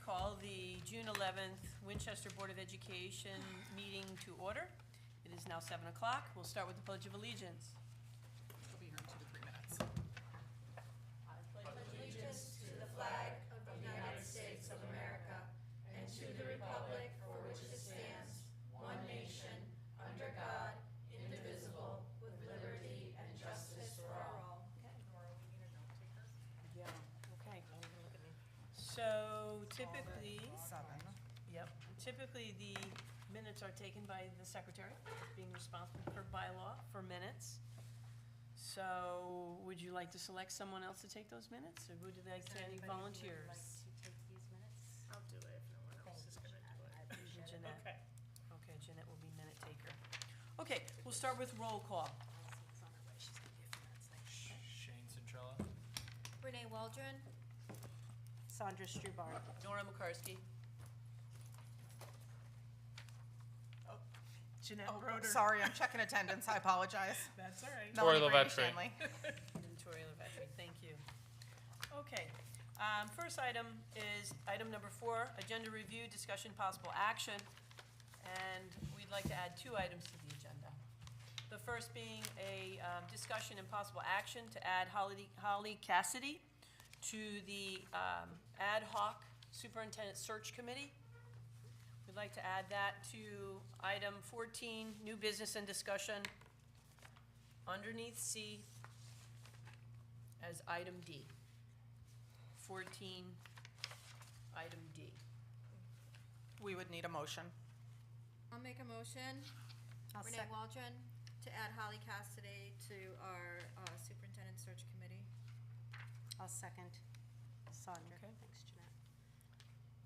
call the June 11th Winchester Board of Education meeting to order. It is now 7 o'clock. We'll start with the Pledge of Allegiance. We'll be here in 2 to 3 minutes. I pledge allegiance to the flag of the United States of America and to the republic for which it stands, one nation, under God, indivisible, with liberty and justice for all. Yeah, okay. So typically, typically the minutes are taken by the secretary, being responsible per bylaw for minutes. So would you like to select someone else to take those minutes, or would you like to any volunteers? I'll do it if no one else is gonna do it. Jeanette. Okay. Okay, Jeanette will be minute taker. Okay, we'll start with roll call. Shane Centrella. Renee Waldron. Sandra Strubar. Nora McCarski. Jeanette Oh, Broder. sorry, I'm checking attendance. I apologize. That's all right. Tori Melanie Brady LaVetri. Shanley. And Tori LaVetri, thank you. Okay, first item is item number 4, agenda review, discussion, possible action. And we'd like to add 2 items to the agenda. The first being a discussion and possible action to add Holly Cassidy to the ad hoc superintendent search committee. We'd like to add that to item 14, new business and discussion, underneath C as item D. 14, item D. We would need a motion. I'll make a motion. Renee Waldron to add Holly Cassidy to our superintendent search committee. I'll second Sandra. Okay. Thanks, Jeanette.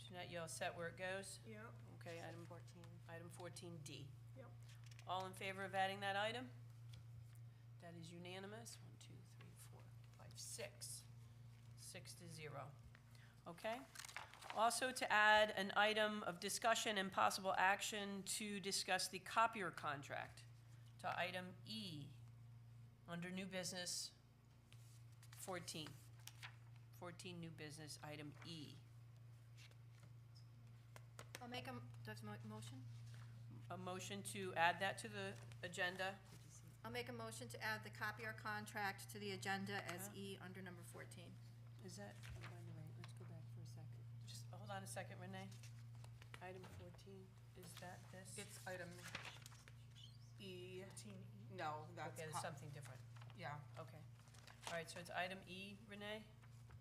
Jeanette, you all set where it goes? Yep, Okay, item 14. 14D. yep. All in favor of adding that item? That is unanimous. 1, 2, 3, 4, 5, 6. 6 to 0. Okay? Also to add an item of discussion and possible action to discuss the copier contract to item E under new business 14. 14 new business, item E. I'll make a, motion? A motion to add that to the agenda. I'll make a motion to add the copier contract to the agenda as Okay. E under number 14. Is that, oh, by the way, let's go back for a second. Just hold on a second, Renee. Item 14, is that this? It's item E. Team E. No, that's, Okay, there's something different. yeah. Okay. All right, so it's item E, Renee?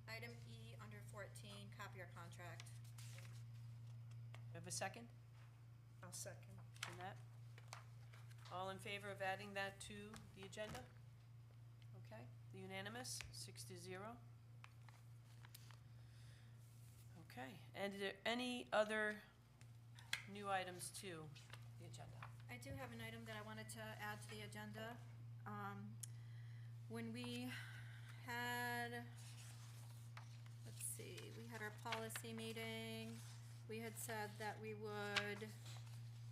Item E under 14, copier contract. Have a second? I'll second. Jeanette? All in favor of adding that to the agenda? Okay, unanimous, 6 to 0. Okay, and are there any other new items to the agenda? I do have an item that I wanted to add to the agenda. When we had, let's see, we had our policy meeting, we had said that we would,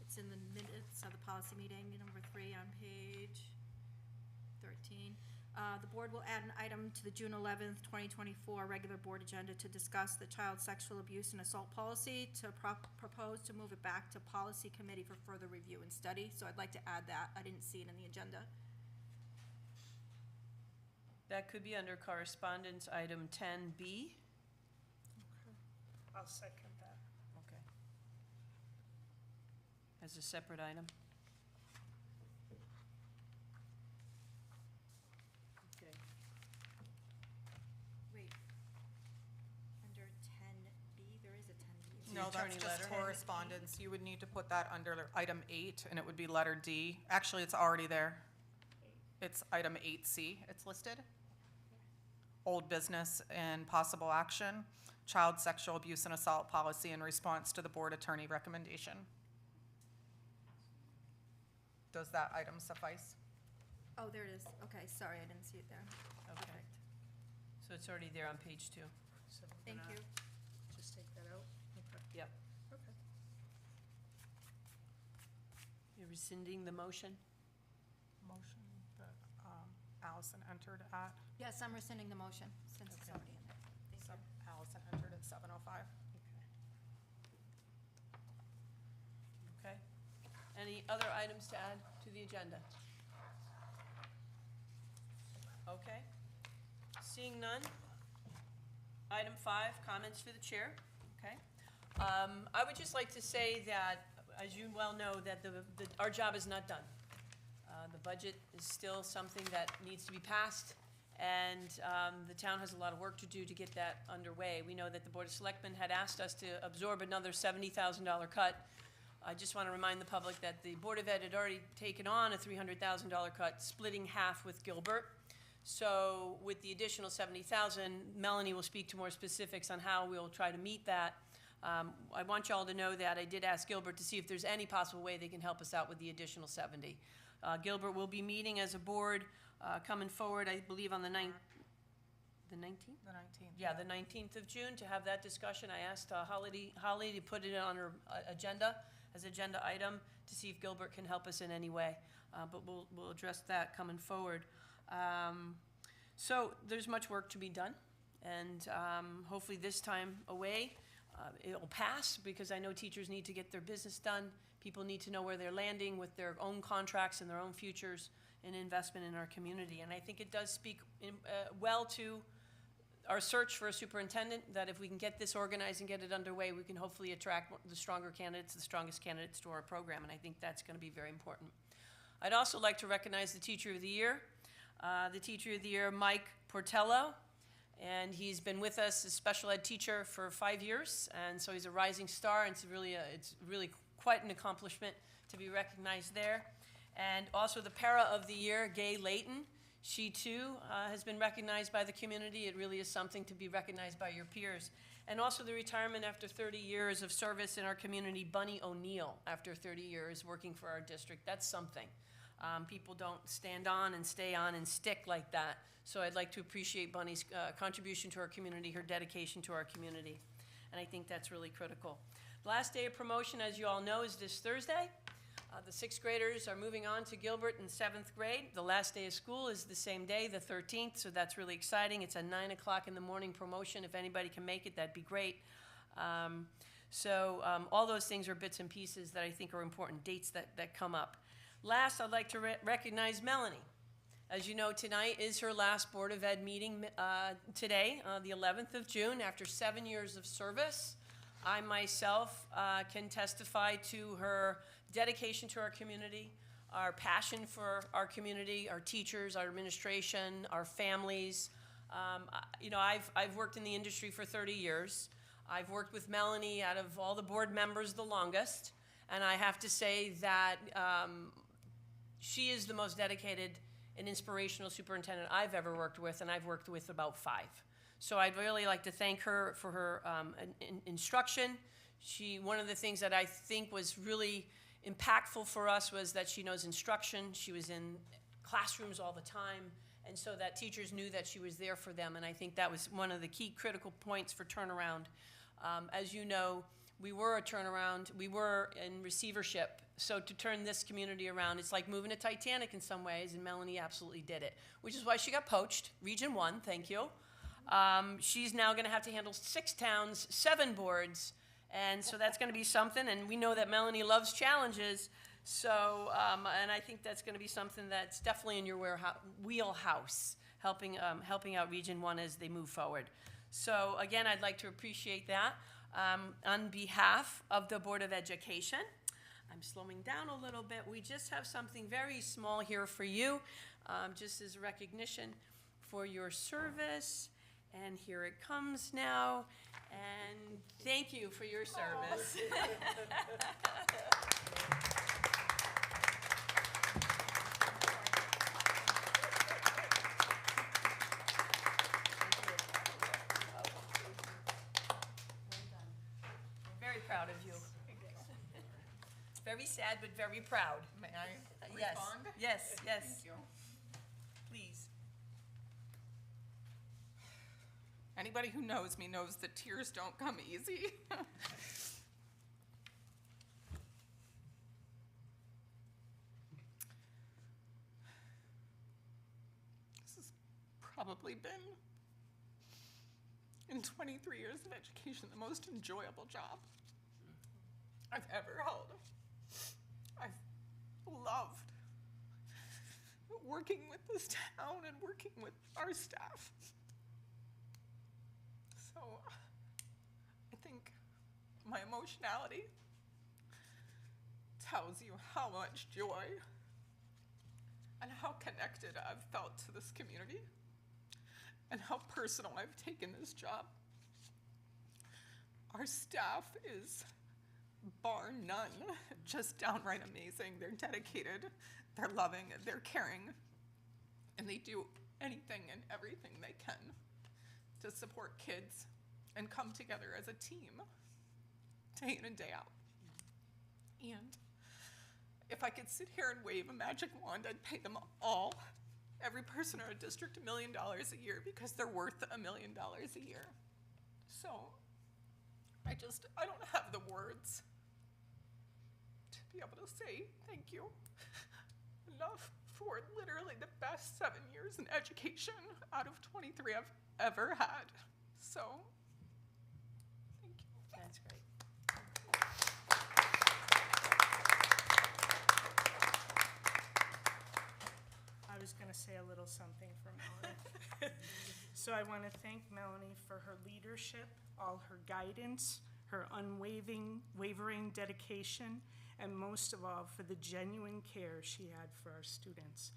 it's in the minutes of the policy meeting, number 3 on page 13. The board will add an item to the June 11th, 2024 regular board agenda to discuss the child sexual abuse and assault policy, to propose to move it back to policy committee for further review and study. So I'd like to add that. I didn't see it in the agenda. That could be under correspondence, item 10B. I'll second that. Okay. As a separate item. Okay. Wait. Under 10B, there is a 10B. No, that's attorney just letter. correspondence. You would need to put that under item 8, and it would be letter D. Actually, it's already there. It's item 8C. It's listed. Old business and possible action, child sexual abuse and assault policy in response to the board attorney recommendation. Does that item suffice? Oh, there it is. Okay, sorry, I didn't see it there. Okay. Perfect. So it's already there on page 2. So we're Thank gonna you. Just take that out? Okay. Yep. Okay. You're rescinding the motion? Motion that Allison entered at, Yes, I'm rescinding the motion since it's Okay. already in there. Thank you. Allison entered at 7:05. Okay. Any other items to add to the agenda? Okay. Seeing none. Item 5, comments to the chair. Okay. I would just like to say that, as you well know, that our job is not done. The budget is still something that needs to be passed, and the town has a lot of work to do to get that underway. We know that the Board of Selectmen had asked us to absorb another $70,000 cut. I just want to remind the public that the Board of Ed had already taken on a $300,000 cut, splitting half with Gilbert. So with the additional $70,000, Melanie will speak to more specifics on how we'll try to meet that. I want y'all to know that I did ask Gilbert to see if there's any possible way they can help us out with the additional 70. Gilbert will be meeting as a board, coming forward, I believe, on the 19th? The 19th. Yeah, the 19th of June, to have that discussion. I asked Holly to put it on her agenda, as agenda item, to see if Gilbert can help us in any way. But we'll address that coming forward. So there's much work to be done, and hopefully this time away, it'll pass, because I know teachers need to get their business done. People need to know where they're landing with their own contracts and their own futures and investment in our community. And I think it does speak well to our search for a superintendent, that if we can get this organized and get it underway, we can hopefully attract the stronger candidates, the strongest candidates to our program, and I think that's going to be very important. I'd also like to recognize the Teacher of the Year. The Teacher of the Year, Mike Portello, and he's been with us as special ed teacher for 5 years, and so he's a rising star, and it's really quite an accomplishment to be recognized there. And also the Para of the Year, Gay Layton. She too has been recognized by the community. It really is something to be recognized by your peers. And also the retirement after 30 years of service in our community, Bunny O'Neill, after 30 years working for our district. That's something. People don't stand on and stay on and stick like that. So I'd like to appreciate Bunny's contribution to our community, her dedication to our community. And I think that's really critical. The last day of promotion, as you all know, is this Thursday. The 6th graders are moving on to Gilbert in 7th grade. The last day of school is the same day, the 13th, so that's really exciting. It's a 9 o'clock in the morning promotion. If anybody can make it, that'd be great. All those things are bits and pieces that I think are important, dates that come up. Last, I'd like to recognize Melanie. As you know, tonight is her last Board of Ed meeting today, the 11th of June, after 7 years of service. I myself can testify to her dedication to our community, our passion for our community, our teachers, our administration, our families. I've worked in the industry for 30 years. I've worked with Melanie out of all the board members the longest, and I have to say that she is the most dedicated and inspirational superintendent I've ever worked with, and I've worked with about 5. So I'd really like to thank her for her instruction. One of the things that I think was really impactful for us was that she knows instruction. She was in classrooms all the time, and so that teachers knew that she was there for them, and I think that was one of the key critical points for turnaround. As you know, we were a turnaround. We were in receivership. So to turn this community around, it's like moving a Titanic in some ways, and Melanie absolutely did it, which is why she got poached. Region 1, thank you. She's now going to have to handle 6 towns, 7 boards, and so that's going to be something, and we know that Melanie loves challenges, so, and I think that's going to be something that's definitely in your wheelhouse, helping out Region 1 as they move forward. So again, I'd like to appreciate that. On behalf of the Board of Education, I'm slowing down a little bit. We just have something very small here for you, just as recognition for your service. And here it comes now. And thank you for your service. Very proud of you. Very sad, but very proud. May I Yes. respond? Yes, yes. Thank you. Please. Anybody who knows me knows that tears don't come easy. This has probably been, in 23 years of education, the most enjoyable job I've ever held. I've loved working with this town and working with our staff. So I think my emotionality tells you how much joy and how connected I've felt to this community and how personal I've taken this job. Our staff is, bar none, just downright amazing. They're dedicated, they're loving, they're caring, and they do anything and everything they can to support kids and come together as a team, day in and day out. And if I could sit here and wave a magic wand, I'd pay them all, every person in our district, $1 million a year because they're worth $1 million a year. So I don't have the words to be able to say thank you enough for literally the best 7 years in education out of 23 I've ever had. So, thank you. That's great. I was gonna say a little something for Melanie. So I wanna thank Melanie for her leadership, all her guidance, her unwavering dedication, and most of all, for the genuine care she had for our students.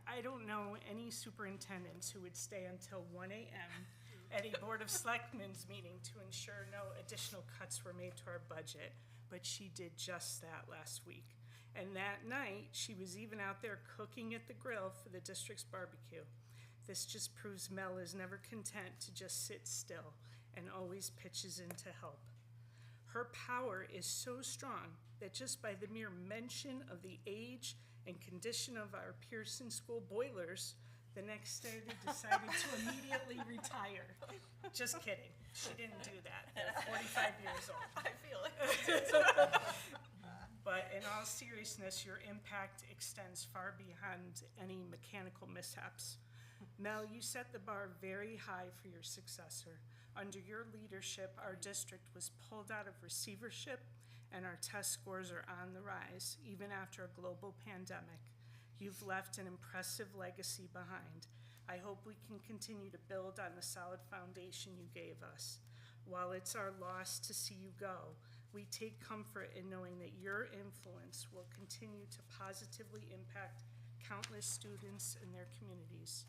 I don't know any superintendents who would stay until 1 a.m. at a Board of Selectmen's meeting to ensure no additional cuts were made to our budget, but she did just that last week. And that night, she was even out there cooking at the grill for the district's barbecue. This just proves Mel is never content to just sit still and always pitches in to help. Her power is so strong that just by the mere mention of the age and condition of our Pearson School boilers, the next day they decided to immediately retire. Just kidding. She didn't do that. They're 45 years old. I feel it. But in all seriousness, your impact extends far beyond any mechanical mishaps. Mel, you set the bar very high for your successor. Under your leadership, our district was pulled out of receivership and our test scores are on the rise, even after a global pandemic. You've left an impressive legacy behind. I hope we can continue to build on the solid foundation you gave us. While it's our loss to see you go, we take comfort in knowing that your influence will continue to positively impact countless students and their communities.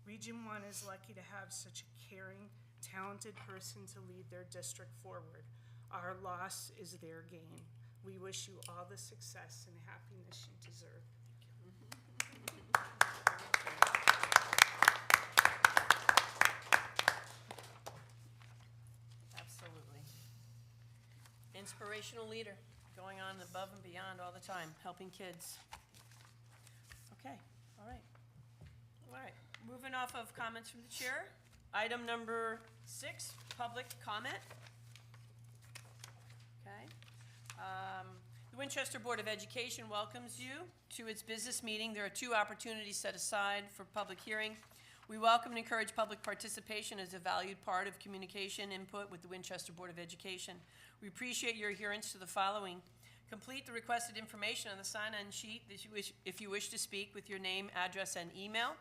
Region 1 is lucky to have such a caring, talented person to lead their district forward. Our loss is their gain. We wish you all the success and happiness you deserve. Absolutely. Inspirational leader, going on above and beyond all the time, helping kids. Okay, all right. All right, moving off of comments from the chair. Item number 6, public comment. Okay. The Winchester Board of Education welcomes you to its business meeting. There are 2 opportunities set aside for public hearing. We welcome and encourage public participation as a valued part of communication input with the Winchester Board of Education. We appreciate your adherence to the following. Complete the requested information on the sign-in sheet if you wish to speak with your name, address, and email.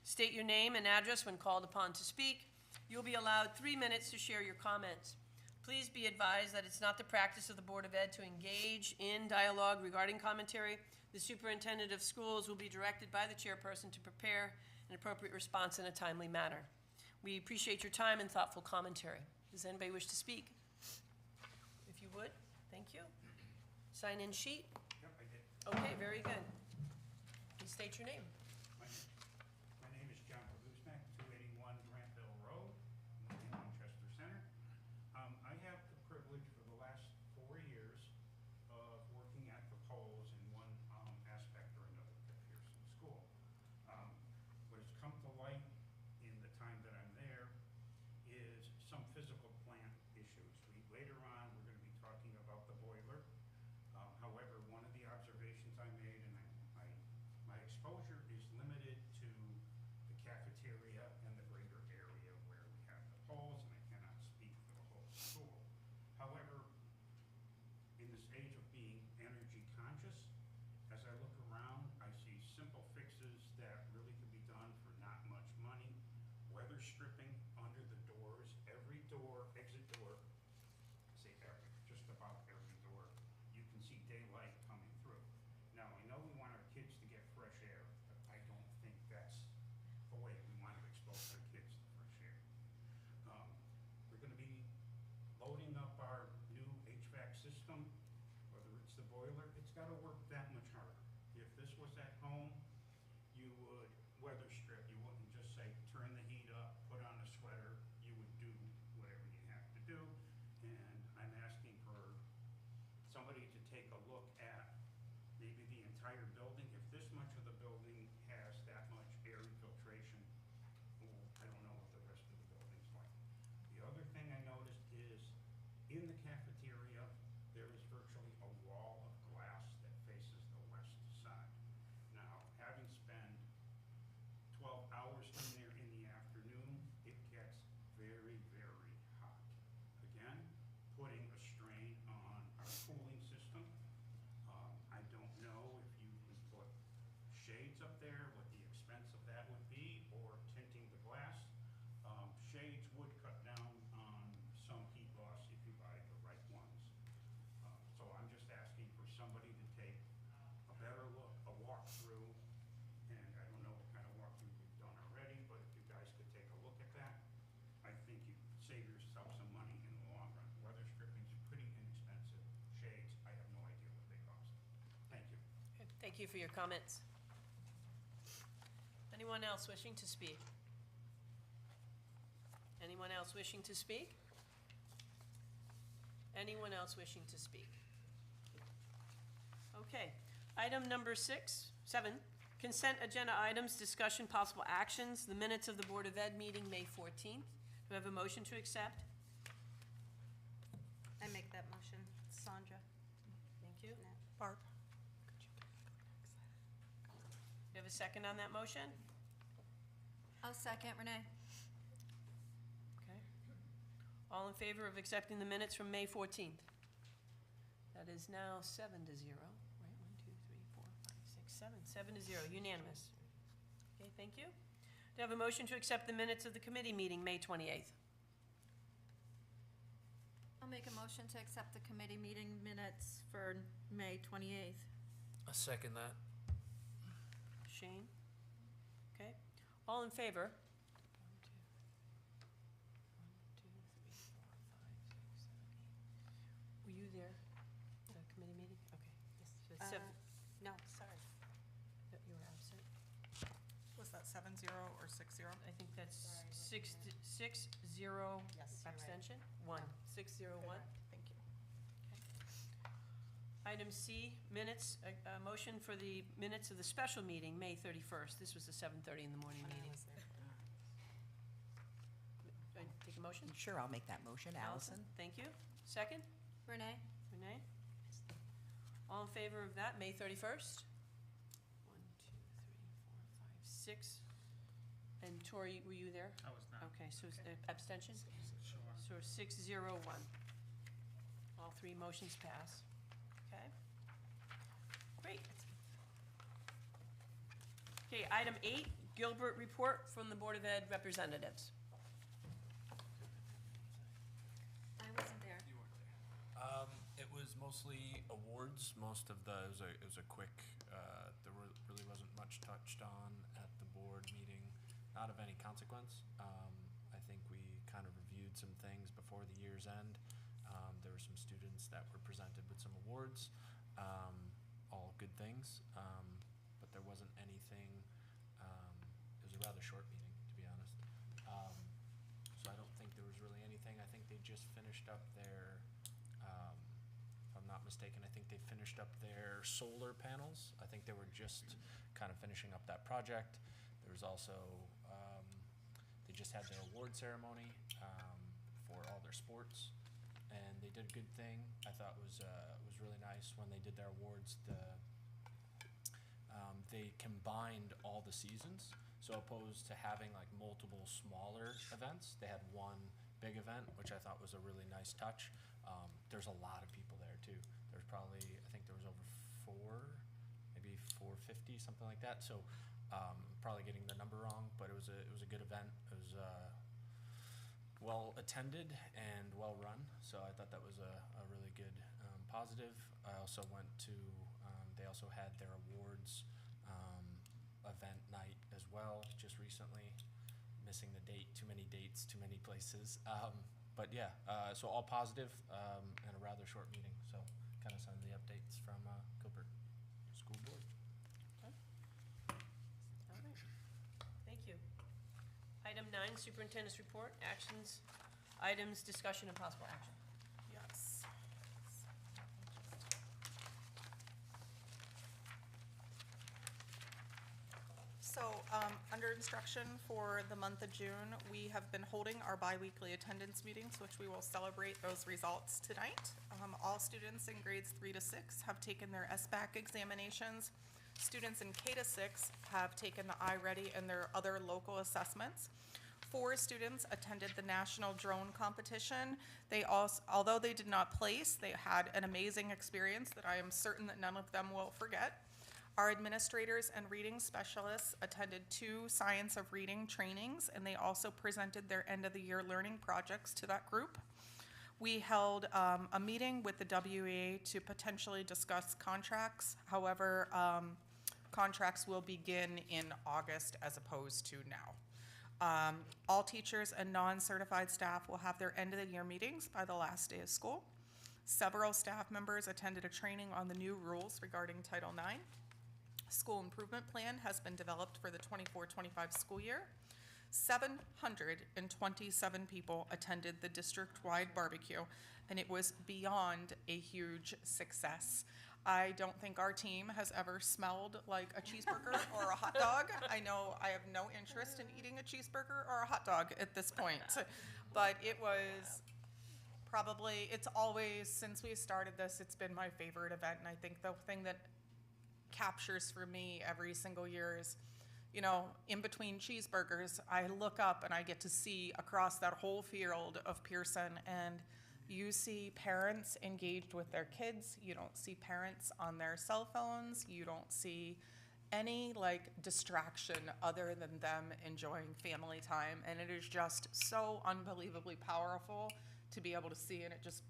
State your name and address when called upon to speak. You'll be allowed 3 minutes to share your comments. Please be advised that it's not the practice of the Board of Ed to engage in dialogue regarding commentary. The superintendent of schools will be directed by the chairperson to prepare an appropriate response in a timely manner. We appreciate your time and thoughtful commentary. Does anybody wish to speak? If you would, thank you. Sign-in sheet? Yep, I did. Okay, very good. Please state your name. My name is John Pagusnek, 281 Grantville Road, in Winchester Center. I have the privilege for the last 4 years of working at the polls in one aspect or another at Pearson School. What has come to light in the time that I'm there is some physical plant issues. Later on, we're going to be talking about the boiler. However, one of the observations I made, and my exposure is limited to the cafeteria and the greater area where we have the polls, and I cannot speak for the whole school. However, in this age of being energy conscious, as I look around, I see simple fixes that really can be done for not much money. Weather stripping under the doors, every door, exit door, I say every, just about every door, you can see daylight coming through. Now, I know we want our kids to get fresh air, but I don't think that's the way we want to expose our kids to fresh air. We're gonna be loading up our new HVAC system, whether it's the boiler, it's gotta work that much harder. If this was at home, you would weather strip, you wouldn't just say, turn the heat up, put on a sweater, you would do whatever you have to do. And I'm asking for somebody to take a look at maybe the entire building. If this much of the building has that much air infiltration, well, I don't know what the rest of the building's like. The other thing I noticed is in the cafeteria, there is virtually a wall of glass that faces the west side. Now, having spent 12 hours in there in the afternoon, it gets very, very hot. Again, putting a strain on our cooling system. I don't know if you can put shades up there, what the expense of that would be, or tinting the glass. Shades would cut down on some heat loss if you buy the right ones. So I'm just asking for somebody to take a better look, a walkthrough, and I don't know what kind of walkthrough you've done already, but if you guys could take a look at that, I think you'd save yourself some money in the long run. Weather stripping's pretty inexpensive. Shades, I have no idea what they cost. Thank you. Thank you for your comments. Anyone else wishing to speak? Anyone else wishing to speak? Anyone else wishing to speak? Okay, item number 7, consent agenda items, discussion, possible actions, the minutes of the Board of Ed meeting, May 14th. Do I have a motion to accept? I make that motion. Sandra? Thank you. No. Barb? Do you have a second on that motion? I'll second, Renee. Okay. All in favor of accepting the minutes from May 14th? That is now 7-0, right? 1, 2, 3, 4, 5, 6, 7. 7-0, unanimous. Okay, thank you. Do I have a motion to accept the minutes of the committee meeting, May 28th? I'll make a motion to accept the committee meeting minutes for May 28th. I second that. Shane? Okay. All in favor? 1, 2, 1, 2, 3, 4, 5, 6, 7, 8. Were you there, the committee meeting? Okay. So it's seven, No, sorry. you were absent? Was that 7-0 or 6-0? I think that's Sorry, 6-0 Yes, you're right. abstention? 1, 6-0-1. Thank you. Item C, minutes, a motion for the minutes of the special meeting, May 31st. This was the 7:30 in the morning When I meeting. was there. Do I take a motion? Sure, I'll make that motion. Allison? Thank you. Second? Renee? Renee? All in favor of that, May 31st? 1, 2, 3, 4, 5, 6. And Tori, were you there? I was not. Okay, so it's, abstention? Sure. So 6-0-1. All three motions pass. Okay. Great. Okay, item 8, Gilbert report from the Board of Ed representatives. I wasn't there. You weren't there. It was mostly awards. Most of the, it was a quick, there really wasn't much touched on at the board meeting, not of any consequence. I think we kind of reviewed some things before the year's end. There were some students that were presented with some awards, all good things, but there wasn't anything, it was a rather short meeting, to be honest. So I don't think there was really anything. I think they just finished up their, if I'm not mistaken, I think they finished up their solar panels. I think they were just kind of finishing up that project. There was also, they just had their award ceremony for all their sports, and they did a good thing. I thought was really nice when they did their awards. They combined all the seasons, so opposed to having like multiple smaller events, they had one big event, which I thought was a really nice touch. There's a lot of people there too. There's probably, I think there was over 4, maybe 450, something like that. So probably getting the number wrong, but it was a good event. It was well attended and well run. So I thought that was a really good positive. I also went to they also had their awards event night as well just recently. Missing the date, too many dates, too many places. But yeah, so all positive and a rather short meeting. So kind of some of the updates from Gilbert School Board. All right. Thank you. Item 9, Superintendent's Report, actions, items, discussion, and possible action. Yes. So, under instruction for the month of June, we have been holding our biweekly attendance meetings, which we will celebrate those results tonight. All students in grades 3 to 6 have taken their SBAC examinations. Students in K to 6 have taken the iReady and their other local assessments. 4 students attended the national drone competition. They also, although they did not place, they had an amazing experience that I am certain that none of them will forget. Our administrators and reading specialists attended 2 Science of Reading trainings, and they also presented their end-of-the-year learning projects to that group. We held a meeting with the WEA to potentially discuss contracts. However, contracts will begin in August as opposed to now. All teachers and non-certified staff will have their end-of-the-year meetings by the last day of school. Several staff members attended a training on the new rules regarding Title IX. School improvement plan has been developed for the 24-25 school year. 727 people attended the district-wide barbecue, and it was beyond a huge success. I don't think our team has ever smelled like a cheeseburger or a hot dog. I know I have no interest in eating a cheeseburger or a hot dog at this point, but it was probably, it's always, since we started this, it's been my favorite event, and I think the thing that captures for me every single year is, you know, in between cheeseburgers, I look up and I get to see across that whole field of Pearson, and you see parents engaged with their kids. You don't see parents on their cell phones. You don't see any like distraction other than them enjoying family time, and it is just so unbelievably powerful to be able to see, and it just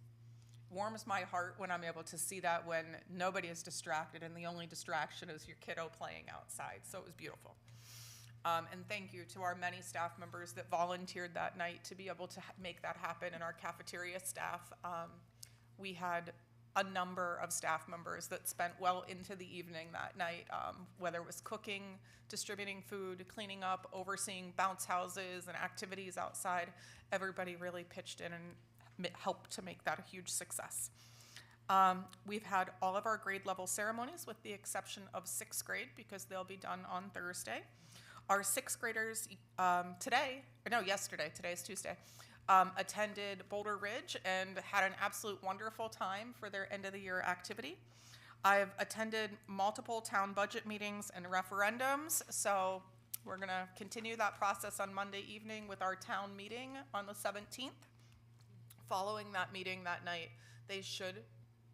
warms my heart when I'm able to see that, when nobody is distracted and the only distraction is your kiddo playing outside. So it was beautiful. And thank you to our many staff members that volunteered that night to be able to make that happen, and our cafeteria staff. We had a number of staff members that spent well into the evening that night, whether it was cooking, distributing food, cleaning up, overseeing bounce houses and activities outside. Everybody really pitched in and helped to make that a huge success. We've had all of our grade level ceremonies with the exception of 6th grade because they'll be done on Thursday. Our 6th graders yesterday, today's Tuesday, attended Boulder Ridge and had an absolute wonderful time for their end of the year activity. I've attended multiple town budget meetings and referendums, so we're gonna continue that process on Monday evening with our town meeting on the 17th. Following that meeting that night, they should,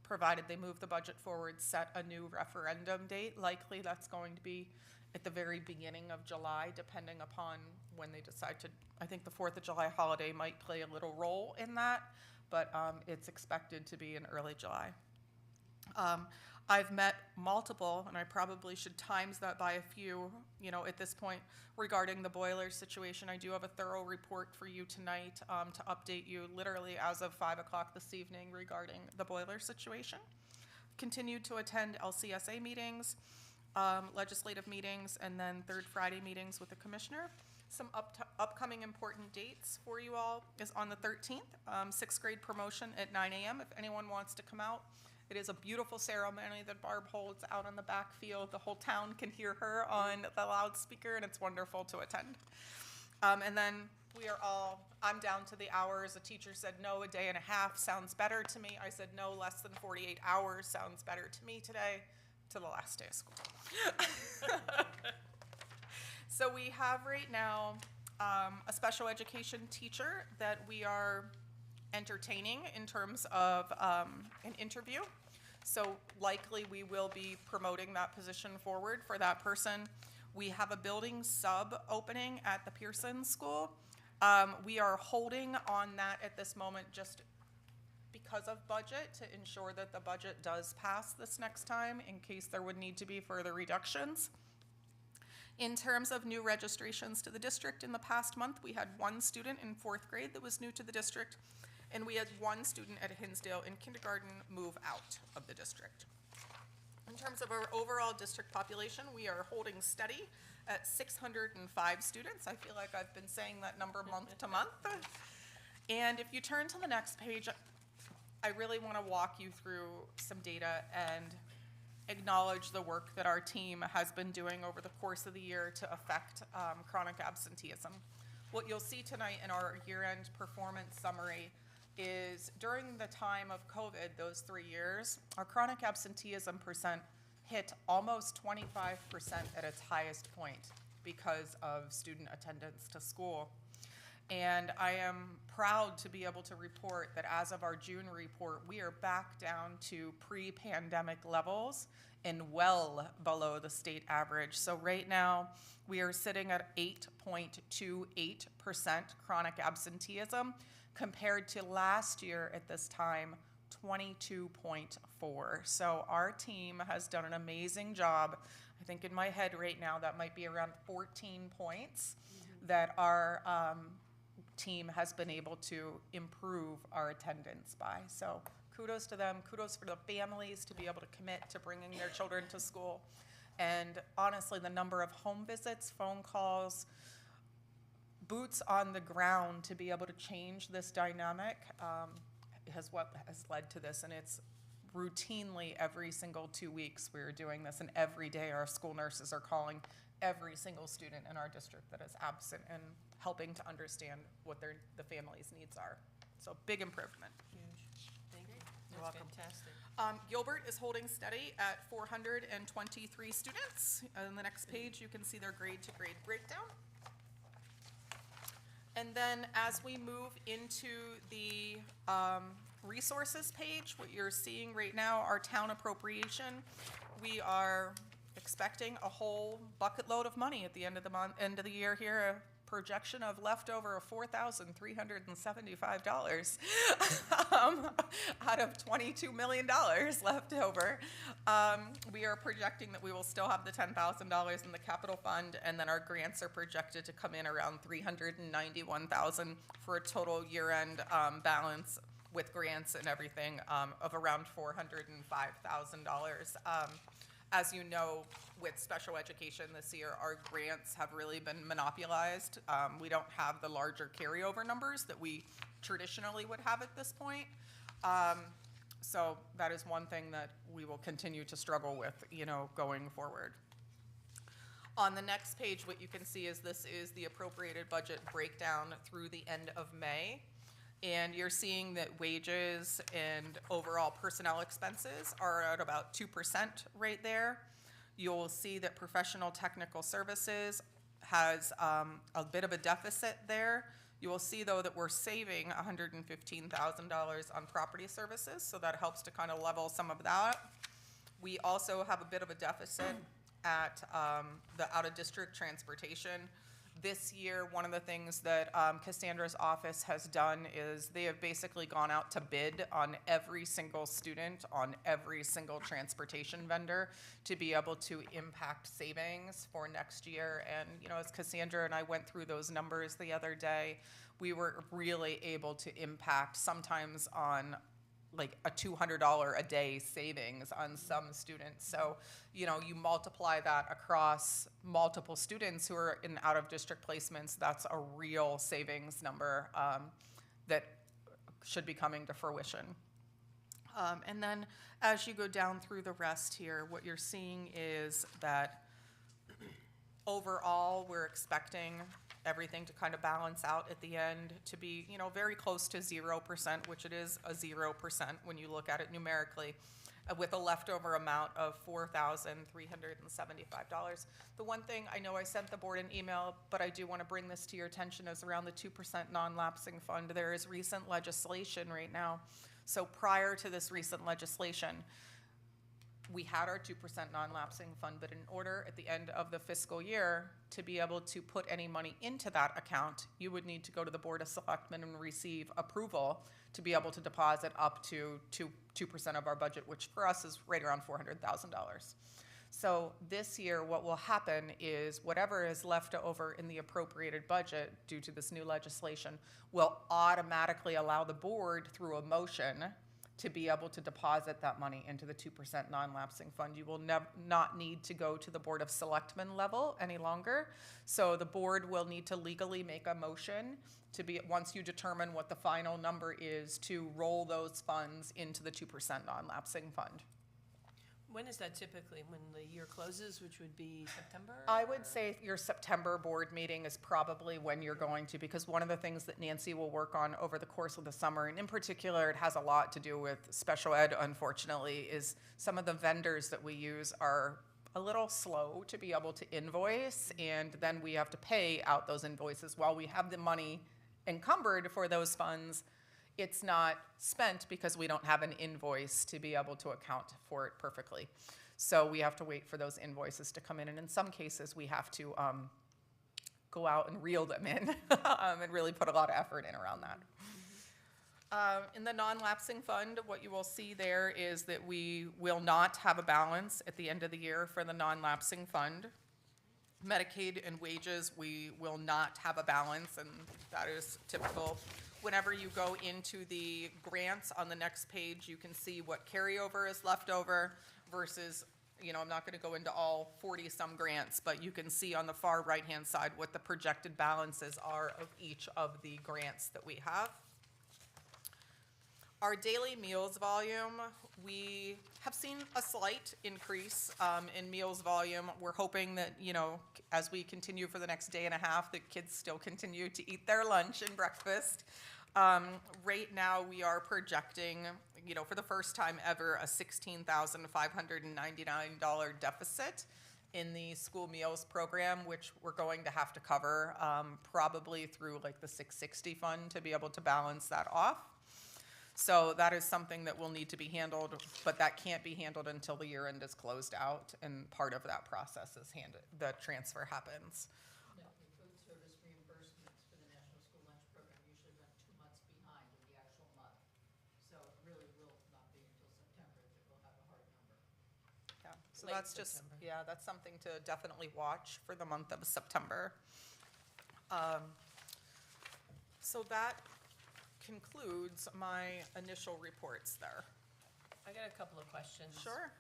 provided they move the budget forward, set a new referendum date. Likely that's going to be at the very beginning of July, depending upon when they decide to. I think the 4th of July holiday might play a little role in that, but it's expected to be in early July. I've met multiple, and I probably should times that by a few, you know, at this point, regarding the boiler situation. I do have a thorough report for you tonight to update you literally as of 5 o'clock this evening regarding the boiler situation. Continued to attend LCSA meetings, legislative meetings, and then third Friday meetings with the commissioner. Some upcoming important dates for you all is on the 13th, 6th grade promotion at 9 a.m. If anyone wants to come out. It is a beautiful ceremony that Barb holds out on the back field. The whole town can hear her on the loudspeaker, and it's wonderful to attend. And then I'm down to the hours. A teacher said, no, a day and a half sounds better to me. I said, no, less than 48 hours sounds better to me today, to the last day of school. So we have right now a special education teacher that we are entertaining in terms of an interview. So likely we will be promoting that position forward for that person. We have a building sub opening at the Pearson School. We are holding on that at this moment just because of budget, to ensure that the budget does pass this next time in case there would need to be further reductions. In terms of new registrations to the district, in the past month, we had one student in 4th grade that was new to the district, and we had one student at Hinsdale in kindergarten move out of the district. In terms of our overall district population, we are holding steady at 605 students. I feel like I've been saying that number month to month. And if you turn to the next page, I really want to walk you through some data and acknowledge the work that our team has been doing over the course of the year to affect chronic absenteeism. What you'll see tonight in our year-end performance summary is during the time of COVID, those 3 years, our chronic absenteeism percent hit almost 25% at its highest point because of student attendance to school. And I am proud to be able to report that as of our June report, we are back down to pre-pandemic levels and well below the state average. So right now, we are sitting at 8.28% chronic absenteeism, compared to last year at this time, 22.4. So our team has done an amazing job. I think in my head right now, that might be around 14 points that our team has been able to improve our attendance by. So kudos to them, kudos for the families to be able to commit to bringing their children to school. And honestly, the number of home visits, phone calls, boots on the ground to be able to change this dynamic has what has led to this. And it's routinely every single 2 weeks we're doing this, and every day our school nurses are calling every single student in our district that is absent and helping to understand what the family's needs are. So big improvement. Huge. Thank you. You're That's welcome. fantastic. Gilbert is holding steady at 423 students. On the next page, you can see their grade to grade breakdown. And then as we move into the resources page, what you're seeing right now, our town appropriation, we are expecting a whole bucket load of money at the end of the month, end of the year here, a projection of leftover of $4,375 out of $22 million left over. We are projecting that we will still have the $10,000 in the capital fund, and then our grants are projected to come in around $391,000 for a total year-end balance with grants and everything of around $405,000. As you know, with special education this year, our grants have really been monopolized. We don't have the larger carryover numbers that we traditionally would have at this point. So that is one thing that we will continue to struggle with, going forward. On the next page, what you can see is this is the appropriated budget breakdown through the end of May. And you're seeing that wages and overall personnel expenses are at about 2% right there. You'll see that professional technical services has a bit of a deficit there. You will see, though, that we're saving $115,000 on property services, so that helps to kind of level some of that. We also have a bit of a deficit at the out-of-district transportation. This year, one of the things that Cassandra's office has done is they have basically gone out to bid on every single student, on every single transportation vendor to be able to impact savings for next year. And, as Cassandra and I went through those numbers the other day, we were really able to impact sometimes on like a $200 a day savings on some students. So, you multiply that across multiple students who are in out-of-district placements, that's a real savings number that should be coming to fruition. And then as you go down through the rest here, what you're seeing is that overall, we're expecting everything to kind of balance out at the end to be, very close to 0%, which it is a 0% when you look at it numerically, with a leftover amount of $4,375. The one thing, I know I sent the board an email, but I do want to bring this to your attention, is around the 2% non-lapsing fund. There is recent legislation right now. So prior to this recent legislation, we had our 2% non-lapsing fund, but in order at the end of the fiscal year to be able to put any money into that account, you would need to go to the Board of Selectmen and receive approval to be able to deposit up to 2% of our budget, which for us is right around $400,000. So this year, what will happen is whatever is left over in the appropriated budget due to this new legislation will automatically allow the board through a motion to be able to deposit that money into the 2% non-lapsing fund. You will not need to go to the Board of Selectmen level any longer. So the board will need to legally make a motion to be, once you determine what the final number is, to roll those funds into the 2% non-lapsing fund. When is that typically? When the year closes, which would be September? I would say your September board meeting is probably when you're going to, because one of the things that Nancy will work on over the course of the summer, and in particular, it has a lot to do with special ed, unfortunately, is some of the vendors that we use are a little slow to be able to invoice, and then we have to pay out those invoices while we have the money encumbered for those funds. It's not spent because we don't have an invoice to be able to account for it perfectly. So we have to wait for those invoices to come in. And in some cases, we have to go out and reel them in and really put a lot of effort in around that. In the non-lapsing fund, what you will see there is that we will not have a balance at the end of the year for the non-lapsing fund. Medicaid and wages, we will not have a balance, and that is typical. Whenever you go into the grants on the next page, you can see what carryover is left over versus, you know, I'm not gonna go into all 40-some grants, but you can see on the far right-hand side what the projected balances are of each of the grants that we have. Our daily meals volume, we have seen a slight increase in meals volume. We're hoping that, you know, as we continue for the next day and a half, the kids still continue to eat their lunch and breakfast. Right now, we are projecting, you know, for the first time ever, a $16,599 deficit in the school meals program, which we're going to have to cover probably through like the 660 fund to be able to balance that off. So that is something that will need to be handled, but that can't be handled until the year end is closed out, and part of that process is the transfer happens. No, the food service reimbursements for the National School Lunch Program usually run 2 months behind in the actual month. So it really will not be until September that we'll have a hard number. Yeah, so Late that's just, September. yeah, that's something to definitely watch for the month of September. So that concludes my initial reports there. I got a couple of questions. Sure.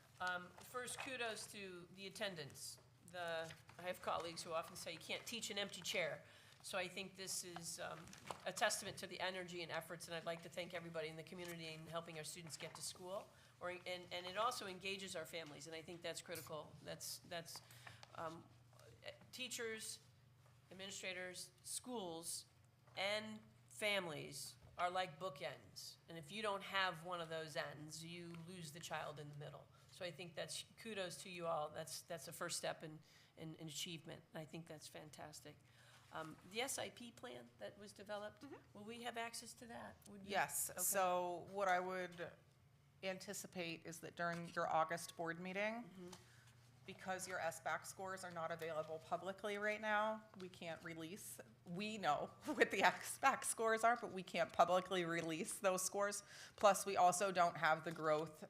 First, kudos to the attendance. I have colleagues who often say you can't teach an empty chair. So I think this is a testament to the energy and efforts, and I'd like to thank everybody in the community in helping our students get to school. And it also engages our families, and I think that's critical. That's teachers, administrators, schools, and families are like bookends. And if you don't have one of those ends, you lose the child in the middle. So I think that's kudos to you all. That's the first step in achievement. And I think that's fantastic. The SIP plan that was developed, will we have access to that? Would you? Yes, Okay. so what I would anticipate is that during your August board meeting, because your SBAC scores are not available publicly right now, we can't release, we know what the SBAC scores are, but we can't publicly release those scores. Plus, we also don't have the growth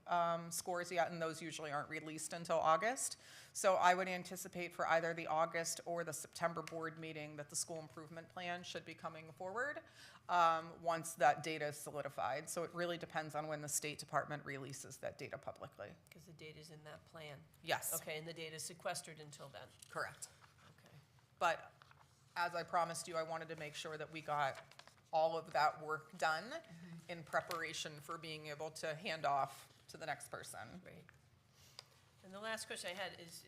scores yet, and those usually aren't released until August. So I would anticipate for either the August or the September board meeting that the school improvement plan should be coming forward once that data is solidified. So it really depends on when the State Department releases that data publicly. Because the data's in that plan. Yes. Okay, and the data's sequestered until then. Correct. Okay. But as I promised you, I wanted to make sure that we got all of that work done in preparation for being able to hand off to the next person. Great. And the last question I had is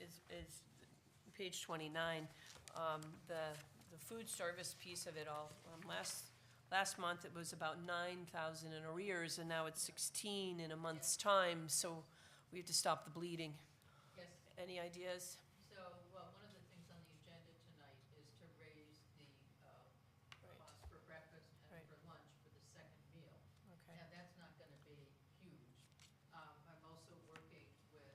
page 29, the food service piece of it all. Last month, it was about 9,000 in arrears, and now it's 16 in a month's time, so we have to stop the bleeding. Yes. Any ideas? So, well, one of the things on the agenda tonight is to raise the Right. cost for breakfast and Right. for lunch for the second meal. Okay. And that's not gonna be huge. I'm also working with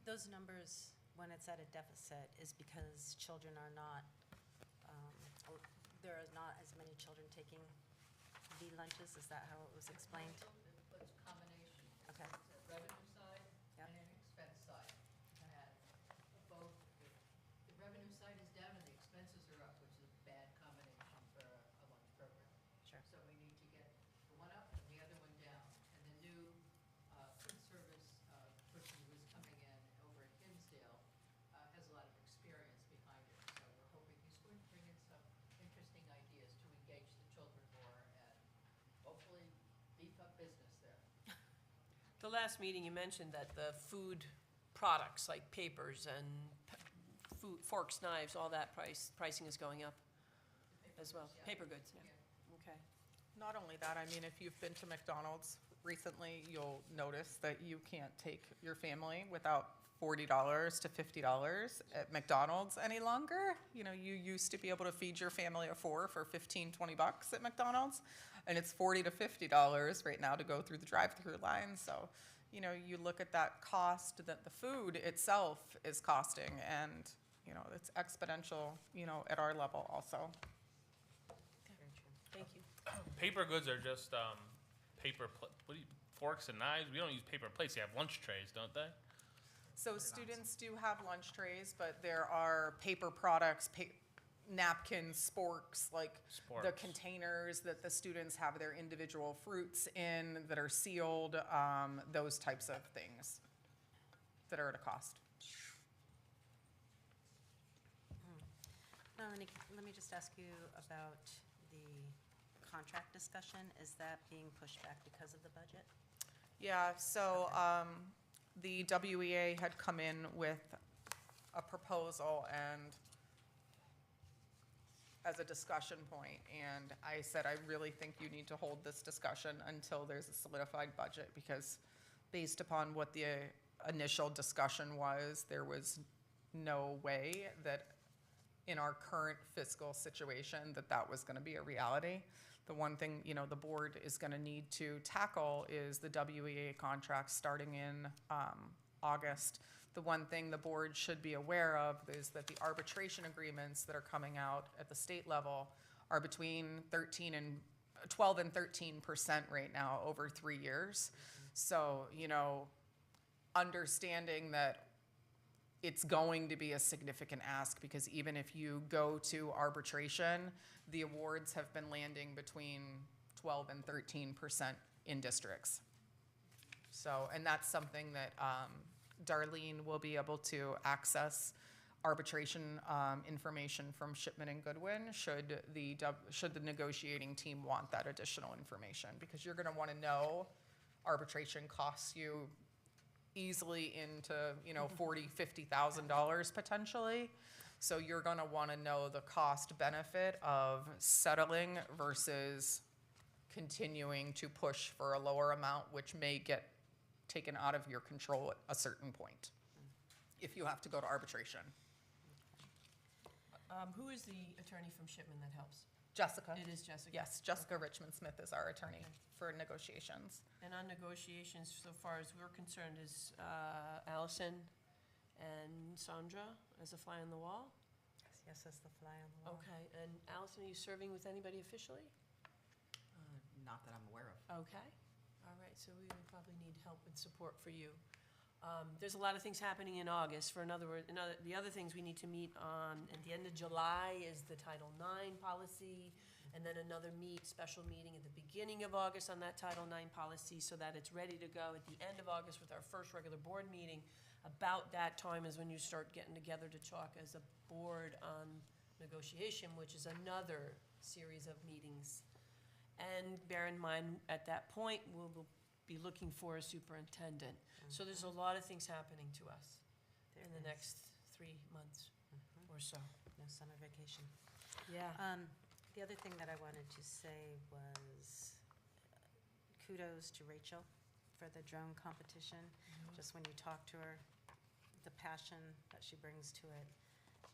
Those numbers, when it's at a deficit, is because children are not, there are not as many children taking the lunches? Is that how it was explained? It's a combination. Okay. It's a revenue side Yep. and an expense side. And both, the revenue side is down and the expenses are up, which is a bad combination for a lunch program. Sure. So we need to get the one up and the other one down. And the new food service person who's coming in over at Hinsdale has a lot of experience behind it. So we're hoping he's going to bring in some interesting ideas to engage the children more and hopefully beef up business there. The last meeting, you mentioned that the food products, like papers and food, forks, knives, all that pricing is going up as well. Yeah. Paper goods, yeah. Yeah. Okay. Not only that, I mean, if you've been to McDonald's recently, you'll notice that you can't take your family without $40 to $50 at McDonald's any longer. You know, you used to be able to feed your family of four for $15, $20 at McDonald's, and it's $40 to $50 right now to go through the drive-through line. So, you know, you look at that cost that the food itself is costing, and, you know, it's exponential, you know, at our level also. Very true. Thank you. Paper goods are just forks and knives. We don't use paper plates. They have lunch trays, don't they? So students do have lunch trays, but there are paper products, napkins, sporks, like the Sporks. containers that the students have their individual fruits in that are sealed, those types of things that are at a cost. Melanie, let me just ask you about the contract discussion. Is that being pushed back because of the budget? Yeah, so the WEA had come in with a proposal and as a discussion point, and I said, I really think you need to hold this discussion until there's a solidified budget, because based upon what the initial discussion was, there was no way that in our current fiscal situation that was gonna be a reality. The one thing, you know, the board is gonna need to tackle is the WEA contract starting in August. The one thing the board should be aware of is that the arbitration agreements that are coming out at the state level are between 12 and 13% right now over 3 years. So, you know, understanding that it's going to be a significant ask, because even if you go to arbitration, the awards have been landing between 12 and 13% in districts. So, and that's something that Darlene will be able to access arbitration information from Shipman and Goodwin should the negotiating team want that additional information, because you're gonna wanna know arbitration costs you easily into, you know, $40,000, $50,000 potentially. So you're gonna wanna know the cost benefit of settling versus continuing to push for a lower amount, which may get taken out of your control at a certain point if you have to go to arbitration. Who is the attorney from Shipman that helps? Jessica? It is Jessica. Yes, Jessica Richmond Smith is our attorney for negotiations. And on negotiations, so far as we're concerned, is Allison and Sandra as a fly on the wall? Yes, as the fly on the wall. Okay, and Allison, are you serving with anybody officially? Not that I'm aware of. Okay, all right, so we would probably need help and support for you. There's a lot of things happening in August. For another word, the other things we need to meet on at the end of July is the Title IX policy, and then another special meeting at the beginning of August on that Title IX policy, so that it's ready to go at the end of August with our first regular board meeting. About that time is when you start getting together to talk as a board on negotiation, which is another series of meetings. And bear in mind, at that point, we'll be looking for a superintendent. So there's a lot of things happening to us There in the is. next 3 months or so. No summer vacation. Yeah. The other thing that I wanted to say was kudos to Rachel for the drone competition. Just when you talk to her, the passion that she brings to it,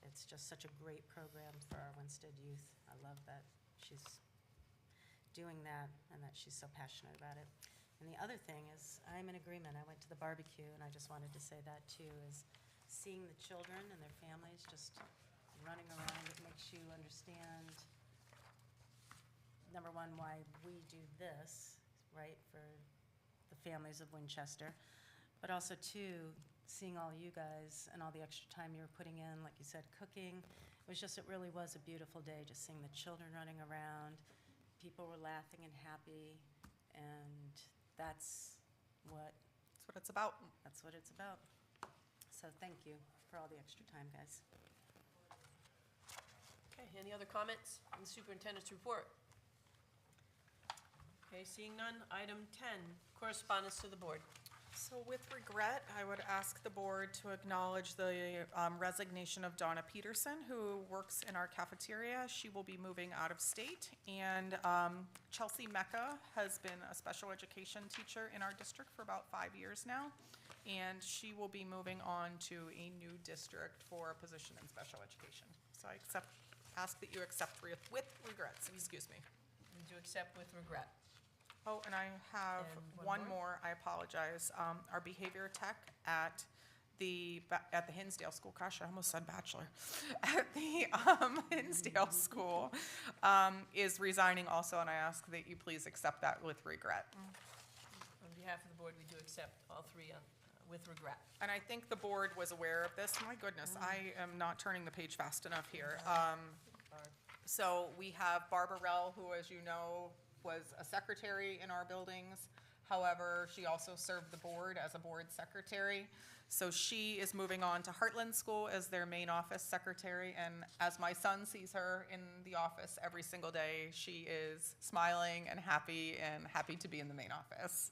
it's just such a great program for our Winsted youth. I love that she's doing that and that she's so passionate about it. And the other thing is, I'm in agreement, I went to the barbecue, and I just wanted to say that too, is seeing the children and their families just running around, it makes you understand, number one, why we do this, right, for the families of Winchester, but also two, seeing all you guys and all the extra time you were putting in, like you said, cooking. It really was a beautiful day, just seeing the children running around, people were laughing and happy, and that's what it's about. That's what it's about. So thank you for all the extra time, guys. Okay, any other comments on the superintendent's report? Okay, seeing none, item 10, correspondence to the board. So with regret, I would ask the board to acknowledge the resignation of Donna Peterson, who works in our cafeteria. She will be moving out of state. And Chelsea Mecca has been a special education teacher in our district for about 5 years now. And she will be moving on to a new district for a position in special education. So I ask that you accept with regrets, excuse me. And to accept with regret. Oh, and I have And one one more, I apologize. Our behavior tech at the Hinsdale School, gosh, I almost said bachelor, at the Hinsdale School is resigning also, and I ask that you please accept that with regret. On behalf of the board, we do accept all three with regret. And I think the board was aware of this. My goodness, I am not turning the page fast enough here. So we have Barbara Rell, who, as you know, was a secretary in our buildings. However, she also served the board as a board secretary. So she is moving on to Heartland School as their main office secretary. And as my son sees her in the office every single day, she is smiling and happy to be in the main office.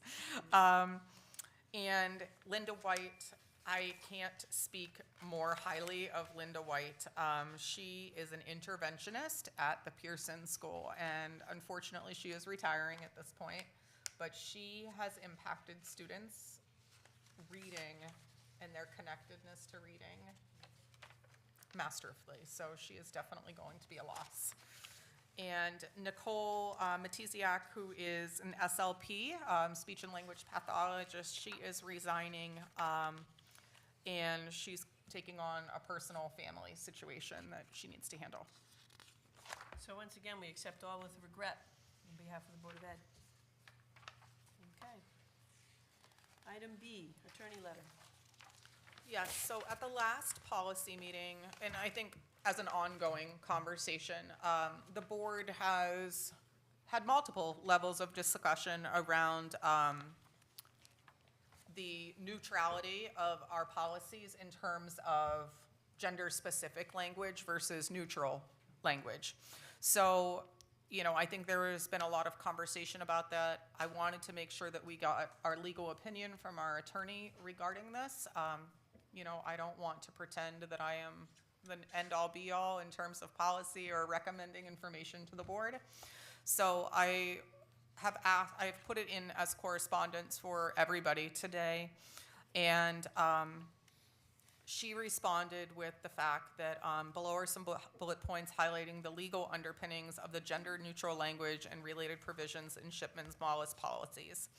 And Linda White, I can't speak more highly of Linda White. She is an interventionist at the Pearson School, and unfortunately she is retiring at this point, but she has impacted students' reading and their connectedness to reading masterfully, so she is definitely going to be a loss. And Nicole Matiziak, who is an SLP, speech and language pathologist, she is resigning, and she's taking on a personal family situation that she needs to handle. So once again, we accept all with regret on behalf of the Board of Ed. Okay. Item B, attorney letter. Yes, so at the last policy meeting, and I think as an ongoing conversation, the board has had multiple levels of discussion around the neutrality of our policies in terms of gender-specific language versus neutral language. So, you know, I think there has been a lot of conversation about that. I wanted to make sure that we got our legal opinion from our attorney regarding this. You know, I don't want to pretend that I am the end-all be-all in terms of policy or recommending information to the board. So I've put it in as correspondence for everybody today, and she responded with the fact that below are some bullet points highlighting the legal underpinnings of the gender-neutral language and related provisions in Shipman's Wallace policies.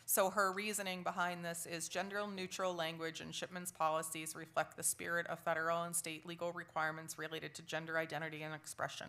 So her reasoning behind this is gender-neutral language and Shipman's policies reflect the spirit of federal and state legal requirements related to gender identity and expression.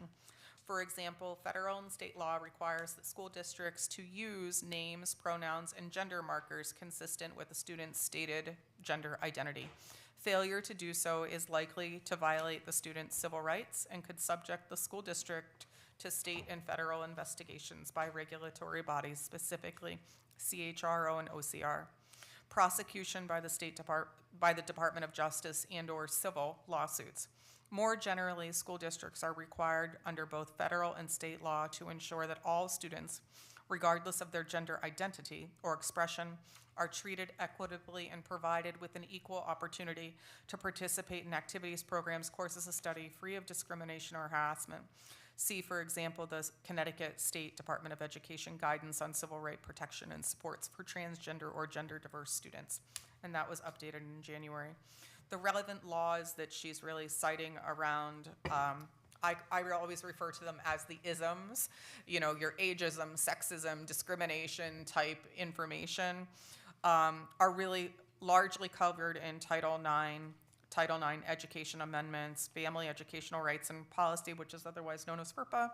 For example, federal and state law requires that school districts to use names, pronouns, and gender markers consistent with the student's stated gender identity. Failure to do so is likely to violate the student's civil rights and could subject the school district to state and federal investigations by regulatory bodies, specifically CHRO and OCR, prosecution by the Department of Justice and/or civil lawsuits. More generally, school districts are required under both federal and state law to ensure that all students, regardless of their gender identity or expression, are treated equitably and provided with an equal opportunity to participate in activities, programs, courses of study free of discrimination or harassment. See, for example, the Connecticut State Department of Education Guidance on Civil Right Protection and Supports for Transgender or Gender Diverse Students, and that was updated in January. The relevant laws that she's really citing around I will always refer to them as the isms, you know, your ageism, sexism, discrimination type information, are really largely covered in Title IX Education Amendments, Family Educational Rights and Policy, which is otherwise known as FERPA,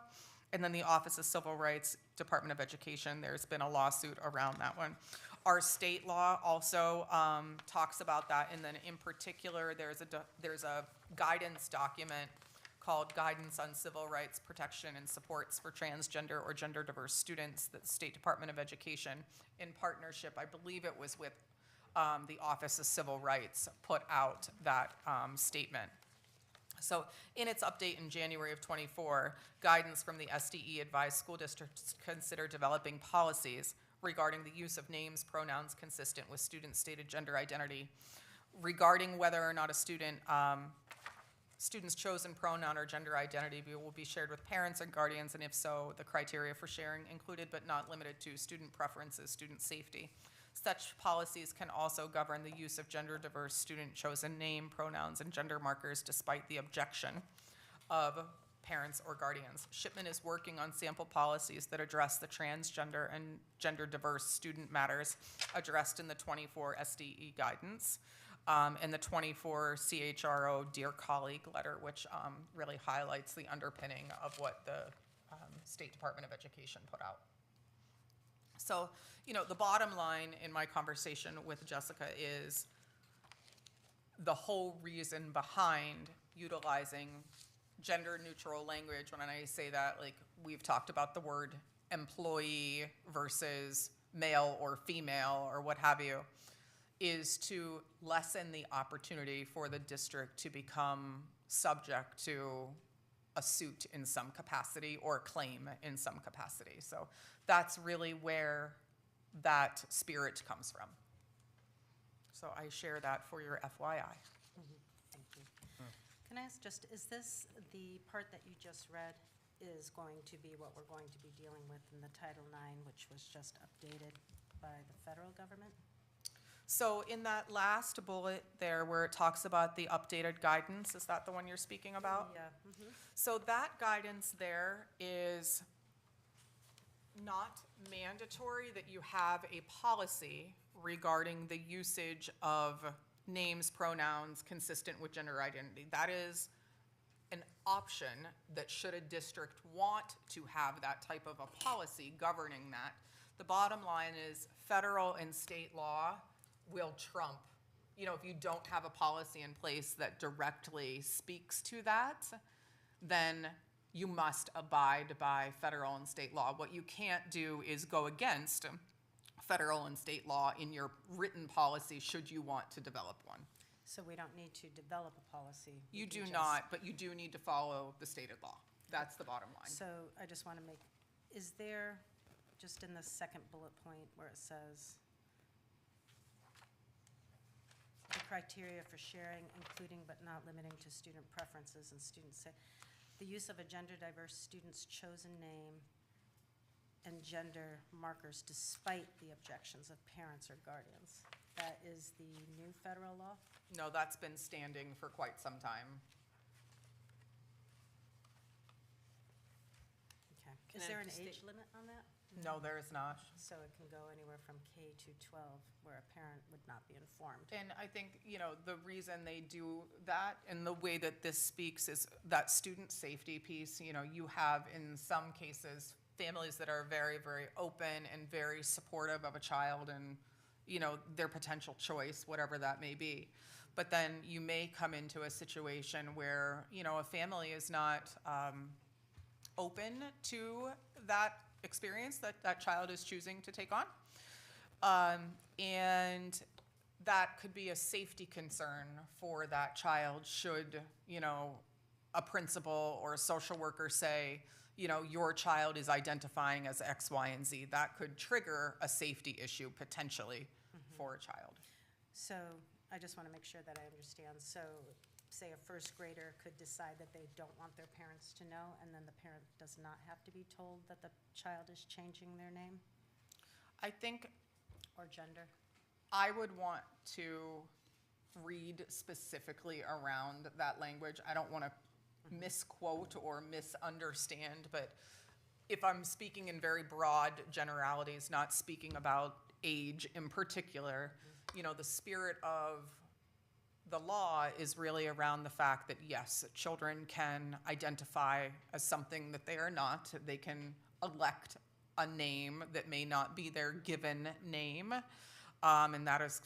and then the Office of Civil Rights, Department of Education. There's been a lawsuit around that one. Our state law also talks about that, and then in particular, there's a guidance document called Guidance on Civil Rights Protection and Supports for Transgender or Gender Diverse Students that the State Department of Education, in partnership, I believe it was with the Office of Civil Rights, put out that statement. So in its update in January of '24, guidance from the SDE advised school districts to consider developing policies regarding the use of names, pronouns consistent with student stated gender identity, regarding whether or not a student's chosen pronoun or gender identity will be shared with parents and guardians, and if so, the criteria for sharing included but not limited to student preferences, student safety. Such policies can also govern the use of gender diverse student chosen name, pronouns, and gender markers despite the objection of parents or guardians. Shipman is working on sample policies that address the transgender and gender diverse student matters addressed in the '24 SDE guidance and the '24 CHRO Dear Colleague letter, which really highlights the underpinning of what the State Department of Education put out. So, you know, the bottom line in my conversation with Jessica is the whole reason behind utilizing gender-neutral language. When I say that, like, we've talked about the word employee versus male or female or what have you, is to lessen the opportunity for the district to become subject to a suit in some capacity or a claim in some capacity. So that's really where that spirit comes from. So I share that for your FYI. Thank you. Can I ask just, is this, the part that you just read is going to be what we're going to be dealing with in the Title IX, which was just updated by the federal government? So in that last bullet there where it talks about the updated guidance, is that the one you're speaking about? Yeah. So that guidance there is not mandatory that you have a policy regarding the usage of names, pronouns consistent with gender identity. That is an option that should a district want to have that type of a policy governing that. The bottom line is federal and state law will trump, you know, if you don't have a policy in place that directly speaks to that, then you must abide by federal and state law. What you can't do is go against federal and state law in your written policy should you want to develop one. So we don't need to develop a policy? we You can do just- not, but you do need to follow the stated law. That's the bottom line. So I just want to make, is there, just in the second bullet point where it says, the criteria for sharing, including but not limiting to student preferences and student the use of a gender diverse student's chosen name and gender markers despite the objections of parents or guardians. That is the new federal law? No, that's been standing for quite some time. Okay. Can Is I there an just age state- limit on that? No, there is not. So it can go anywhere from K to 12, where a parent would not be informed. And I think, you know, the reason they do that and the way that this speaks is that student safety piece. You know, you have in some cases families that are very, very open and very supportive of a child and, you know, their potential choice, whatever that may be. But then you may come into a situation where, you know, a family is not open to that experience that that child is choosing to take on. And that could be a safety concern for that child should, you know, a principal or a social worker say, you know, your child is identifying as X, Y, and Z. That could trigger a safety issue potentially for a child. So I just want to make sure that I understand. So say a first grader could decide that they don't want their parents to know, and then the parent does not have to be told that the child is changing their name I think or gender? I would want to read specifically around that language. I don't want to misquote or misunderstand, but if I'm speaking in very broad generalities, not speaking about age in particular, the spirit of the law is really around the fact that, yes, children can identify as something that they are not. They can elect a name that may not be their given name, and that is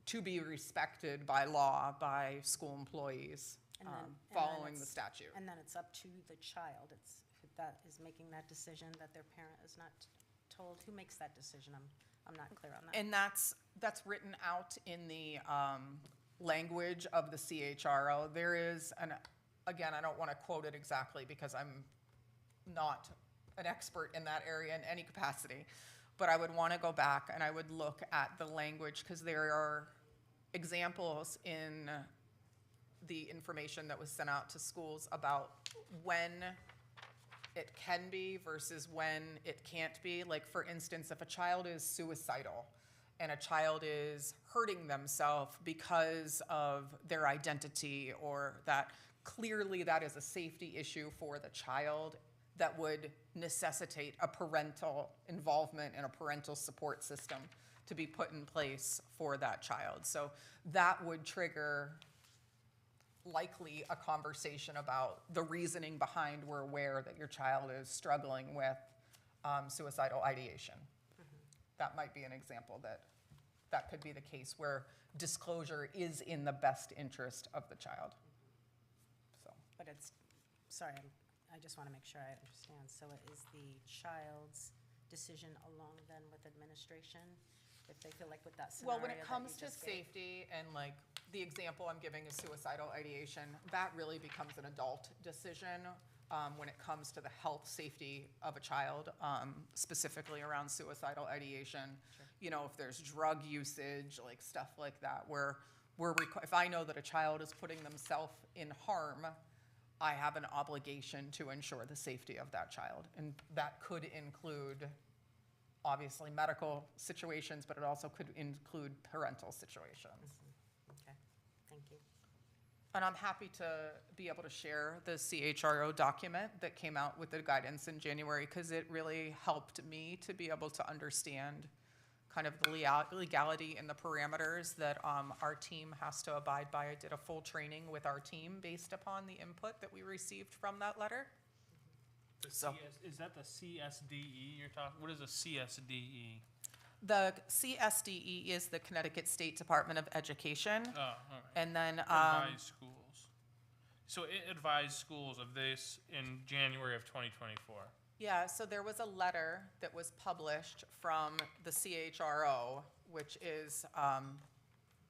to be respected by law, by school employees, And then following the it's- statute. And then it's up to the child. It's, that is making that decision that their parent is not told. Who makes that decision? I'm not clear on that. And that's written out in the language of the CHRO. There is again, I don't want to quote it exactly because I'm not an expert in that area in any capacity, but I would want to go back and I would look at the language because there are examples in the information that was sent out to schools about when it can be versus when it can't be. Like, for instance, if a child is suicidal and a child is hurting themselves because of their identity, or that clearly that is a safety issue for the child that would necessitate a parental involvement and a parental support system to be put in place for that child. So that would trigger likely a conversation about the reasoning behind we're aware that your child is struggling with suicidal ideation. That might be an example that could be the case where disclosure is in the best interest of the child. So, But it's, sorry, I just want to make sure I understand. So it is the child's decision along then with administration? If they feel like with that scenario well, when it that comes you to just gave? safety and like the example I'm giving is suicidal ideation, that really becomes an adult decision when it comes to the health safety of a child, specifically around suicidal ideation. Sure. If there's drug usage, like stuff like that, where if I know that a child is putting themselves in harm, I have an obligation to ensure the safety of that child. And that could include, obviously, medical situations, but it also could include parental situations. Okay, thank you. And I'm happy to be able to share the CHRO document that came out with the guidance in January, because it really helped me to be able to understand kind of the legality and the parameters that our team has to abide by. I did a full training with our team based upon the input that we received from that letter. So- Is that the CSDE you're talking? What is a CSDE? The CSDE is the Connecticut State Department of Education. Oh, all right. And then, Advise schools. So it advised schools of this in January of 2024. yeah, so there was a letter that was published from the CHRO, which is,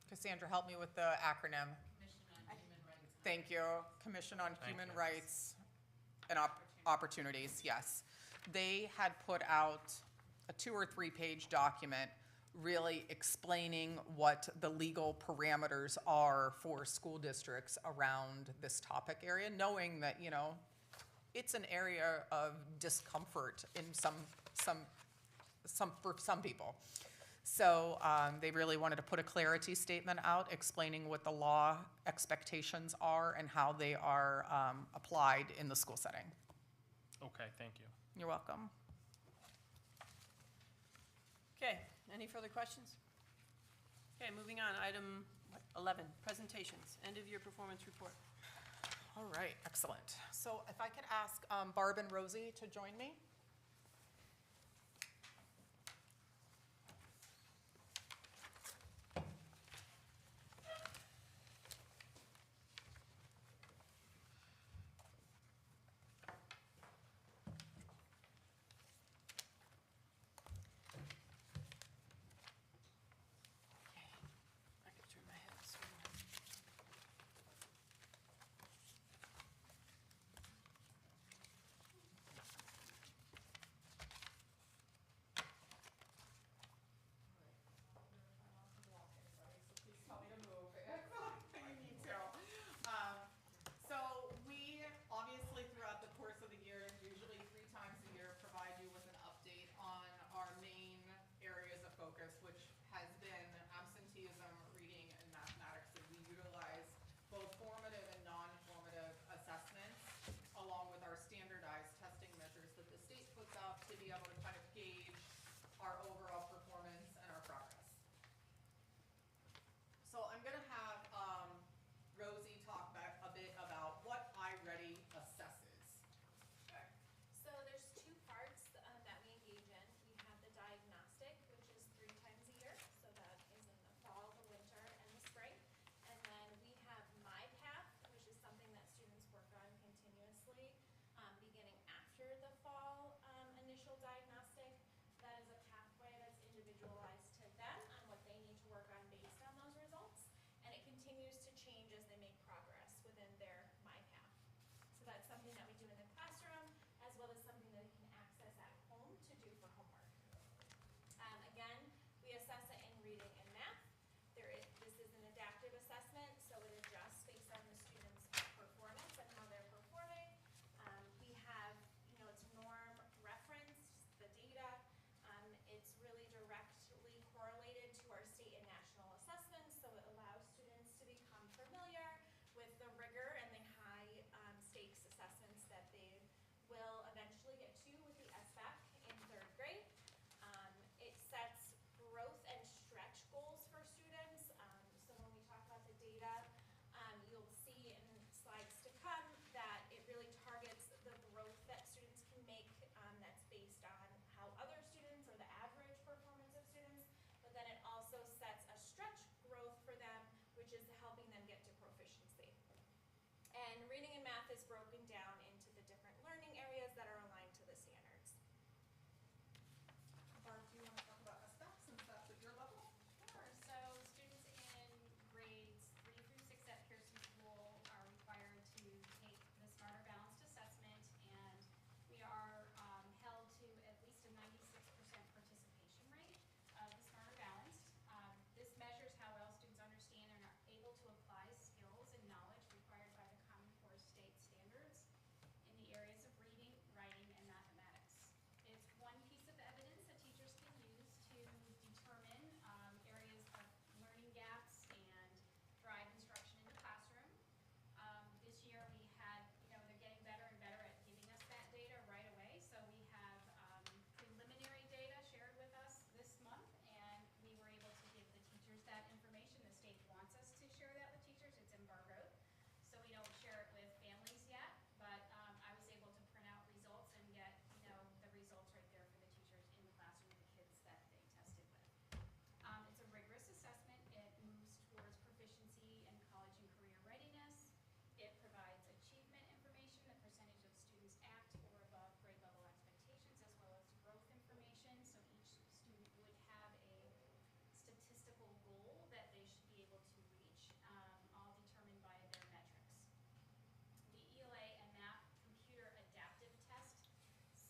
Cassandra, help me with the acronym. Commission on Human Rights. Thank you. Commission on Thank Human you. Rights and Opportunities, yes. They had put out a 2 or 3 page document really explaining what the legal parameters are for school districts around this topic area, knowing that, it's an area of discomfort in for some people. So they really wanted to put a clarity statement out explaining what the law expectations are and how they are applied in the school setting. Okay, thank you. You're welcome. Okay, any further questions? Okay, moving on, item 11, presentations, end of year performance report. All right, excellent. So if I could ask Barb and Rosie to join me. I can turn my head this way. which is helping them get to proficiency. And reading and math is broken down into the different learning areas that are aligned to the standards. Barb, do you want to talk about SBAC since that's at your level? Sure. So students in grades 3 through 6 at Pearson School are required to take the Smarter Balanced Assessment, and we are held to at least a 96% participation rate of the Smarter Balanced. This measures how well students understand and are able to apply skills and knowledge required by the Common Core state standards in the areas of reading, writing, and mathematics. It's one piece of evidence that teachers can use to determine areas of learning gaps and drive instruction in the classroom. This year we had, they're getting better and better at giving us that data right away. So we have preliminary data shared with us this month, and we were able to give the teachers that information. The state wants us to share that with teachers. It's embargoed, so we don't share it with families yet. But I was able to print out results and get, the results right there for the teachers in the classroom with the kids that they tested with. It's a rigorous assessment. It moves towards proficiency in college and career readiness. It provides achievement information, the percentage of students at or above grade level expectations, as well as growth information. So each student would have a statistical goal that they should be able to reach, all determined by their metrics. The ELA and MAP computer adaptive test is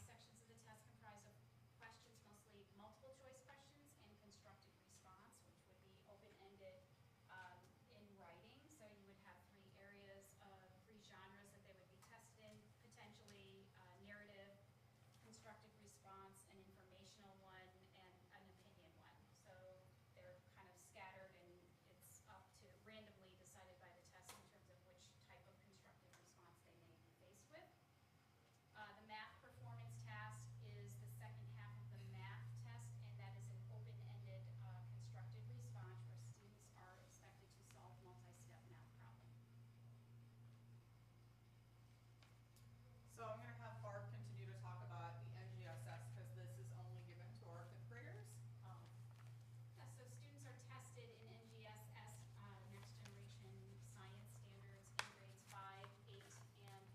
sections of the test comprised of questions, mostly multiple choice questions, and constructed response, which would be open-ended in writing. So you would have 3 areas of 3 genres that they would be tested in, potentially narrative, constructive response, an informational one, and an opinion one. So they're kind of scattered, and it's up to randomly decided by the test in terms of which type of constructive response they may be faced with. The math performance task is the second half of the math test, and that is an open-ended constructed response where students are expected to solve multi-step math problems. So I'm going to have Barb continue to talk about the NGSS because this is only given to our 5th graders. Yeah, so students are tested in NGSS, Next Generation Science Standards, in grades 5, 8, and 11,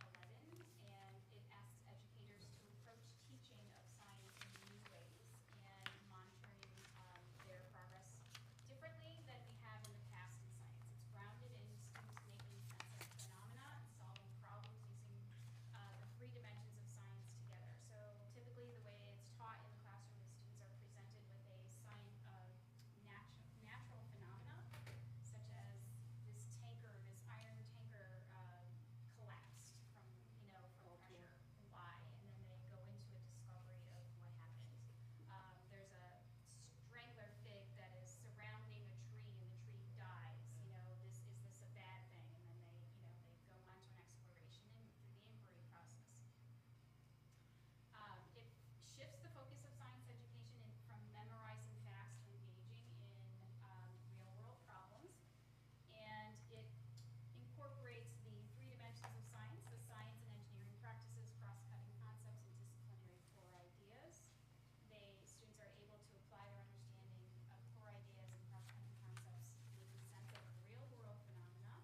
and it asks educators to approach teaching of science in new ways and monitoring their progress differently than we have in the past in science. It's grounded in students making sense of phenomena and solving problems using the 3 dimensions of science together. So typically the way it's taught in the classroom is students are presented with a natural phenomena, such as this iron tanker collapsed from pressure. Why? And then they go into a discovery of what happened. There's a strangler fig that is surrounding a tree and the tree dies. Is this a bad thing? And then they go on to an exploration and through the inquiry process. It shifts the focus of science education from memorizing facts to engaging in real-world problems, and it incorporates the 3 dimensions of science, the science and engineering practices, cross-cutting concepts, and disciplinary core ideas. Students are able to apply their understanding of core ideas and cross-cutting concepts, making sense of real-world phenomena.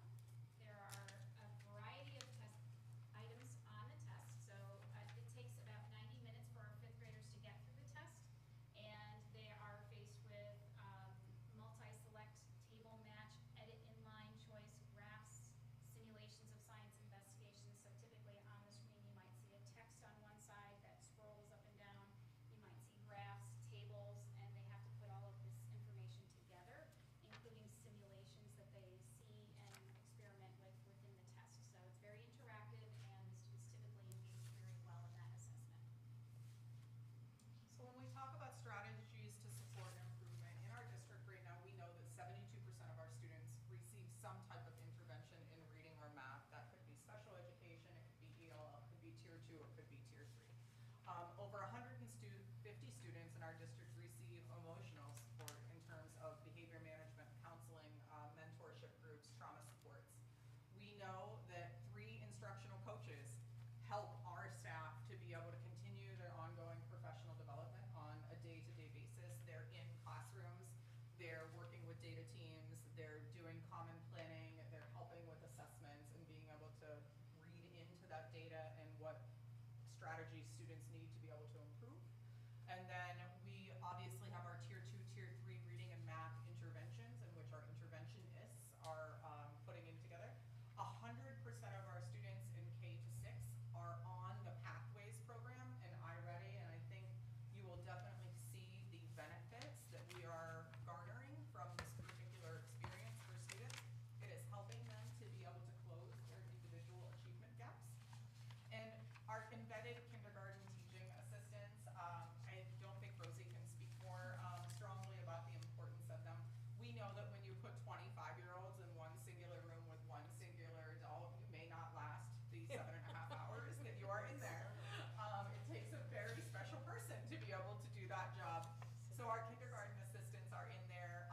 There are a variety of test items on the test, so it takes about 90 minutes for our 5th graders to get through the test, and they are faced with multi-select, table match, edit inline choice, graphs, simulations of science investigations. So typically on the screen you might see a text on one side that scrolls up and down. You might see graphs, tables, and they have to put all of this information together, including simulations that they see and experiment with within the test. So it's very interactive, and the students typically engage very well in that assessment. So when we talk about strategies to support improvement in our district right now, we know that 72% of our students receive some type of intervention in reading or math. That could be special education, it could be ELL, it could be tier 2, it could be tier 3. Over 150 students in our district receive emotional support in terms of behavior management, counseling, mentorship groups, trauma supports. We know that 3 instructional coaches help our staff to be able to continue their ongoing professional development on a day-to-day basis. They're in classrooms, they're working with data teams, they're doing strategies students need to be able to improve. And then we obviously have our tier 2, tier 3 reading and math interventions, in which our interventionists are putting in together. 100% of our students in K to 6 are on the Pathways program in iReady, and I think you will definitely see the benefits that we are garnering from this particular experience for students. It is helping them to be able to close their individual achievement gaps. And our embedded kindergarten teaching assistants, I don't think Rosie can speak more strongly about the importance of them. We know that when you put 25-year-olds in one singular room with one singular adult, you may not last the 7.5 hours that you are in there. It takes a very special person to be able to do that job. So our kindergarten assistants are in there,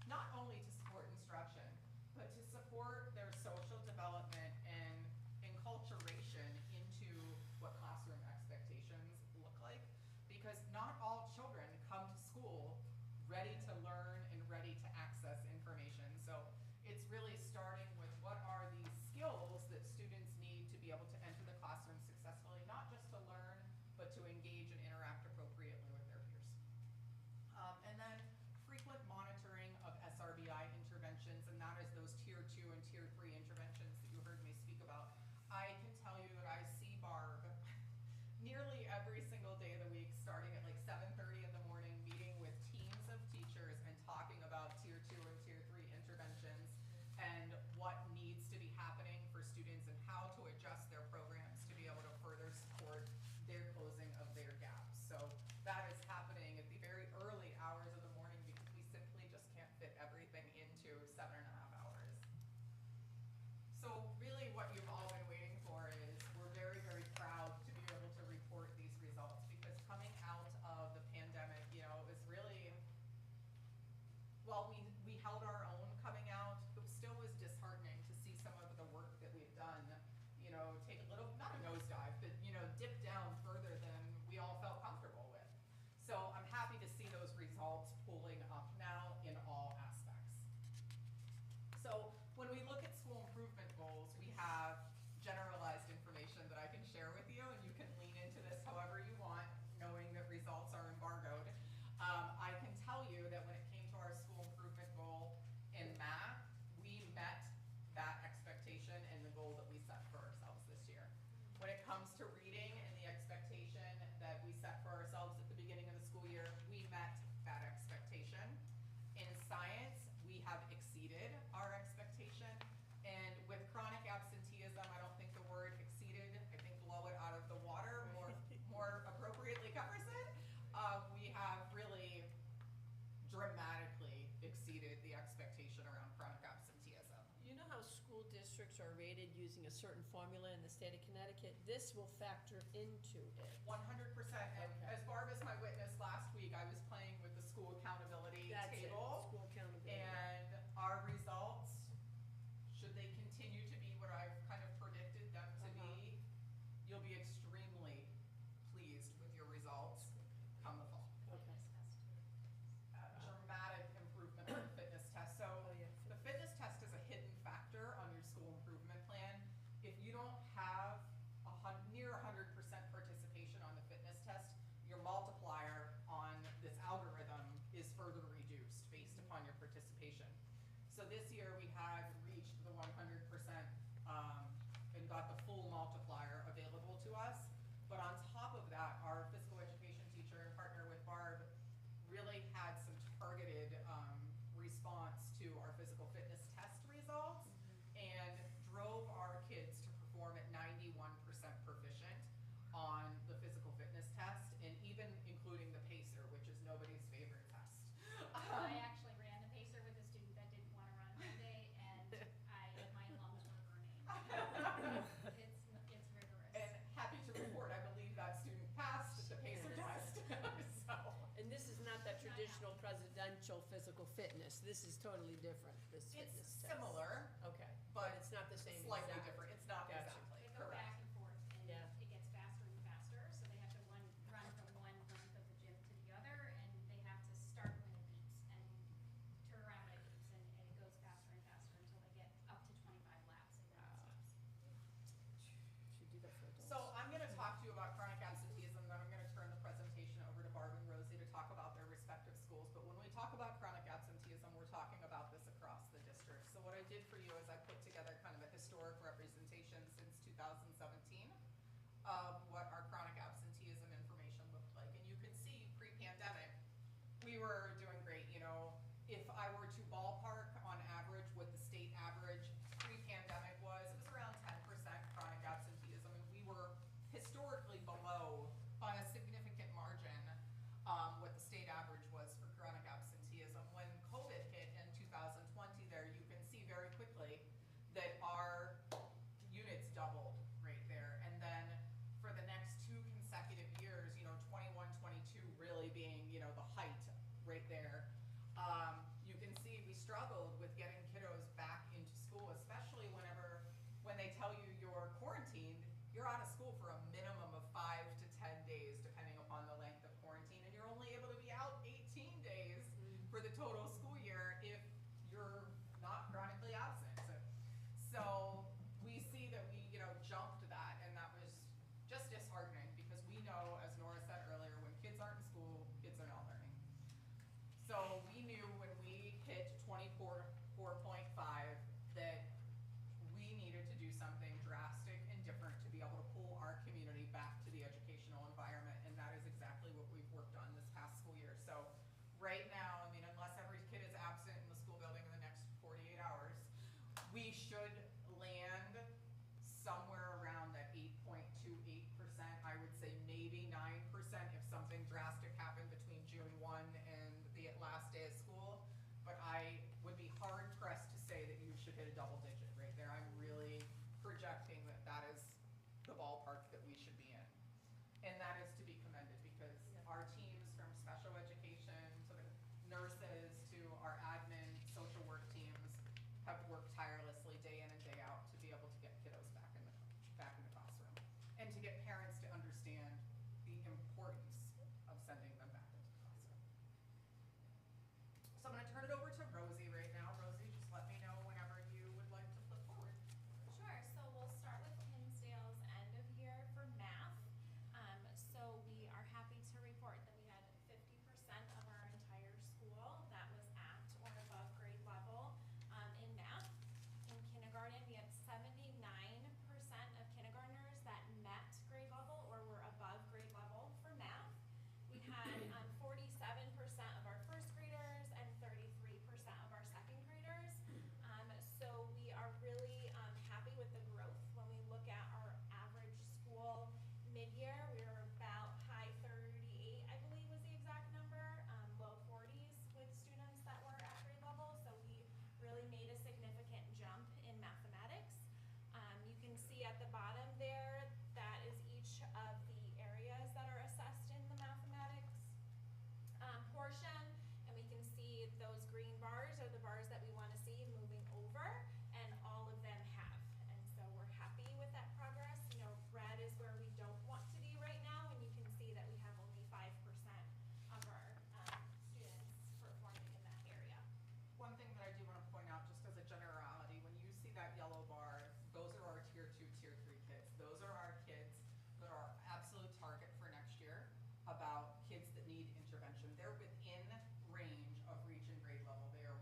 not only to support instruction, but to support their social development and enculturation into what classroom expectations look like. Because not all children come to school ready to learn and ready to access information. So it's really starting with what are the skills that students need to be able to enter the classroom successfully, not just to learn, but to engage and interact appropriately with their peers. And then frequent monitoring of SRBI interventions, and that is those tier 2 and tier 3 interventions that you heard me speak about. I can tell you that I see Barb nearly every single day of the week, starting at like 7:30 in the morning, meeting with teams of teachers and talking about tier 2 and tier 3 interventions and what needs to be happening for students and how to adjust their programs to be able to further support their closing of their gaps. So that is happening at the very early hours of the morning because we simply just can't fit everything into 7.5 hours. So really what you've all been waiting for is we're very, very proud to be able to report these results, because coming out of the pandemic, you know, is really, while we held our own coming out, it still was disheartening to see some of the work that we've done, you know, take a little, not a nosedive, but, you know, dip down further than we all felt comfortable with. So I'm happy to see those results pulling up now in all aspects. So when we look at school improvement goals, we have generalized information that I can share with you, and you can lean into this however you want, knowing that results are embargoed. I can tell you that when it came to our school improvement goal in math, we met that expectation and the goal that we set for ourselves this year. When it comes to reading and the expectation that we set for ourselves at the beginning of the school year, we met that expectation. In science, we have exceeded our expectation. And with chronic absenteeism, I don't think the word exceeded, I think blow it out of the water more appropriately covers it. We have really dramatically exceeded the expectation around chronic absenteeism. You know how school districts are rated using a certain formula in the state of Connecticut? This will factor into it. 100%. And as Barb is my witness, last week I was playing with the school accountability That's it, table. school accountability. And our results, should they continue to be what I've kind of predicted them to be, you'll be extremely pleased with your results come the fall. Okay. Dramatic improvement on the fitness test. So yeah. the fitness test is a hidden factor on your school improvement plan. If you don't have near 100% participation on the fitness test, your multiplier on this algorithm is further reduced based upon your participation. So this year we had reached the 100% and got the full multiplier available to us. But on top of that, our physical education teacher, in partner with Barb, really had some targeted response to our physical fitness test results and drove our kids to perform at 91% proficient on the physical fitness test, and even including the PACER, which is nobody's favorite test. I actually ran the pacer with a student that didn't want to run Monday, and my lungs were burning. It's rigorous. And happy to report, I believe that student passed the PACER test. So, And this is not that traditional presidential physical fitness. This is totally different, this it's fitness test. similar, Okay, but but it's not the same. slightly exact. different. It's not Gotcha. exactly They go correct. back and forth, and Yeah. it gets faster and faster, so they have to run from one length of the gym to the other, and they have to start when it beeps and turn around when it beeps, and it goes faster and faster until they get up to 25 laps, and then it stops. Should do that for adults. So I'm going to talk to you about chronic did for you is I put together kind of a historic representation since 2017 of what our chronic absenteeism information looked like. And you can see pre-pandemic, we were doing great. You know, if I were to ballpark on average what the state average pre-pandemic was, it was around 10% chronic absenteeism, and we were historically below by a significant margin what the state average was for chronic absenteeism. When COVID hit in 2020 there, you can see very quickly that our units doubled right there. And then for the next 2 consecutive years, you know, 21, 22 really being, you know, the height right there, you can see we struggled with getting kiddos back into school, especially when they tell you you're quarantined, you're out of school for a minimum of 5 to 10 days, depending upon the length of quarantine, and you're only able to be out 18 days for the total school year if you're not chronically absent. So we see that we, you know, jumped that, and that was just disheartening, because we know, as Nora said earlier, when kids aren't in school, kids are not learning. So we knew when we hit 24.5 that we needed to do something drastic and different to be able to pull our community back to the educational environment, and that is exactly what we've worked on this past school year. So right now, I mean, unless every kid is absent in the school building in the next 48 hours, we should land somewhere around that 8.28%. I would say maybe 9% if something drastic happened between June 1 and the last day of school. But I would be hard pressed to say that you should hit a double digit right there. I'm really projecting that that is the ballpark that we should be in. And that is to be commended, because our teams, from special education to the nurses to our admin, social work teams, have worked tirelessly day in and day out to be able to get kiddos back in the classroom, and to get parents to understand the importance of sending them back into the classroom. So I'm going to turn it over to Rosie right now. Rosie, just let me know whenever you would like to flip forward. Sure, so we'll start with Hinsdale's end of year for math. So we are happy to report that we had 50% of our entire school that was at or above grade level in math. In kindergarten, we had 79% of kindergartners that met grade level or were above grade level for math. We had 47% of our first graders and 33% of our second graders. So we are really happy with the growth. When we look at our average school mid-year, we were about high 38, I believe was the exact number, low 40s with students that were at grade level. So we really made a significant jump in mathematics. You can see at the bottom there, that is each of the areas that are assessed in the mathematics portion, and we can see those green bars are the bars that we want to see moving over, and all of them have. And so we're happy with that progress. You know, red is where we don't want to be right now, and you can see that we have only 5% of our students performing in that area. One thing that I do want to point out, just as a generality, when you see that yellow bar, those are our tier 2, tier 3 kids. Those are our kids that are our absolute target for next year, about kids that need intervention. They're within range of reaching grade level. They are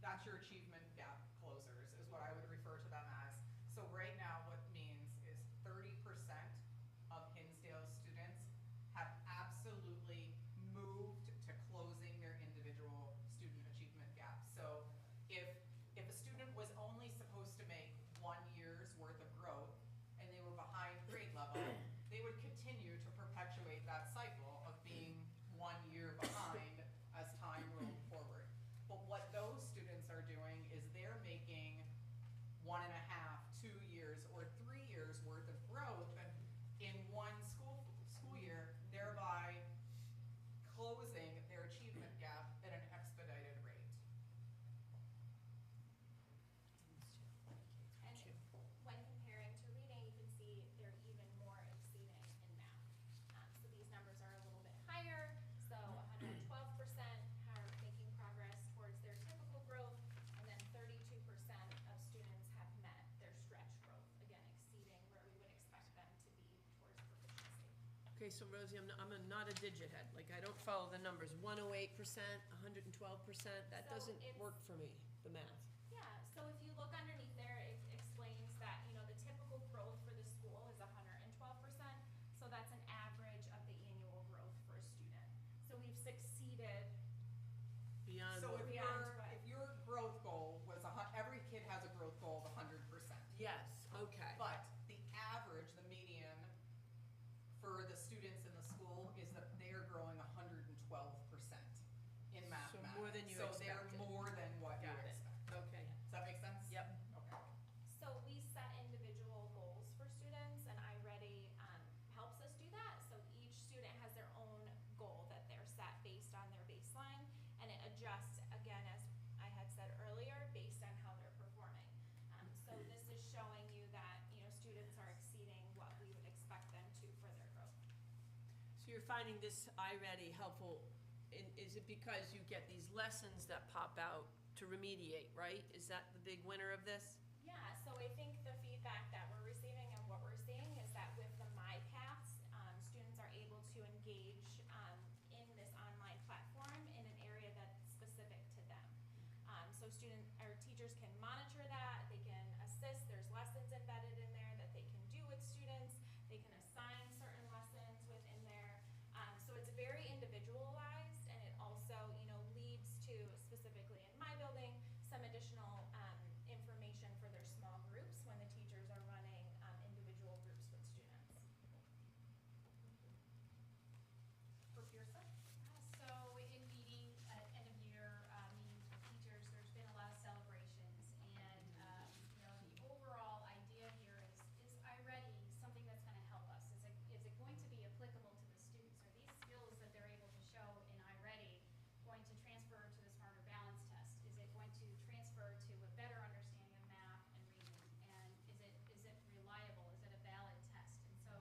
that's your achievement gap closers, is what I would refer to them as. So right now, what it means is 30% of Hinsdale students have absolutely moved to closing their individual student achievement gap. So if a student was only supposed to make 1 year's worth of growth and they were behind grade level, they would continue to perpetuate that cycle of being 1 year behind as time rolled forward. But what those students are doing is they're making 1.5, 2 years, or 3 years worth of growth in one school year, thereby closing their achievement gap at an expedited rate. And when comparing to reading, you can see they're even more exceeding in math. So these numbers are a little bit higher, so 112% are making progress towards their typical growth, and then 32% of students have met their stretch growth, again exceeding where we would expect them to be towards proficiency. Okay, so Rosie, I'm not a digit head, like, I don't follow the numbers, 108%, 112%, that So doesn't it's- work for me, the math. Yeah, so if you look underneath there, it explains that, the typical growth for the school is 112%, so that's an average of the annual growth for a student. So we've succeeded. Beyond So what, if Beyond what? your growth goal was every kid has a growth goal of 100%. yes, okay. But the average, the median for the students in the school is that they are growing 112% in mathematics. more than you So expected. they're more than what you Got it. expect. Okay, Does that make sense? yep. Okay. So we set individual goals for students, and iReady helps us do that. So each student has their own goal that they're set based on their baseline, and it adjusts, again, as I had said earlier, based on how they're performing. So this is showing you that, students are exceeding what we would expect them to for their growth. So you're finding this iReady helpful, is it because you get these lessons that pop out to remediate, right? Is that the big winner of this? Yeah, so I think the feedback that we're receiving and what we're seeing is that with the MyPaths, students are able to engage in this online platform in an area that's specific to them. So teachers can monitor that, they can assist, there's lessons embedded in there that they can do with students, they can assign certain lessons within there. So it's very individualized, and it also, leads to, specifically in my building, some additional information for their small groups when the teachers are running individual groups with students. For Pearson? So in end of year meetings with teachers, there's been a lot of celebrations, and the overall idea here is iReady something that's going to help us? Is it going to be applicable to the students? Are these skills that they're able to show in iReady going to transfer to the Smarter Balance test? Is it going to transfer to a better understanding of math and reading? And is it reliable? Is it a valid test? And so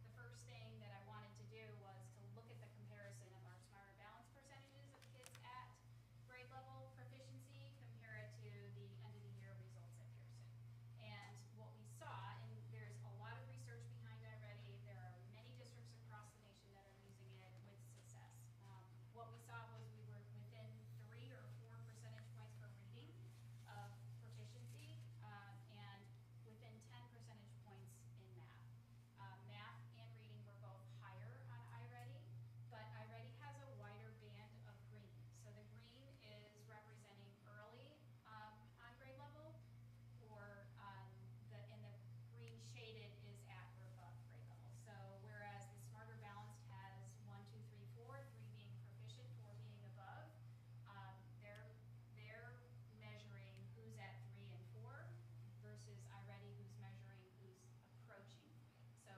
the first thing that I wanted to do was to look at the comparison of our Smarter Balance percentages of kids at grade level proficiency, compare it to the end of the year results at Pearson. And what we saw, and there's a lot of research behind iReady, there are many districts across the nation that are using it with success. What we saw was we were within 3 or 4 percentage points for reading of proficiency, and within 10 percentage points in math. Math and reading were both higher on iReady, but iReady has a wider band of green. So the green is representing early on grade level, or and the green shaded is at or above grade level. So whereas the Smarter Balanced has 1, 2, 3, 4, 3 being proficient, 4 being above, they're measuring who's at 3 and 4 versus iReady who's measuring who's approaching 3. So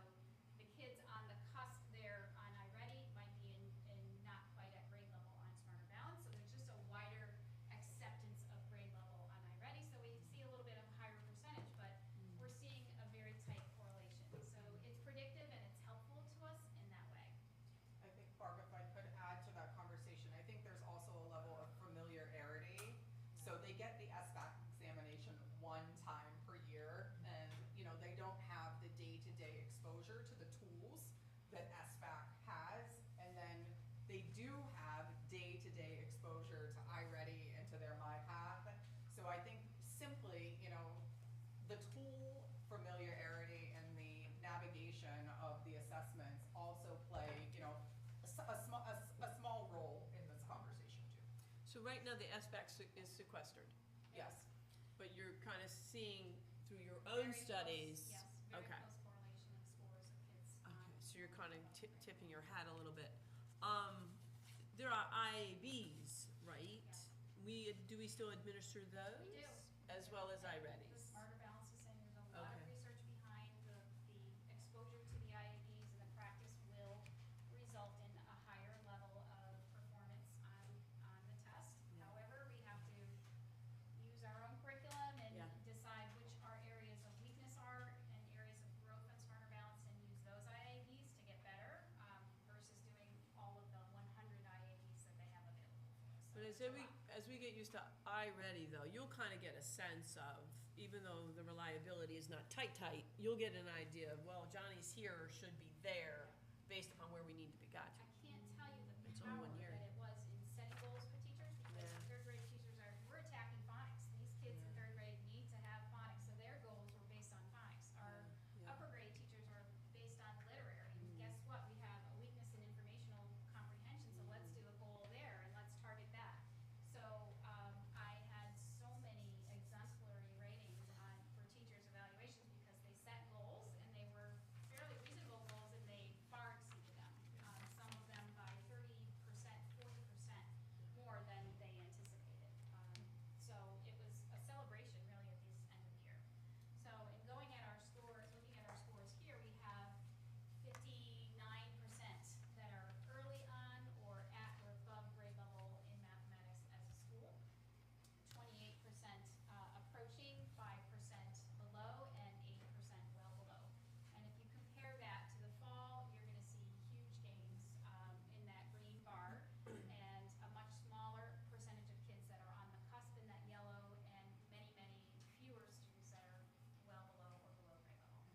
the kids on the cusp there on iReady might be in not quite at grade level on Smarter Balance. So there's just a wider acceptance of grade level on iReady. So we see a little bit of a higher percentage, but we're seeing a very tight correlation. So it's predictive and it's helpful to us in that way. I think, Barb, if I could add to that conversation, I think there's also a level of familiarity. So they get the SBAC examination 1 time per year, and they don't have the day-to-day exposure to the tools that SBAC has, and then they do have day-to-day exposure to iReady and to their MyPath, So right now, the SBAC is sequestered, Yes. but you're kind of seeing through your own Very close, studies. Yes, very Okay. close correlation of scores of kids. Okay, so you're kind of tipping your hat a little bit. There are IABs, right? Yes. Do we still administer those? We do. As well as The iReadies? Smarter Balance is saying there's a lot of Okay. research behind the exposure to the IABs, and the practice will result in a higher level of performance on the test. Yeah. However, we have to use our own curriculum and Yeah. decide which our areas of weakness are and areas of growth on Smarter Balance, and use those IABs to get better, versus doing all of the 100 IABs that they have available for us. So But there's a lot. as we get used to iReady though, you'll kind of get a sense of, even though the reliability is not tight, you'll get an idea of, well, Johnny's here or should be there based upon where we need to be got to. I can't tell you It's the only power 1 year. that it was in setting goals with teachers, because Yeah. third grade teachers we're attacking phonics. These kids in Yeah. third grade need to have phonics, so their goals were based on phonics. Our Yeah. upper grade teachers are based on literary, and guess what? We have a weakness in informational comprehension, so let's do a goal there and let's target that. So, I had so many exemplary ratings for teachers' evaluations because they set goals and they were fairly reasonable goals and they far exceeded them. Some of them by 30%, 40% more than they anticipated. So it was a celebration really at this end of the year. So in going at our scores, looking at our scores here, we have 59% that are early on or at or above grade level in mathematics as a school. 28% approaching, 5% below, and 8% well below. And if you compare that to the fall, you're gonna see huge gains in that green bar, and a much smaller percentage of kids that are on the cusp in that yellow, and many, many fewer students that are well below or below grade level.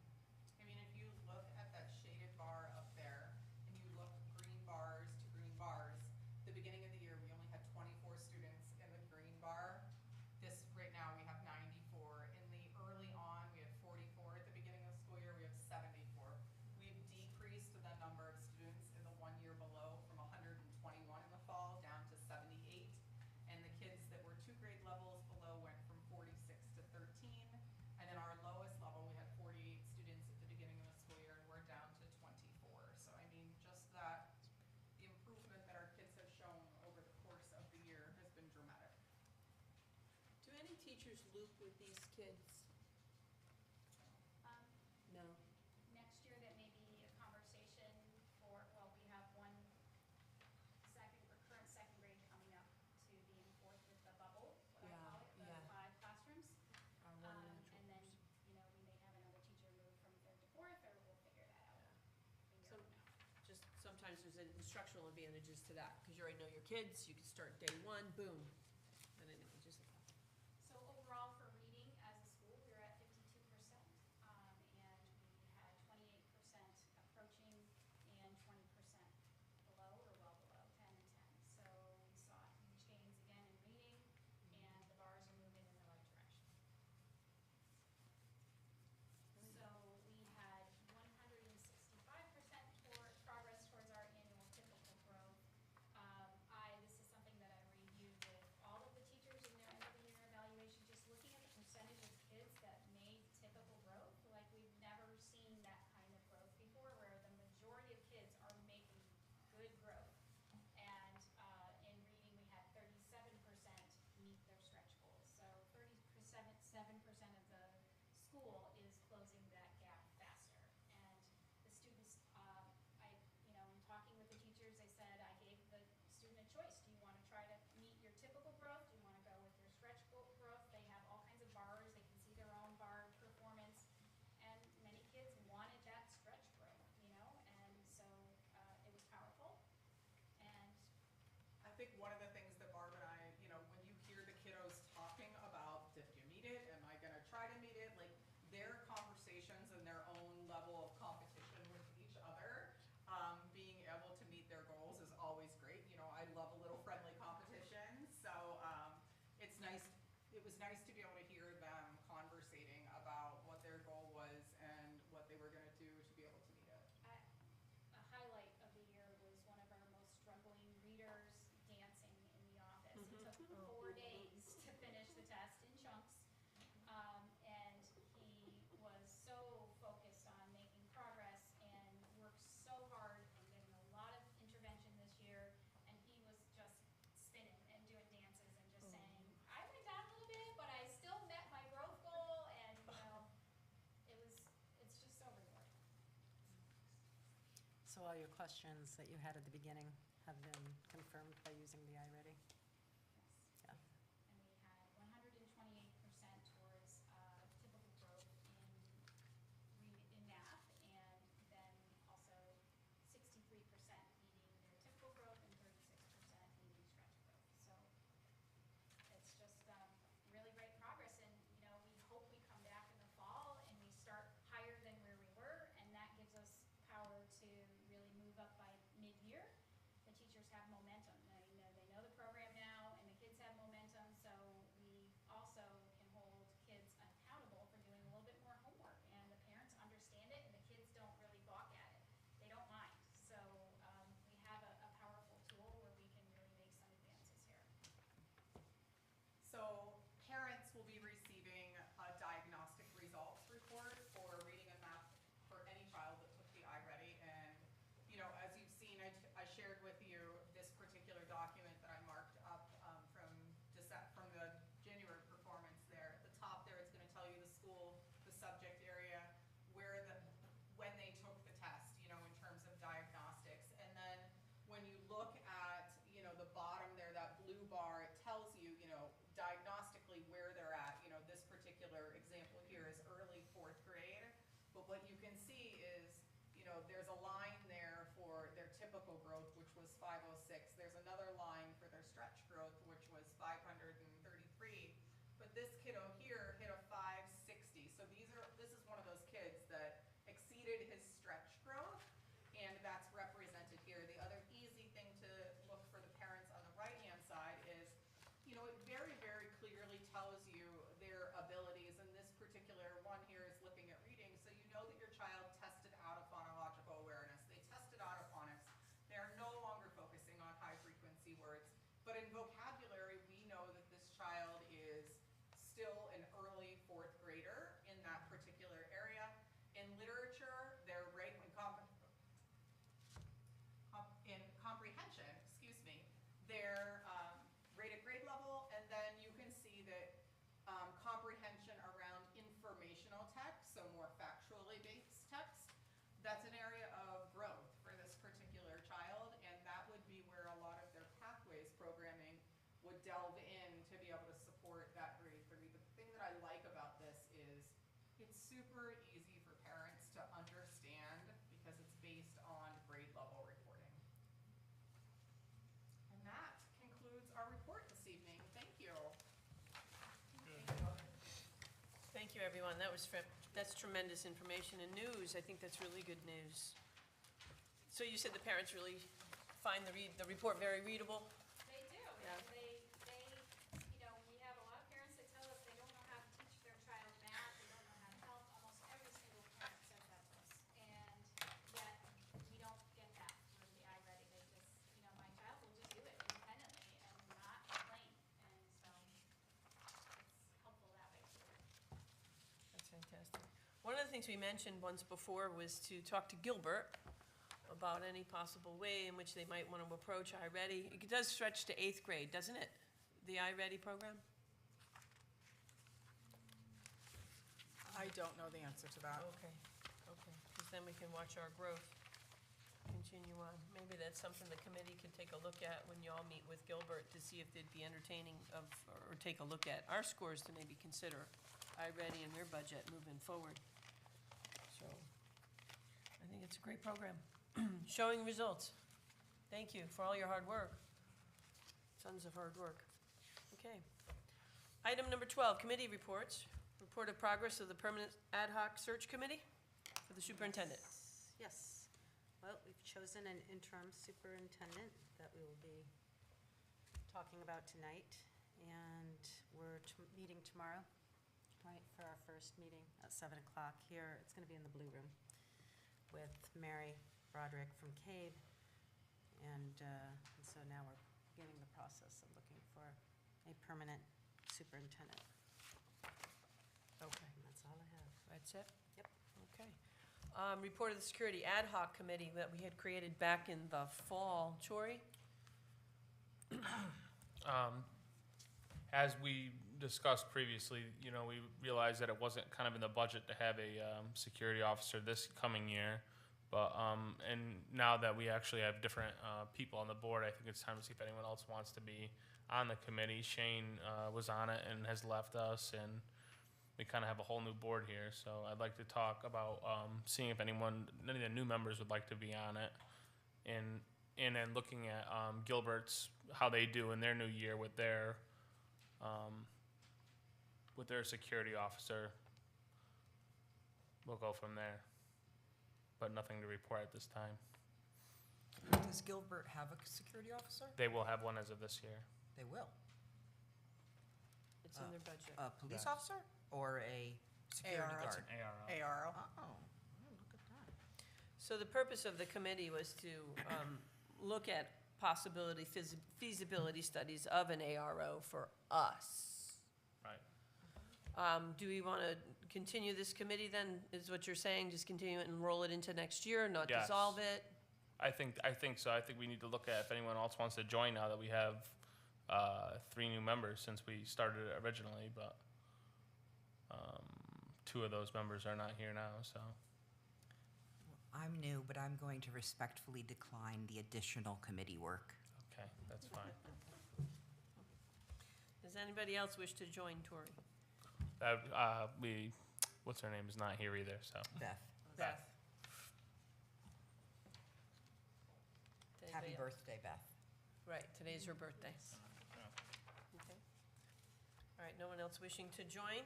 I mean, if you look at that shaded bar up there, and you look green bars to green bars, the beginning of the year, we only had 24 students in the green bar. This, right now, we have 94. In the early on, we had 44. At the beginning of the school year, we have 74. We've decreased the number of students in the 1 year below from 121 in the fall down to 78. And the kids that were 2 grade levels below went from 46 to 13. And then our lowest level, we had 48 students at the beginning of the school year, and we're down to 24. So I mean, just that, the improvement that our kids have shown over the course of the year has been dramatic. Do any teachers loop with these kids? Um, No. Next year, that may be a conversation for, well, we have one current second grade coming up to be in fourth with the bubble, what I Yeah, call it, the yeah. 5 classrooms. Our one And naturals. then, we may have another teacher move from third to fourth, or we'll figure that out a year Some- from now. Just sometimes there's instructional advantages to that, because you already know your kids, you can start day one, boom. And then it just, So overall for reading as a school, we were at 52%, and we had 28% approaching and 20% below or well below, 10 and 10. So we saw huge gains again in reading, and the bars are moving in the right direction. So we had 165% progress towards our annual typical growth. This is something that I reviewed with all your questions that you had at the beginning have been confirmed by using the iReady? Yes. Yeah. And we had 128% towards typical growth in math, and then also 63% meeting their typical growth and 36% meeting stretch growth. So it's just really great progress, and we hope we come back in the fall and we start higher than where we were, and that gives us power to really move up by mid-year. The teachers have momentum. They know the program now, and the kids have momentum, so we also can hold kids accountable for doing a little bit more homework, and the parents understand it, and the kids don't really balk at it. They don't mind. So we have a powerful tool where we can really make some advances here. So parents will be receiving a diagnostic results report for reading and math for any child that took the iReady. And, as you've seen, I shared with you this particular document that I marked up from the January performance there. At the top there, it's going to tell you the school, the subject area, when they took the test, in terms of diagnostics. And then when you look at, the bottom there, that blue bar, it tells you, diagnostically where they're at. This particular example here is early 4th grade. But what you can see is, there's a line there for their typical growth, which was 506. There's another line for their stretch growth, which was 533. But this kiddo here hit a 560. So this is one of those kids that exceeded his stretch growth, and that's represented here. The other easy thing to look for the parents on the right-hand side is, it very, very clearly tells you their abilities, and this particular one here is looking at reading, so you know that your child tested out of phonological awareness. They tested out of phonics. They are no longer focusing on high-frequency words. But in vocabulary, we know that this child is still an early 4th grader in that particular area. In literature, their rate in comprehension, their rated grade level, and then you can see that comprehension around informational text, so more factually based text, that's an area of growth for this particular child, and that would be where a lot of their pathways programming would delve in to be able to support that grade 3. The thing that I like about this is it's super easy for parents to understand because it's based on grade level reporting. And that concludes our report this evening. Thank you. Thank you, everyone. That's tremendous information and news. I think that's really good news. So you said the parents really find the report very readable? They do, Yeah. and we have a lot of parents that tell us they don't know how to teach their child math, they don't know how to help. Almost every single parent says that to us, and yet we don't get that from the iReady. They just, my child will just do it independently and not complain, and so it's helpful that way too. That's fantastic. One of the things we mentioned once before was to talk to Gilbert about any possible way in which they might want to approach iReady. It does stretch to 8th grade, doesn't it? The iReady program? I don't know the answer to that. Okay, because then we can watch our growth continue on. Maybe that's something the committee can take a look at when you all meet with Gilbert to see if they'd be entertaining of, or take a look at our scores to maybe consider iReady in their budget moving forward. So, I think it's a great program. Showing results. Thank you for all your hard work. Tons of hard work. Okay. Item number 12, committee reports. Report of progress of the Permanent Ad Hoc Search Committee for the superintendent. Yes. Well, we've chosen an interim superintendent that we will be talking about tonight, and we're meeting tomorrow, right, for our first meeting at 7 o'clock here. It's going to be in the Blue Room with Mary Broderick from CABE, and so now we're beginning the process of looking for a permanent superintendent. Okay, And that's all I have. that's it? Yep. Okay. Report of the Security Ad Hoc Committee that we had created back in the fall. Chori? As we discussed previously, we realized that it wasn't kind of in the budget to have a security officer this coming year. But, and now that we actually have different, people on the board, I think it's time to see if anyone else wants to be on the committee. Shane, was on it and has left us, and we kind of have a whole new board here. So I'd like to talk about, seeing if any of the new members would like to be on it. And then looking at, Gilbert's, how they do in their new year with their security officer. We'll go from there, but nothing to report at this time. Does Gilbert have a security officer? They will have one as of this year. They will. It's in their budget. A police Yes. officer or a security ARO. guard? ARO. Oh, look at that. So the purpose of the committee was to look at possibility, feasibility studies of an ARO for us. Right. Do we want to continue this committee then, is what you're saying? Just continue it and roll it into next year, not Yes. dissolve it? I think so. I think we need to look at if anyone else wants to join now that we have 3 new members since we started it originally, but 2 of those members are not here now, so. I'm new, but I'm going to respectfully decline the additional committee work. Okay, that's fine. Does anybody else wish to join Tori? What's her name is not here either, so. Beth, Beth? happy Anybody else? birthday, Beth. Right, today's her birthday. Okay. All right, no one else wishing to join?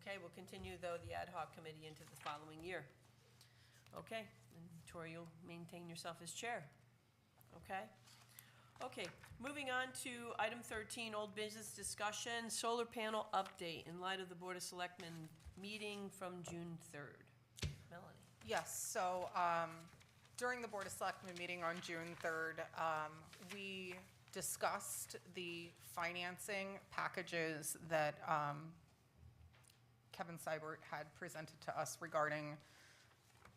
Okay, we'll continue, though, the ad hoc committee into the following year. Okay, and Tori, you'll maintain yourself as chair. Okay? Okay, moving on to item 13, old business discussion, solar panel update in light of the Board of Selectmen meeting from June 3rd. Melanie? Yes, so during the Board of Selectmen meeting on June 3rd, we discussed the financing packages that Kevin Seibert had presented to us regarding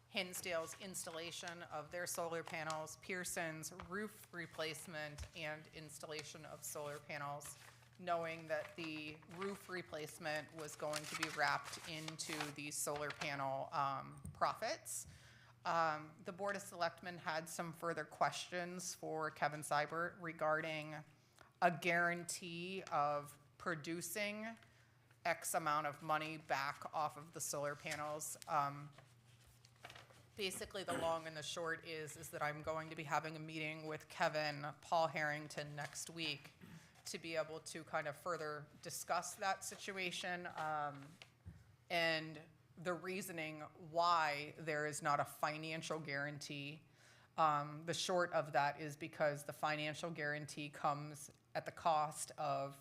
Hinsdale's installation of their solar panels, Pearson's roof replacement and installation of solar panels, knowing that the roof replacement was going to be wrapped into the solar panel profits. The Board of Selectmen had some further questions for Kevin Seibert regarding a guarantee of producing X amount of money back off of the solar panels. Basically, the long and the short is that I'm going to be having a meeting with Kevin, Paul Harrington next week to be able to kind of further discuss that situation and the reasoning why there is not a financial guarantee. The short of that is because the financial guarantee comes at the cost of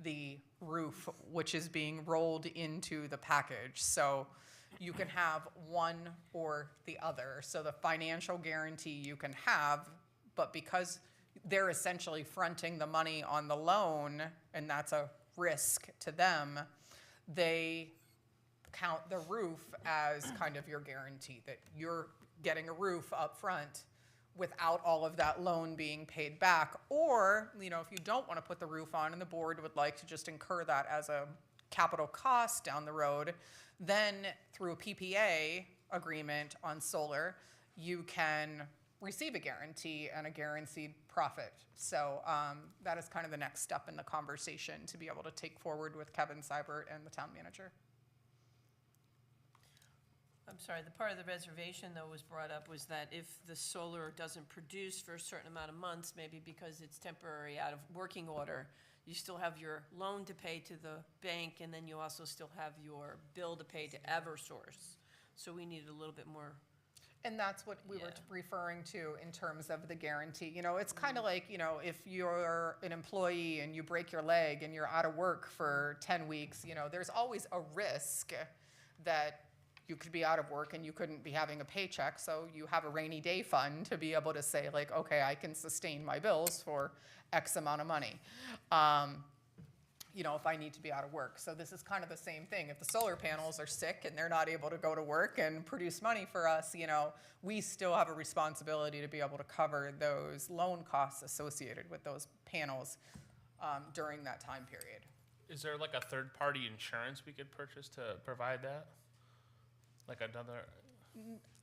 the roof, which is being rolled into the package. So you can have one or the other. So the financial guarantee you can have, but because they're essentially fronting the money on the loan, and that's a risk to them, they count the roof as kind of your guarantee, that you're getting a roof up front without all of that loan being paid back. Or, you know, if you don't want to put the roof on and the board would like to just incur that as a capital cost down the road, then through a PPA agreement on solar, you can receive a guarantee and a guaranteed profit. So that is kind of the next step in the conversation to be able to take forward with Kevin Seibert and the town manager. I'm sorry, the part of the reservation, though, was brought up was that if the solar doesn't produce for a certain amount of months, maybe because it's temporary out of working order, you still have your loan to pay to the bank, and then you also still have your bill to pay to Eversource. So we needed a little bit more. And that's what we were Yeah. referring to in terms of the guarantee. You know, it's kind of like, you know, if you're an employee and you break your leg and you're out of work for 10 weeks, you know, there's always a risk that you could be out of work and you couldn't be having a paycheck. So you have a rainy day fund to be able to say, like, okay, I can sustain my bills for X amount of money. You know, if I need to be out of work. So this is kind of the same thing. If the solar panels are sick and they're not able to go to work and produce money for us, you know, we still have a responsibility to be able to cover those loan costs associated with those panels during that time period. Is there like a third-party insurance we could purchase to provide that? Like another,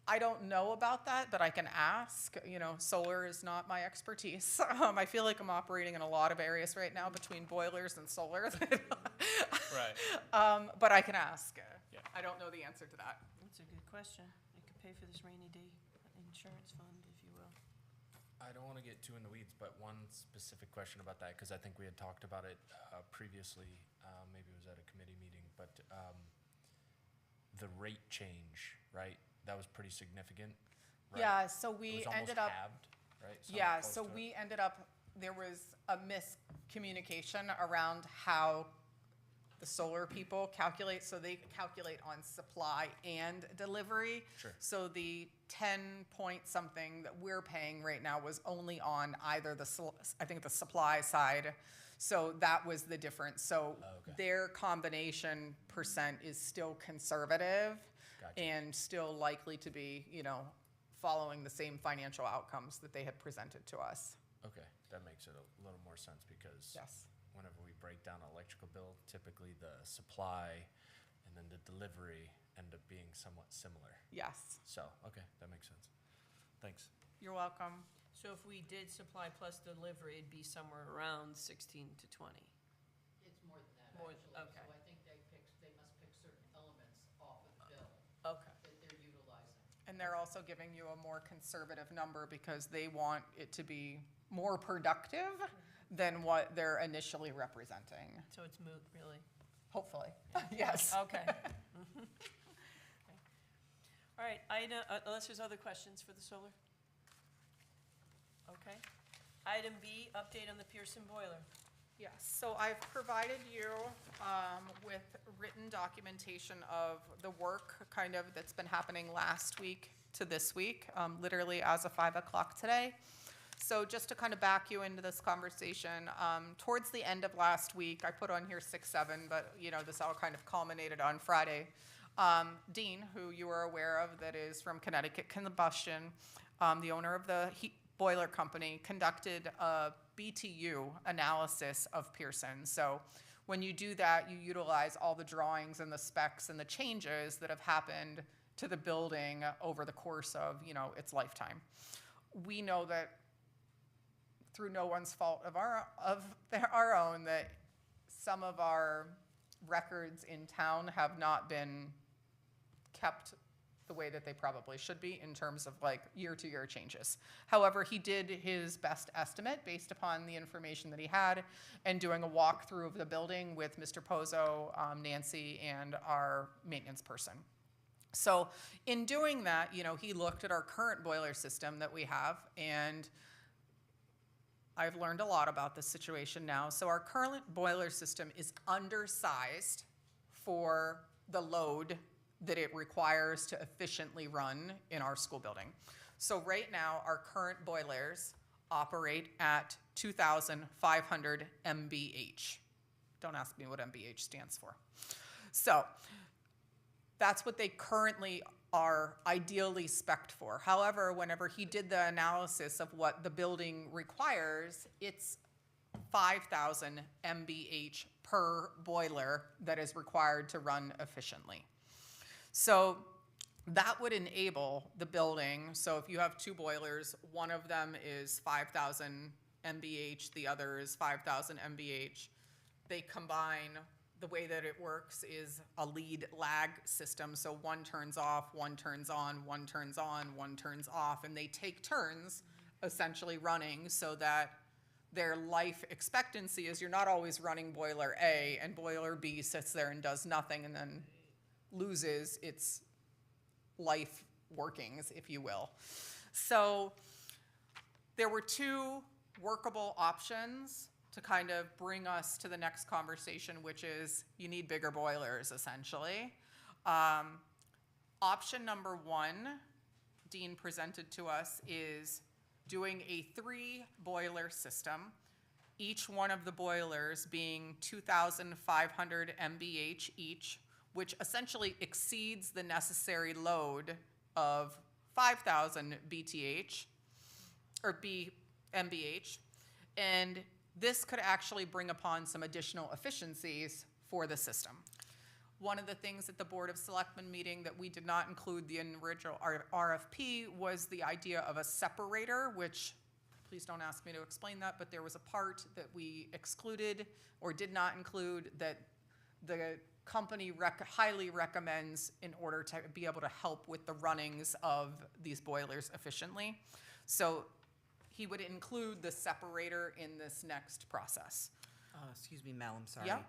I don't know about that, but I can ask. You know, solar is not my expertise. I feel like I'm operating in a lot of areas right now between boilers and solar. Right. But I can ask. Yeah. I don't know the answer to that. That's a good question. It could pay for this rainy day insurance fund, if you will. I don't want to get too in the weeds, but one specific question about that, because I think we had talked about it previously, maybe it was at a committee meeting, but the rate change, right? That was pretty significant, right? Yeah, so It we was almost ended up. halved, right? Somewhat Yeah, close so to it. we ended up, there was a miscommunication around how the solar people calculate. So they calculate on supply and delivery. Sure. So the 10 point something that we're paying right now was only on either I think the supply side. So that was the difference. So Okay. their combination percent is still conservative Gotcha. and still likely to be, you know, following the same financial outcomes that they had presented to us. Okay, that makes it a little more sense, because Yes. whenever we break down an electrical bill, typically the supply and then the delivery end up being somewhat similar. Yes. So, okay, that makes sense. Thanks. You're welcome. So if we did supply plus delivery, it'd be somewhere around 16 to 20. It's more than that, More- actually. okay. So I think they must pick certain elements off of the bill Okay. that they're utilizing. And they're also giving you a more conservative number because they want it to be more productive than what they're initially representing. So it's moot, really. Hopefully. Yes. Okay. All right, unless there's other questions for the solar? Okay. Item B, update on the Pearson boiler. Yes, so I've provided you with written documentation of the work kind of that's been happening last week to this week, literally as of 5 o'clock today. So just to kind of back you into this conversation, towards the end of last week, I put on here 6/7, but you know, this all kind of culminated on Friday. Dean, who you are aware of, that is from Connecticut Combustion, the owner of the boiler company, conducted a BTU analysis of Pearson. So when you do that, you utilize all the drawings and the specs and the changes that have happened to the building over the course of, you know, its lifetime. We know that through no one's fault of our own, that some of our records in town have not been kept the way that they probably should be in terms of like year-to-year changes. However, he did his best estimate based upon the information that he had, and doing a walkthrough of the building with Mr. Pozo, Nancy, and our maintenance person. So in doing that, you know, he looked at our current boiler system that we have, and I've learned a lot about this situation now. So our current boiler system is undersized for the load that it requires to efficiently run in our school building. So right now, our current boilers operate at 2,500 MBH. Don't ask me what MBH stands for. So that's what they currently are ideally spec'd for. However, whenever he did the analysis of what the building requires, it's 5,000 MBH per boiler that is required to run efficiently. So that would enable the building, so if you have two boilers, one of them is 5,000 MBH, the other is 5,000 MBH. They combine, the way that it works is a lead lag system, so one turns off, one turns on, one turns on, one turns off, and they take turns essentially running so that their life expectancy is you're not always running boiler A and boiler B sits there and does nothing and then loses its life workings, if you will. So there were two workable options to kind of bring us to the next conversation, which is you need bigger boilers, essentially. Option number one, Dean presented to us, is doing a 3-boiler system, each one of the boilers being 2,500 MBH each, which essentially exceeds the necessary load of 5,000 BTH, or MBH, and this could actually bring upon some additional efficiencies for the system. One of the things at the Board of Selectmen meeting that we did not include the original RFP was the idea of a separator, which, please don't ask me to explain that, but there was a part that we excluded or did not include that the company highly recommends in order to be able to help with the runnings of these boilers efficiently. So he would include the separator in this next process. Excuse me, Mel, I'm sorry. Yeah.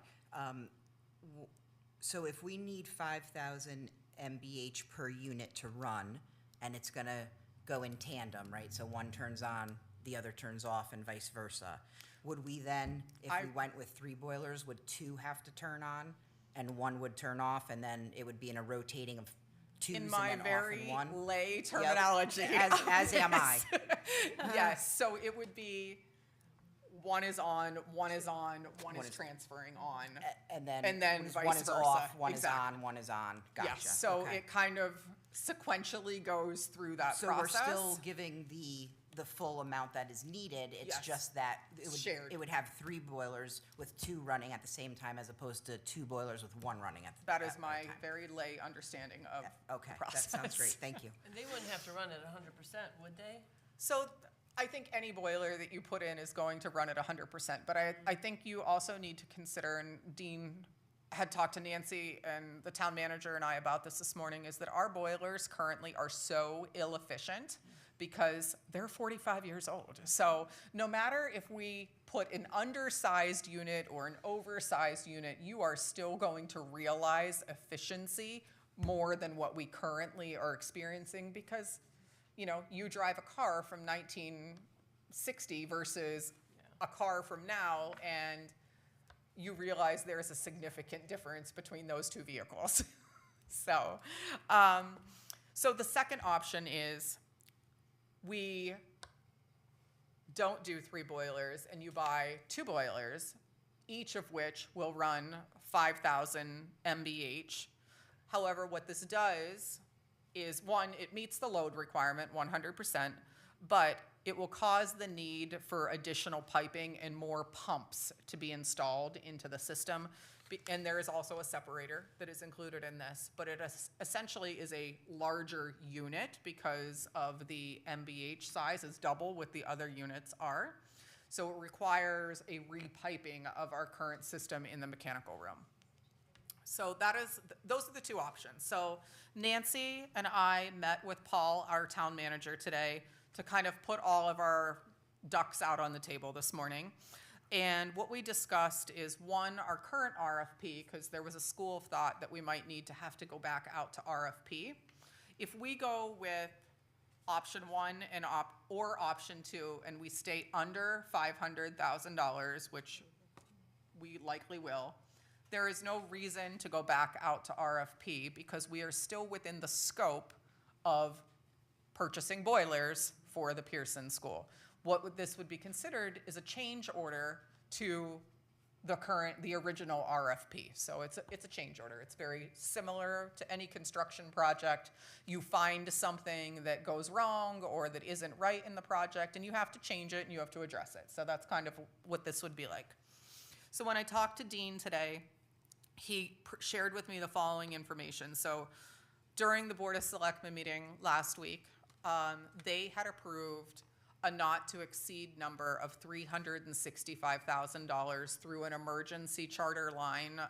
So if we need 5,000 MBH per unit to run, and it's gonna go in tandem, right? So one turns on, the other turns off, and vice versa. Would we then, if we went with 3 boilers, would 2 have to turn on, and 1 would turn off, and then it would be in a rotating of 2s In and my then off very and 1? lay terminology. As am I. Yes, so it would be one is on, one is on, one is transferring on. And then vice one is versa. off, one Exactly. is on, one is on. Gotcha. Yes, so Okay. it kind of sequentially goes through that So process. we're still giving the full amount that is needed. It's Yes. just that Shared. it would have 3 boilers with 2 running at the same time as opposed to 2 boilers with 1 running at the That is at my one time. very lay understanding of Okay, the process. that sounds great. Thank you. And they wouldn't have to run at 100%, would they? So I think any boiler that you put in is going to run at 100%, but I think you also need to consider, and Dean had talked to Nancy and the town manager and I about this morning, is that our boilers currently are so ill-efficient because they're 45 years old. So no matter if we put an undersized unit or an oversized unit, you are still going to realize efficiency more than what we currently are experiencing because, you know, you drive a car from 1960 versus a car from now, and you realize there's a significant difference between those two vehicles. So the second option is we don't do 3 boilers and you buy 2 boilers, each of which will run 5,000 MBH. However, what this does is, 1, it meets the load requirement 100%, but it will cause the need for additional piping and more pumps to be installed into the system. And there is also a separator that is included in this, but it essentially is a larger unit because of the MBH size is double what the other units are. So it requires a repiping of our current system in the mechanical room. So those are the 2 options. So Nancy and I met with Paul, our town manager, today to kind of put all of our ducks out on the table this morning. And what we discussed is, 1, our current RFP, because there was a school of thought that we might need to have to go back out to RFP. If we go with option 1 or option 2, and we stay under $500,000, which we likely will, there is no reason to go back out to RFP because we are still within the scope of purchasing boilers for the Pearson School. What this would be considered is a change order to the original RFP. So it's a change order. It's very similar to any construction project. You find something that goes wrong or that isn't right in the project, and you have to change it and you have to address it. So that's kind of what this would be like. So when I talked to Dean today, he shared with me the following information. So during the Board of Selectmen meeting last week, they had approved a not-to-exceed number of $365,000 through an emergency charter line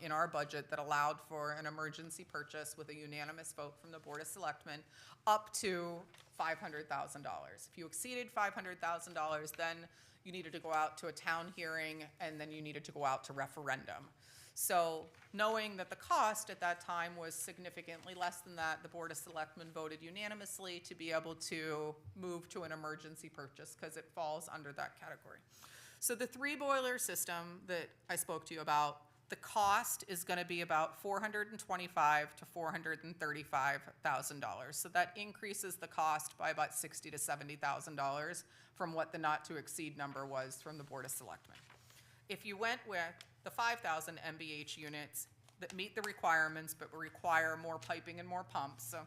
in our budget that allowed for an emergency purchase with a unanimous vote from the Board of Selectmen up to $500,000. If you exceeded $500,000, then you needed to go out to a town hearing, and then you needed to go out to referendum. So knowing that the cost at that time was significantly less than that, the Board of Selectmen voted unanimously to be able to move to an emergency purchase because it falls under that category. So the 3-boiler system that I spoke to you about, the cost is going to be about $425,000 to $435,000. So that increases the cost by about $60,000 to $70,000 from what the not-to-exceed number was from the Board of Selectmen. If you went with the 5,000 MBH units that meet the requirements but require more piping and more pumps, so,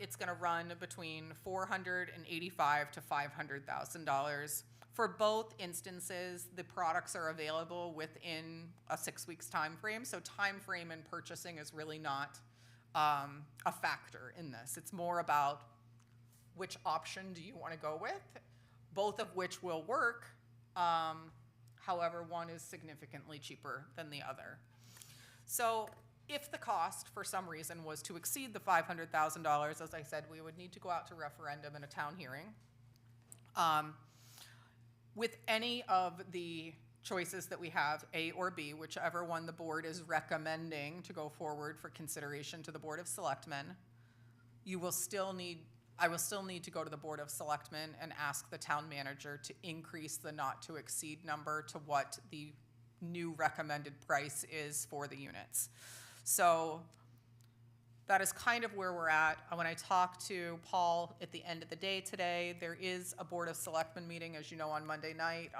it's going to run between $485,000 to $500,000 For both instances, the products are available within a 6 weeks time frame. So time frame in purchasing is really not a factor in this. It's more about which option do you want to go with, both of which will work. However, one is significantly cheaper than the other. So if the cost for some reason was to exceed the $500,000, as I said, we would need to go out to referendum and a town hearing. With any of the choices that we have, A or B, whichever one the board is recommending to go forward for consideration to the Board of Selectmen, I will still need to go to the Board of Selectmen and ask the town manager to increase the not to exceed number to what the new recommended price is for the units. So that is kind of where we're at. When I talked to Paul at the end of the day today, there is a Board of Selectmen meeting, as you know, on Monday night,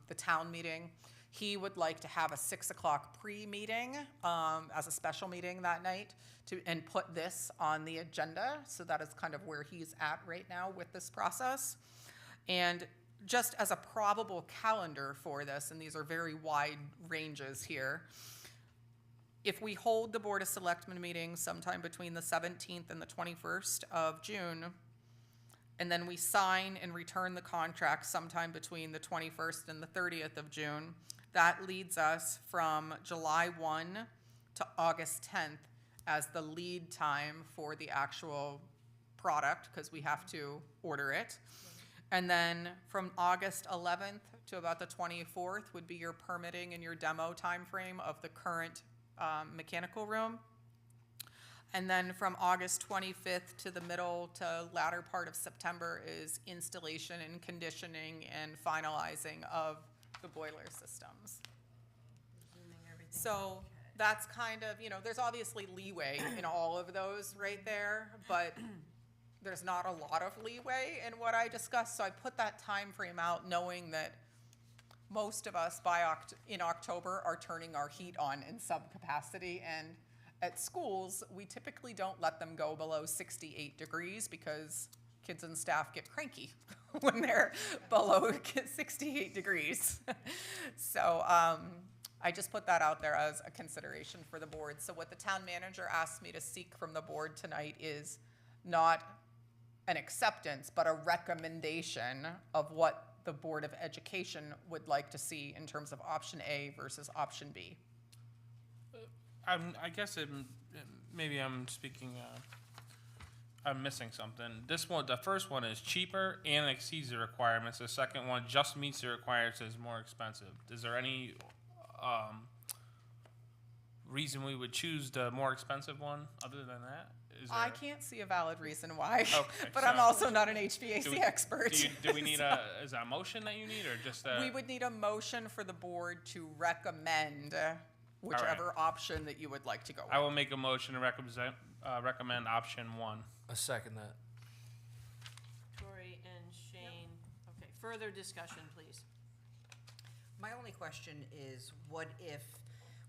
the town meeting. He would like to have a 6 o'clock pre-meeting as a special meeting that night and put this on the agenda. So that is kind of where he's at right now with this process. And just as a probable calendar for this, and these are very wide ranges here, if we hold the Board of Selectmen meeting sometime between the 17th and the 21st of June, and then we sign and return the contract sometime between the 21st and the 30th of June, that leads us from July 1 to August 10th as the lead time for the actual product, because we have to order it. And then from August 11th to about the 24th would be your permitting and your demo timeframe of the current mechanical room. And then from August 25th to the middle to latter part of September is installation and conditioning and finalizing of the boiler systems. So that's kind of, there's obviously leeway in all of those right there, but there's not a lot of leeway in what I discussed. So I put that time frame out knowing that most of us in October are turning our heat on in some capacity, and at schools, we typically don't let them go below 68 degrees because kids and staff get cranky when they're below 68 degrees. So I just put that out there as a consideration for the board. So what the town manager asked me to seek from the board tonight is not an acceptance, but a recommendation of what the Board of Education would like to see in terms of option A versus option B. I guess maybe I'm speaking, I'm missing something. This one, the first one is cheaper and exceeds the requirements. The second one just meets the requirements and is more expensive. Is there any reason we would choose the more expensive one other than that? I can't see a valid reason why, Okay, but so I'm also not an HVAC expert. Do we need is that a motion that you need, or just a? We would need a motion for the board to recommend whichever option that you would like to go with. I will make a motion to recommend option 1. A second that. Tori and Shane. Okay, further discussion, please. My only question is, what if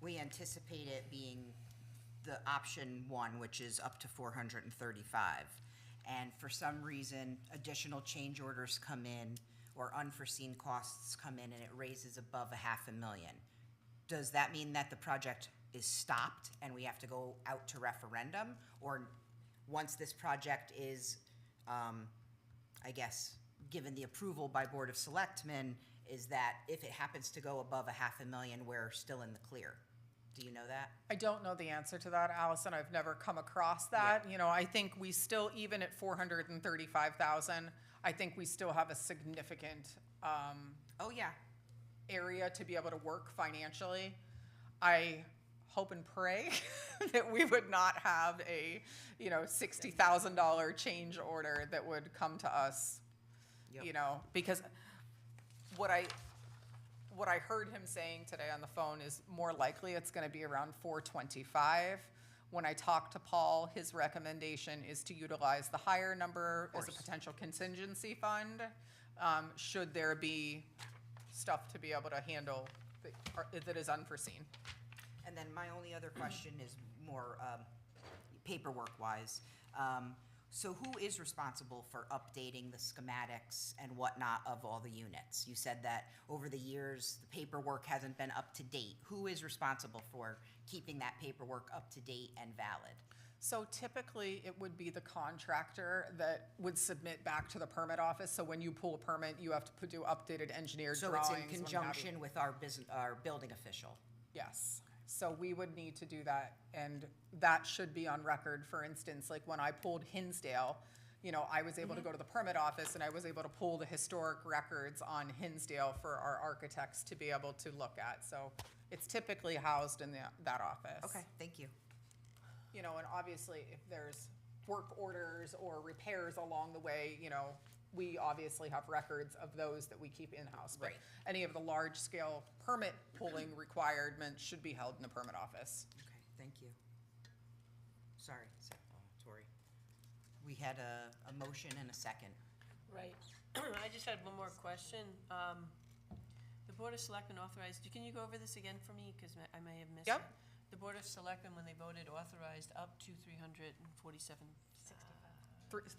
we anticipate it being the option 1, which is up to 435, and for some reason additional change orders come in or unforeseen costs come in and it raises above $500,000? Does that mean that the project is stopped and we have to go out to referendum? Or once this project is, I guess, given the approval by Board of Selectmen, is that if it happens to go above $500,000, we're still in the clear? Do you know that? I don't know the answer to that, Allison. I've never come across that. Yeah. I think we still, even at 435,000, I think we still have a significant Oh, yeah. area to be able to work financially. I hope and pray that we would not have a, $60,000 change order that would come to us, Yep. because what I heard him saying today on the phone is more likely it's going to be around 425. When I talked to Paul, his recommendation is to utilize the higher number as a potential contingency fund, should there be stuff to be able to handle that is unforeseen. And then my only other question is more paperwork-wise. So who is responsible for updating the schematics and whatnot of all the units? You said that over the years, the paperwork hasn't been up to date. Who is responsible for keeping that paperwork up to date and valid? So typically, it would be the contractor that would submit back to the permit office. So when you pull a permit, you have to do updated engineered So drawings. it's in what have you. conjunction with our our building official? Yes. So we would need to do that, and that should be on record. For instance, like when I pulled Hinsdale, you know, I was able to go to the permit office and I was able to pull the historic records on Hinsdale for our architects to be able to look at. So it's typically housed in that office. Okay, thank you. You know, and obviously if there's work orders or repairs along the way, you know, we obviously have records of those that we keep in-house. But Right. any of the large-scale permit pulling requirements should be held in the permit office. Okay, thank you. Sorry, Tori. We had a motion and a second. Right. I just had one more question. The Board of Selectmen authorized, can you go over this again for me, because I may have missed it? Yep. The Board of Selectmen, when they voted, authorized up to 347.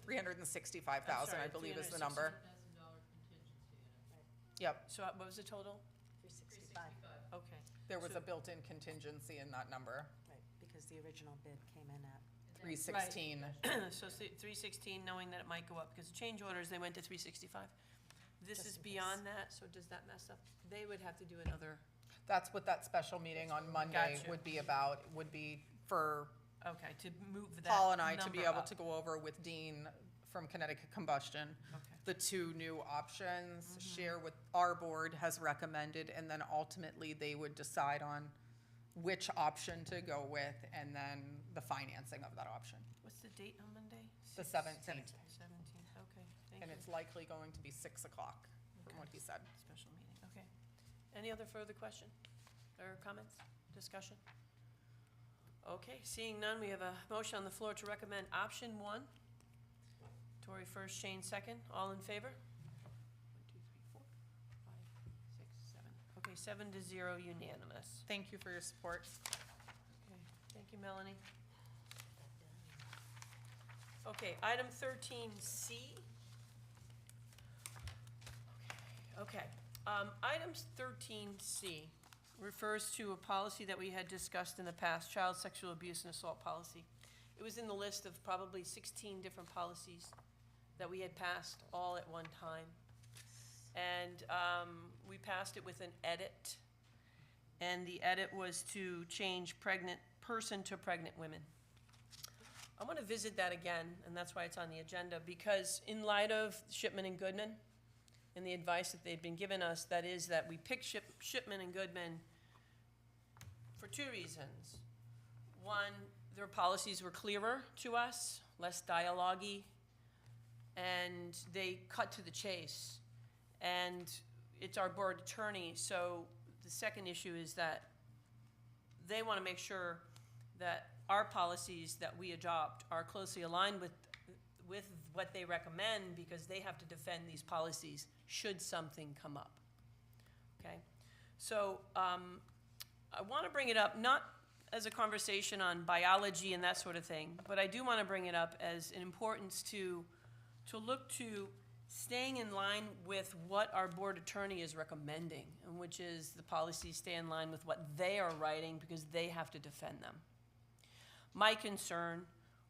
365,000, I believe is the number. $1,000 contingency in it. Yep, So what was the total? 365, Okay. there was So- a built-in contingency in that number, right, because the original bid came in at, 316. So 316, knowing that it might go up, because change orders, they went to 365. This Just is in beyond that, so does that mess up? They would have to do another, That's what that special meeting on Monday Gotcha. would be about, would be for okay, to move that Paul and I to be number able up. to go over with Dean from Connecticut Combustion, Okay. the two new options, share what our board has recommended, and then ultimately they would decide on which option to go with, and then the financing of that option. What's the date on Monday? The 17th, 17th, okay, thank and you. it's likely going to be 6 o'clock, from what he said. Special meeting, okay. Any other further question or comments, discussion? Okay, seeing none, we have a motion on the floor to recommend option 1. Tori first, Shane second, all in favor? 1, 2, 3, 4, 5, 6, 7. Okay, 7-0 unanimous. Thank you for your support. Okay, thank you, Melanie. Okay, item 13C. Okay, items 13C refers to a policy that we had discussed in the past, child sexual abuse and assault policy. It was in the list of probably 16 different policies that we had passed all at one time. And we passed it with an edit. And the edit was to change pregnant person to pregnant women. I want to visit that again, and that's why it's on the agenda, because in light of Shipman and Goodman and the advice that they've been giving us, that is that we picked Shipman and Goodman for 2 reasons. One, their policies were clearer to us, less dialogue-y, and they cut to the chase. And it's our board attorney, so the second issue is that they want to make sure that our policies that we adopt are closely aligned with what they recommend, because they have to defend these policies should something come up. Okay? So I want to bring it up, not as a conversation on biology and that sort of thing, but I do want to bring it up as an importance to look to staying in line with what our board attorney is recommending, and which is the policies stay in line with what they are writing, because they have to defend them. My concern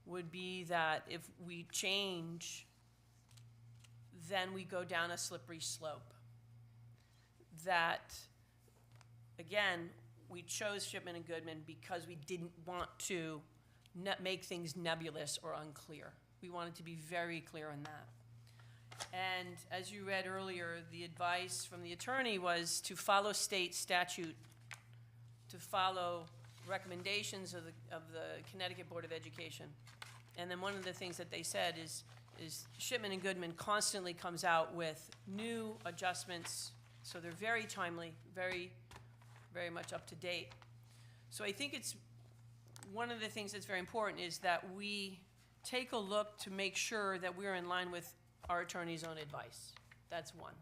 would be that if we change, then we go down a slippery slope. That, again, we chose Shipman and Goodman because we didn't want to make things nebulous or unclear. We wanted to be very clear on that. And as you read earlier, the advice from the attorney was to follow state statute, to follow recommendations of the Connecticut Board of Education. And then one of the things that they said is Shipman and Goodman constantly comes out with new adjustments, so they're very timely, very, very much up to date. So I think it's, one of the things that's very important is that we take a look to make sure that we're in line with our attorney's own advice. That's one.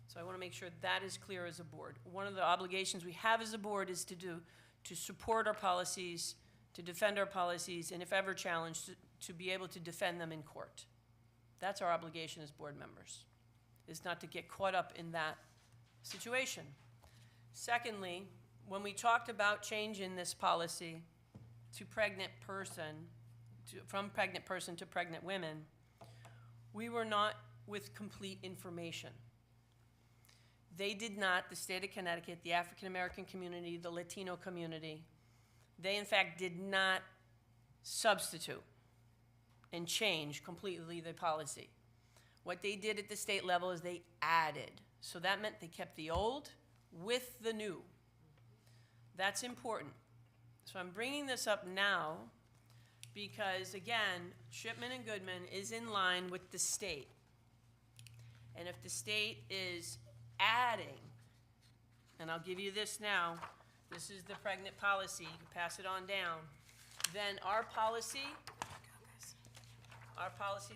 So I want to make sure that is clear as a board. One of the obligations we have as a board is to support our policies, to defend our policies, and if ever challenged, to be able to defend them in court. That's our obligation as board members, is not to get caught up in that situation. Secondly, when we talked about changing this policy to pregnant person, from pregnant person to pregnant women, we were not with complete information. They did not, the state of Connecticut, the African American community, the Latino community, they in fact did not substitute and change completely the policy. What they did at the state level is they added. So that meant they kept the old with the new. That's important. So I'm bringing this up now because, again, Shipman and Goodman is in line with the state. And if the state is adding, and I'll give you this now, this is the pregnant policy, you can pass it on down, then our policy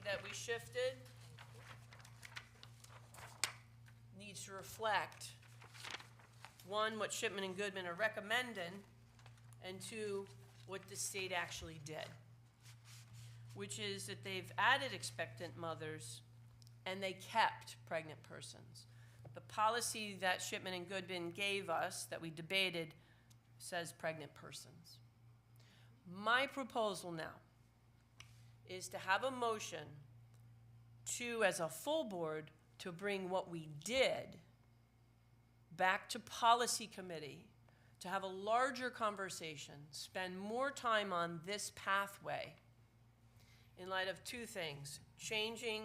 that we shifted needs to reflect, one, what Shipman and Goodman are recommending, and two, what the state actually did, which is that they've added expectant mothers and they kept pregnant persons. The policy that Shipman and Goodman gave us, that we debated, says pregnant persons. My proposal now is to have a motion to, as a full board, to bring what we did back to policy committee, to have a larger conversation, spend more time on this pathway in light of two things: changing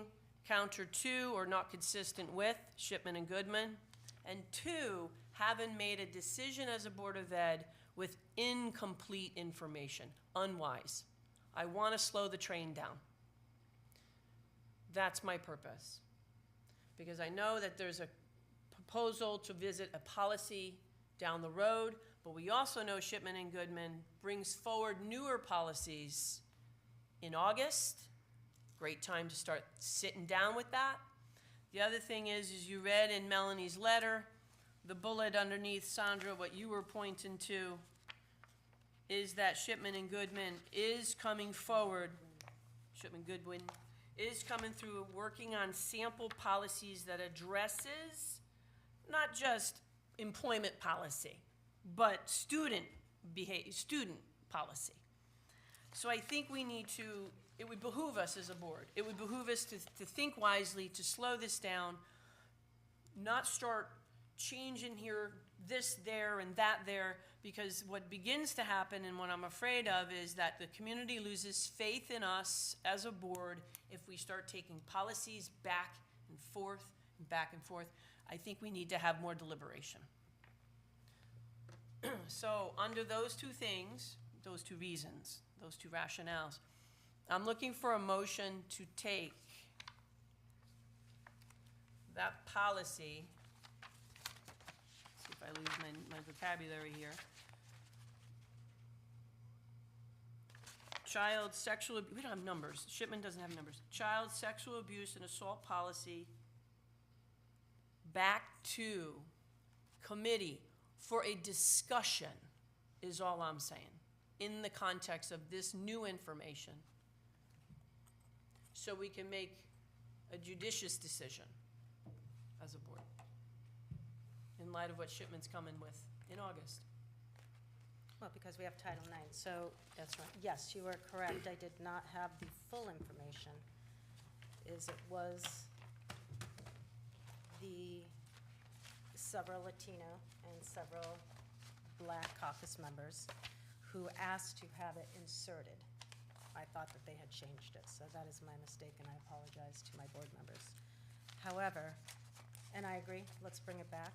counter to or not consistent with Shipman and Goodman, and two, having made a decision as a Board of Ed with incomplete information, unwise. I want to slow the train down. That's my purpose. Because I know that there's a proposal to visit a policy down the road, but we also know Shipman and Goodman brings forward newer policies in August. Great time to start sitting down with that. The other thing is you read in Melanie's letter, the bullet underneath, Sandra, what you were pointing to is that Shipman and Goodman is coming forward, Shipman Goodwin is coming through working on sample policies that addresses not just employment policy, but student policy. So I think we need to, it would behoove us as a board, it would behoove us to think wisely, to slow this down, not start changing here, this there, and that there, because what begins to happen and what I'm afraid of is that the community loses faith in us as a board if we start taking policies back and forth and back and forth. I think we need to have more deliberation. So under those two things, those two reasons, those two rationales, I'm looking for a motion to take that policy, see if I lose my vocabulary here, child sexual, we don't have numbers, Shipman doesn't have numbers, child sexual abuse and assault policy back to committee for a discussion is all I'm saying, in the context of this new information, so we can make a judicious decision as a board in light of what Shipman's coming with in August. Well, because we have Title IX, so that's right. Yes, you are correct. I did not have the full information. It was the several Latino and several Black caucus members who asked to have it inserted. I thought that they had changed it, so that is my mistake, and I apologize to my board members. However, and I agree, let's bring it back,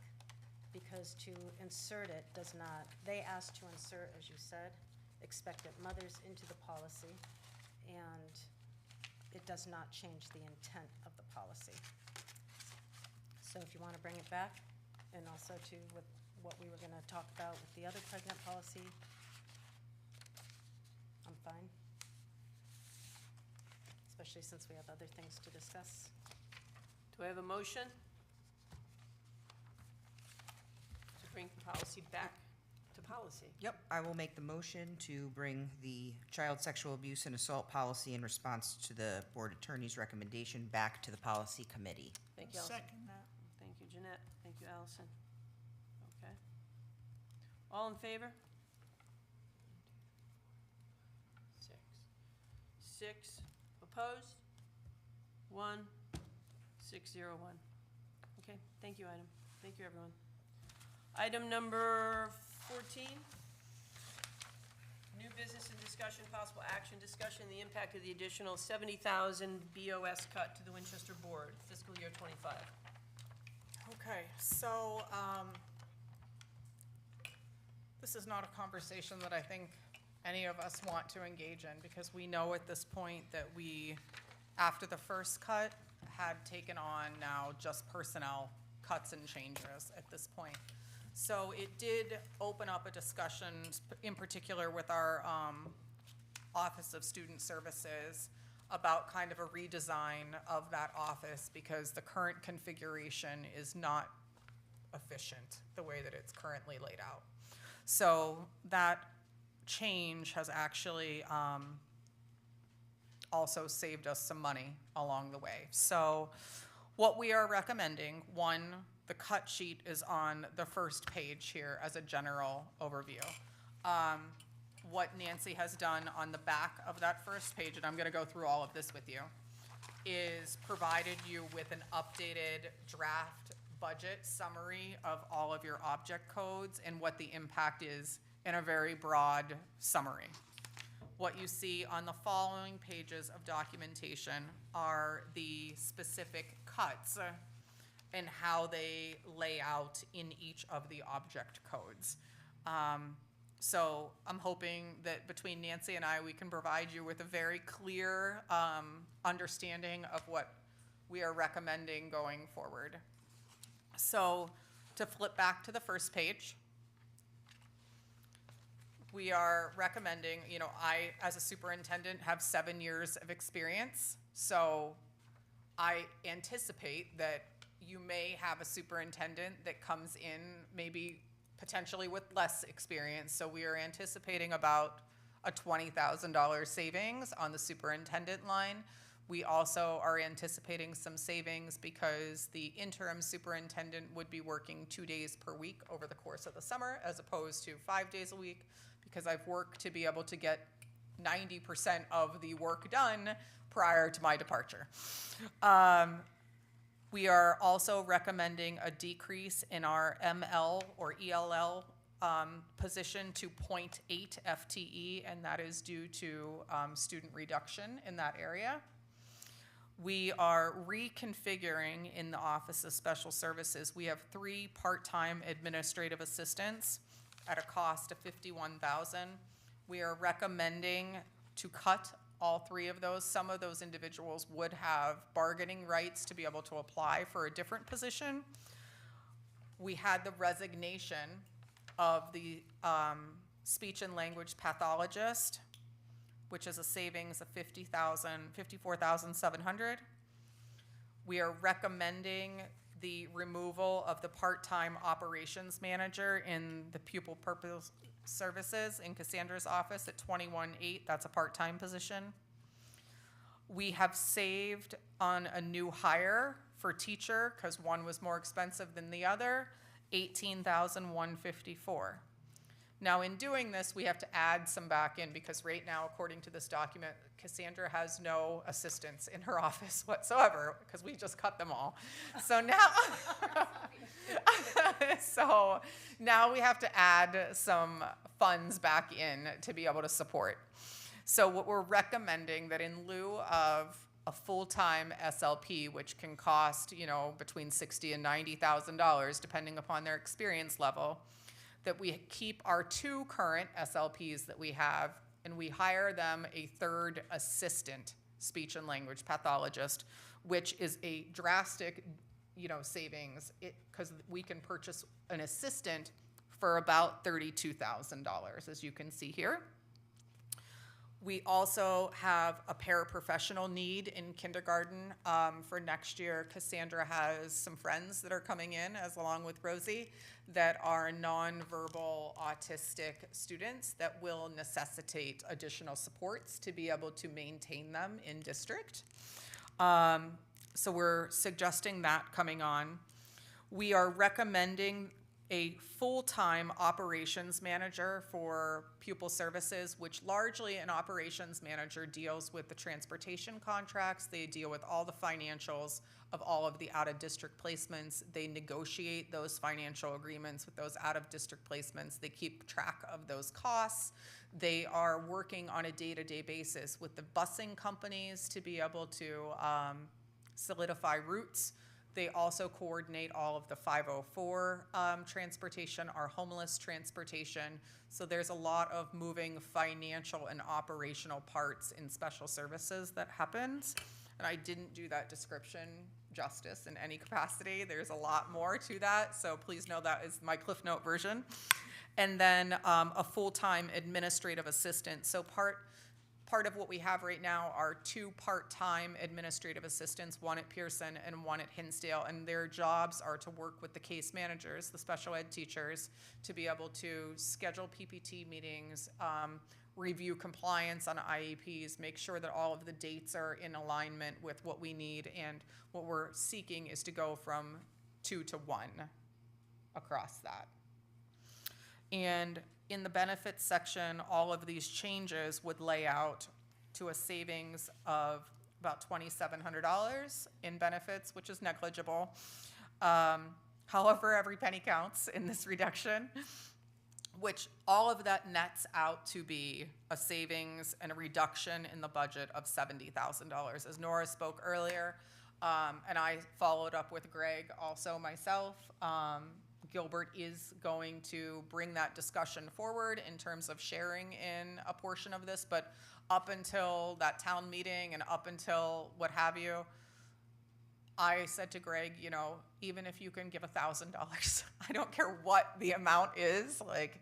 because to insert it does not, they asked to insert, as you said, expectant mothers into the policy, and it does not change the intent of the policy. So if you want to bring it back, and also to with what we were going to talk about with the other pregnant policy, I'm fine. Especially since we have other things to discuss. Do I have a motion to bring policy back to policy. Yep, I will make the motion to bring the child sexual abuse and assault policy in response to the board attorney's recommendation back to the policy committee. Thank you, Allison. Second that. Thank you, Jeanette. Thank you, Allison. Okay. All in favor? 6. Opposed? 1. 6, 0, 1. Okay, thank you, item. Thank you, everyone. Item number 14. New business and discussion, possible action, discussion, the impact of the additional 70,000 BOS cut to the Winchester Board, fiscal year 25. Okay, so, this is not a conversation that I think any of us want to engage in, because we know at this point that we, after the first cut, had taken on now just personnel cuts and changes at this point. So it did open up a discussion, in particular with our Office of Student Services, about kind of a redesign of that office, because the current configuration is not efficient the way that it's currently laid out. So that change has actually also saved us some money along the way. So what we are recommending, one, the cut sheet is on the first page here as a general overview. What Nancy has done on the back of that first page, and I'm gonna go through all of this with you, is provided you with an updated draft budget summary of all of your object codes and what the impact is in a very broad summary. What you see on the following pages of documentation are the specific cuts and how they lay out in each of the object codes. So I'm hoping that between Nancy and I, we can provide you with a very clear understanding of what we are recommending going forward. So to flip back to the first page, we are recommending, I, as a superintendent, have 7 years of experience. So I anticipate that you may have a superintendent that comes in maybe potentially with less experience. So we are anticipating about a $20,000 savings on the superintendent line. We also are anticipating some savings because the interim superintendent would be working 2 days per week over the course of the summer, as opposed to 5 days a week, because I've worked to be able to get 90% of the work done prior to my departure. We are also recommending a decrease in our ML or ELL position to 0.8 FTE, and that is due to student reduction in that area. We are reconfiguring in the Office of Special Services. We have 3 part-time administrative assistants at a cost of $51,000. We are recommending to cut all 3 of those. Some of those individuals would have bargaining rights to be able to apply for a different position. We had the resignation of the speech and language pathologist, which is a savings of $54,700. We are recommending the removal of the part-time operations manager in the pupil purpose services in Cassandra's office at $21,800. That's a part-time position. We have saved on a new hire for teacher, because one was more expensive than the other, $18,154. Now, in doing this, we have to add some back in, because right now, according to this document, Cassandra has no assistants in her office whatsoever, because we just cut them all. So now, now we have to add some funds back in to be able to support. So what we're recommending, that in lieu of a full-time SLP, which can cost, between $60,000 and $90,000, depending upon their experience level, that we keep our 2 current SLPs that we have, and we hire them a 3rd assistant speech and language pathologist, which is a drastic, savings, because we can purchase an assistant for about $32,000, as you can see here. We also have a paraprofessional need in kindergarten for next year. Cassandra has some friends that are coming in, as along with Rosie, that are nonverbal autistic students that will necessitate additional supports to be able to maintain them in district. So we're suggesting that coming on. We are recommending a full-time operations manager for pupil services, which largely an operations manager deals with the transportation contracts. They deal with all the financials of all of the out-of-district placements. They negotiate those financial agreements with those out-of-district placements. They keep track of those costs. They are working on a day-to-day basis with the busing companies to be able to solidify routes. They also coordinate all of the 504 transportation, our homeless transportation. So there's a lot of moving financial and operational parts in special services that happens. And I didn't do that description justice in any capacity. There's a lot more to that. So please know that is my Cliff Note version. And then a full-time administrative assistant. So part of what we have right now are 2 part-time administrative assistants, one at Pearson and one at Hinsdale, and their jobs are to work with the case managers, the special ed teachers, to be able to schedule PPT meetings, review compliance on IEPs, make sure that all of the dates are in alignment with what we need, and what we're seeking is to go from 2 to 1 across that. And in the benefits section, all of these changes would lay out to a savings of about $2,700 in benefits, which is negligible. However, every penny counts in this reduction, which all of that nets out to be a savings and a reduction in the budget of $70,000. As Nora spoke earlier, and I followed up with Greg also myself, Gilbert is going to bring that discussion forward in terms of sharing in a portion of this, but up until that town meeting and up until what have you, I said to Greg, you know, even if you can give $1,000, I don't care what the amount is, like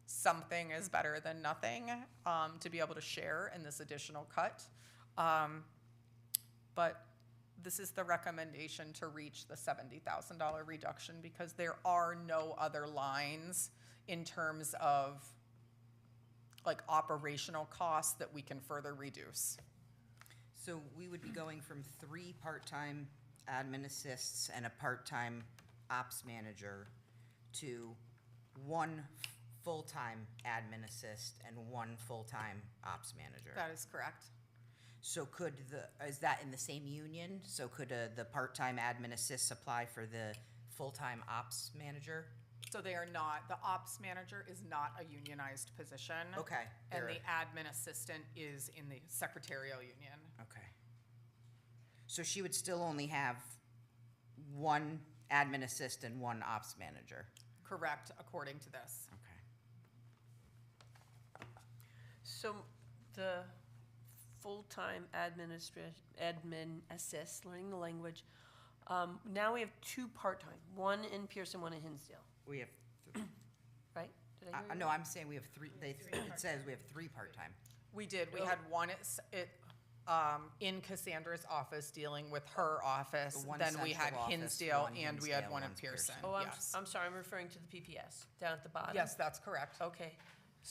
something is better than nothing to be able to share in this additional cut. But this is the recommendation to reach the $70,000 reduction because there are no other lines in terms of like operational costs that we can further reduce. So we would be going from 3 part-time admin assists and a part-time ops manager to 1 full-time admin assist and 1 full-time ops manager. That is correct. So is that in the same union? So could the part-time admin assist apply for the full-time ops manager? So they are not, the ops manager is not a unionized position. Okay. And the admin assistant is in the secretarial union. Okay. So she would still only have 1 admin assistant and 1 ops manager? Correct, according to this. Okay. So the full-time admin assist, learning the language, now we have 2 part-time, 1 in Pearson, 1 in Hinsdale, We have, right? Did I hear you? no, I'm saying we have 3, it says we have 3 part-time. We did, we had one in Cassandra's office dealing with her office, The one then we had central office, Hinsdale, one and we had Hinsdale, one at one's Pearson. Oh, Yes. I'm sorry, I'm referring to the PPS, down at the bottom. Yes, that's correct. Okay,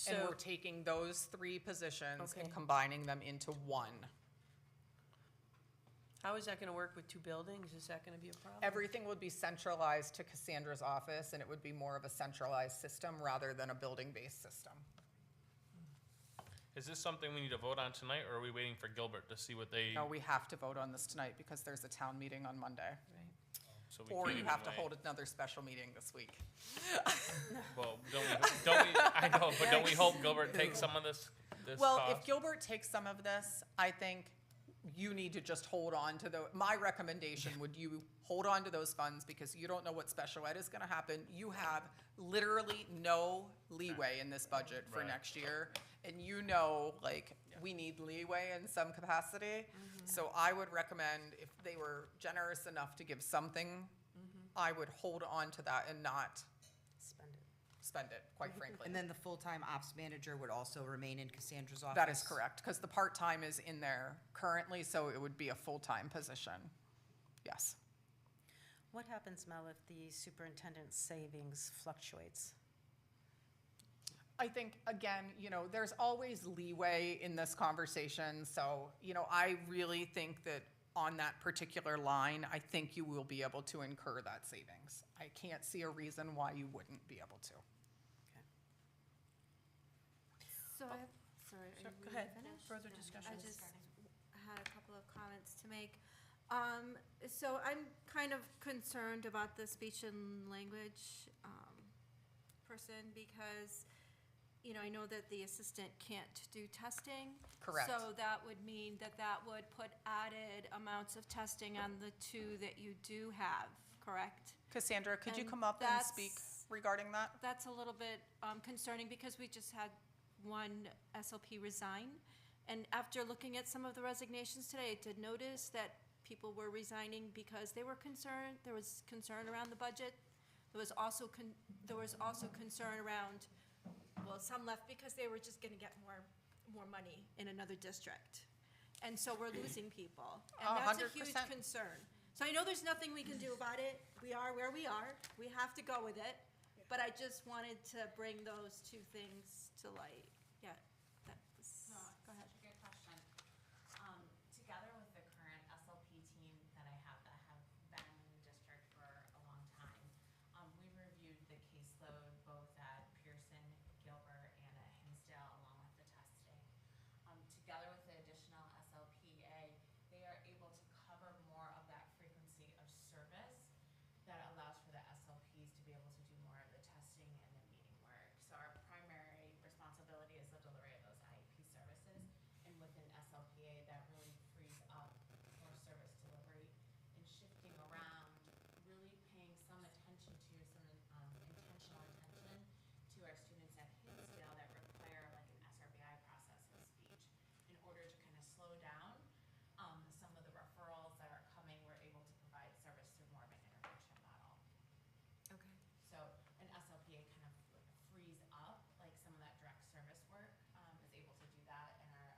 And so, we're taking those 3 positions Okay. and combining them into 1. how is that gonna work with 2 buildings? Is that gonna be a problem? Everything would be centralized to Cassandra's office, and it would be more of a centralized system rather than a building-based system. Is this something we need to vote on tonight, or are we waiting for Gilbert to see what they? No, we have to vote on this tonight because there's a town meeting on Monday. Right. So we Or can't you even have to wait. hold another special meeting this week. Well, don't we, I know, but don't we hope Gilbert takes some of this Well, cost? if Gilbert takes some of this, I think you need to just hold on to my recommendation would you hold on to those funds because you don't know what special ed is gonna happen. You have literally no leeway in this budget for Right. next year. And you know, like, we need leeway in some capacity. So I would recommend if they were generous enough to give something, I would hold on to that and not Spend it. spend it, quite frankly. And then the full-time ops manager would also remain in Cassandra's office? That is correct, because the part-time is in there currently, so it would be a full-time position. Yes. What happens, Mel, if the superintendent's savings fluctuates? I think, again, there's always leeway in this conversation, so, I really think that on that particular line, I think you will be able to incur that savings. I can't see a reason why you wouldn't be able to. So I have, sorry, Sure, are go you ahead. finished? Further discussion. I just had a couple of comments to make. So I'm kind of concerned about the speech and language person because, I know that the assistant can't do testing. Correct. So that would mean that would put added amounts of testing on the two that you do have, correct? Cassandra, could you And come up and speak that's- regarding that? That's a little bit concerning because we just had one SLP resign. And after looking at some of the resignations today, I did notice that people were resigning because they were concerned. There was concern around the budget. There was also concern around, well, some left because they were just gonna get more money in another district. And so we're losing people. And that's a huge 100%. concern. So I know there's nothing we can do about it. We are where we are. We have to go with it. But I just wanted to bring those two things to light. Yeah, that was, No, go ahead. such a good question. Together with the current SLP team that I have that have been in the district for a long time, we reviewed the caseload both at Pearson, Gilbert, and at Hinsdale along with the testing. Together with the additional SLPA, they are able to cover more of that frequency of service that allows for the SLPs to be able to do more of the testing and the meeting work. So our primary responsibility is the delivery of those IEP services, and within SLPA, that really frees up for service delivery and shifting around, really paying some attention to some intentional attention to our students at Hinsdale that require like an SRBI process of speech in order to kind of slow down some of the referrals that are coming. We're able to provide service through more of an intervention model. Okay. So an SLPA kind of frees up, like some of that direct service work, is able to do that, and our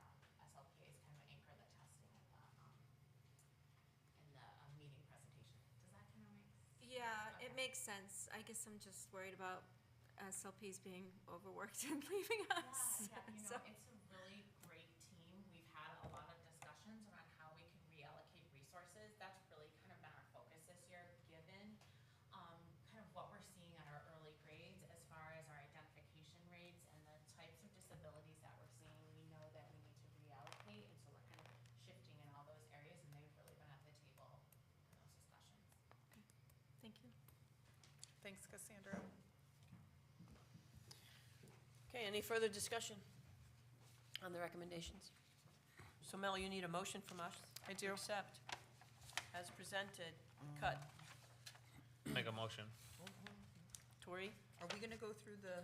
SLPAs kind of anchor the testing and the meeting presentation. Does that kind of make sense? Yeah, it Okay. makes sense. I guess I'm just worried about SLPs being overworked and leaving us. Yeah, So- it's a really great team. We've had a lot of discussions around how we can reallocate resources. That's really kind of been our focus this year, given kind of what we're seeing at our early grades as far as our identification rates and the types of disabilities that we're seeing. We know that we need to reallocate, and so we're kind of shifting in all those areas, and they've really been at the table in those discussions. Thank you. Thanks, Cassandra. Okay, any further discussion on the recommendations? So Mel, you need a motion from us? I To do. accept as presented, cut. Make a motion. Tori? Are we gonna go through the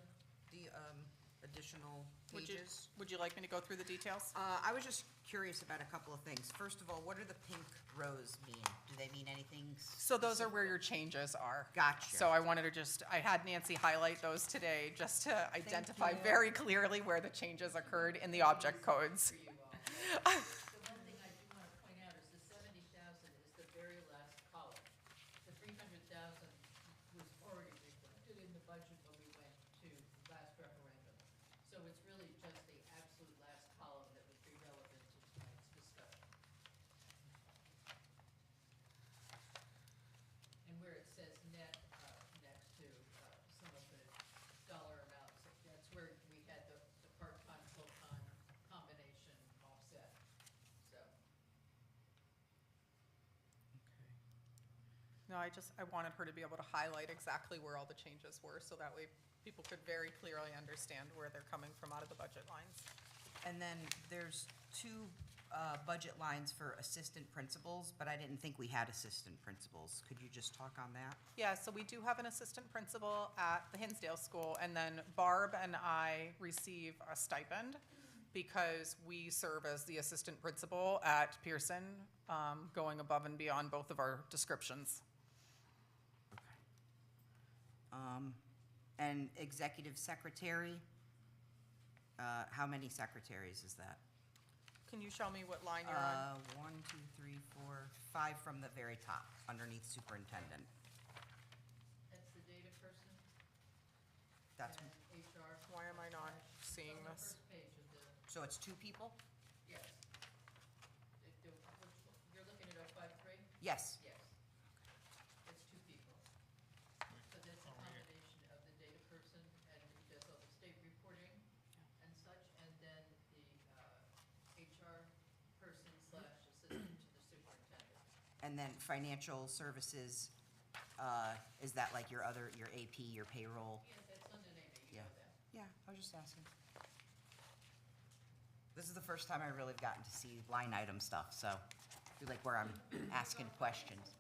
additional Would you, pages? would you like me to go through the details? I was just curious about a couple of things. First of all, what do the pink rows mean? Do they mean anything? So those are where your changes are. Gotcha. So I wanted to I had Nancy highlight those today just to identify you. very clearly where the changes occurred in the object codes. The one thing I do want to point out is the 70,000 is the very last column. The 300,000 was already reflected in the budget when we went to last referendum. So it's really just the absolute last column that would be relevant to tonight's discussion. And where it says net, next to, some of the dollar amounts, that's where we had the part-time, full-time combination offset, so. No, I wanted her to be able to highlight exactly where all the changes were, so that way people could very clearly understand where they're coming from out of the budget lines. And then there's two budget lines for assistant principals, but I didn't think we had assistant principals. Could you just talk on that? Yeah, so we do have an assistant principal at the Hinsdale School, and then Barb and I receive a stipend because we serve as the assistant principal at Pearson, going above and beyond both of our descriptions. And executive secretary, how many secretaries is that? Can you show me what line you're on? 1, 2, 3, 4, 5 from the very top, underneath superintendent. That's the data person That's, and HR. Why am I not seeing It's on the this? first page of the, so it's 2 people? yes. You're looking at 053? Yes. Yes. It's 2 people. So that's a combination of the data person, and he does all the state reporting and such, and then the HR person / assistant to the superintendent. And then financial services, is that like your AP, your payroll? Yes, that's underneath it, you Yeah. know that. Yeah, I was just asking. This is the first time I really have gotten to see line item stuff, so I feel like where I'm asking questions.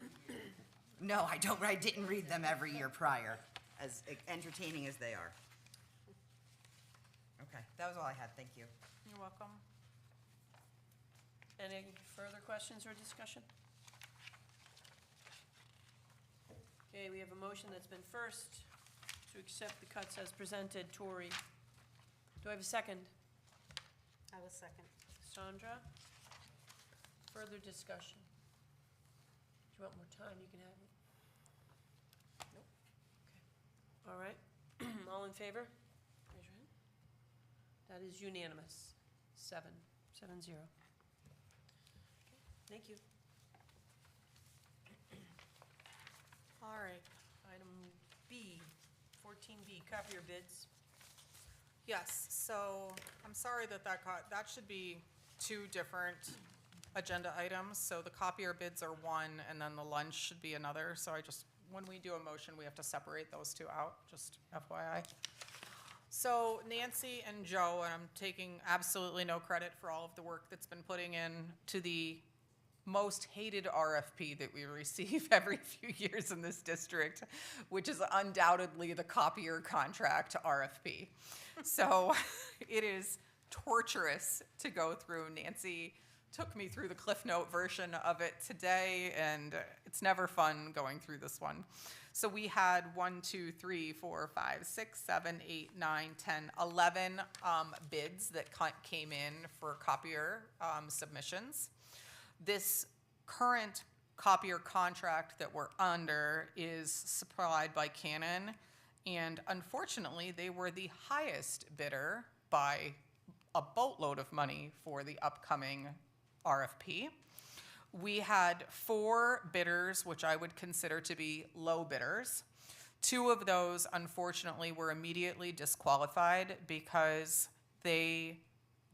No, I don't, I didn't read them every year prior, as entertaining as they are. Okay, that was all I had, thank you. You're welcome. Any further questions or discussion? Okay, we have a motion that's been first to accept the cuts as presented. Tori. Do I have a second? I will second. Sandra? Further discussion? If you want more time, you can have it. Nope. Okay. All right. All in favor? Raise your hand. That is unanimous. 7-0. Okay. Thank you. All right. Item B, 14B, copier bids. Yes, so I'm sorry that that should be 2 different agenda items. So the copier bids are one, and then the lunch should be another. So when we do a motion, we have to separate those 2 out, just FYI. So Nancy and Joe, and I'm taking absolutely no credit for all of the work that's been putting in to the most hated RFP that we receive every few years in this district, which is undoubtedly the copier contract RFP. So it is torturous to go through. Nancy took me through the Cliff Note version of it today, and it's never fun going through this one. So we had 1, 2, 3, 4, 5, 6, 7, 8, 9, 10, 11 bids that came in for copier submissions. This current copier contract that we're under is supplied by Canon, and unfortunately, they were the highest bidder by a boatload of money for the upcoming RFP. We had 4 bidders, which I would consider to be low bidders. 2 of those, unfortunately, were immediately disqualified because they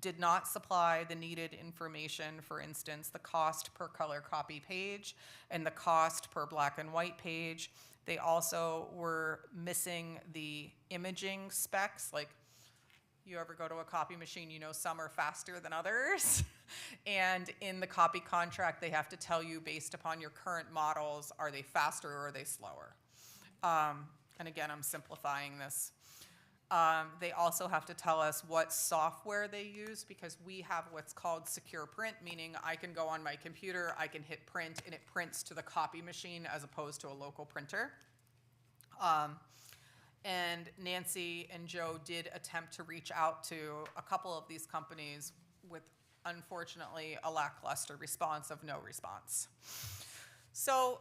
did not supply the needed information, for instance, the cost per color copy page and the cost per black and white page. They also were missing the imaging specs, like you ever go to a copy machine, you know some are faster than others. And in the copy contract, they have to tell you based upon your current models, are they faster or are they slower? And again, I'm simplifying this. They also have to tell us what software they use, because we have what's called secure print, meaning I can go on my computer, I can hit print, and it prints to the copy machine as opposed to a local printer. And Nancy and Joe did attempt to reach out to a couple of these companies with, unfortunately, a lackluster response of no response. So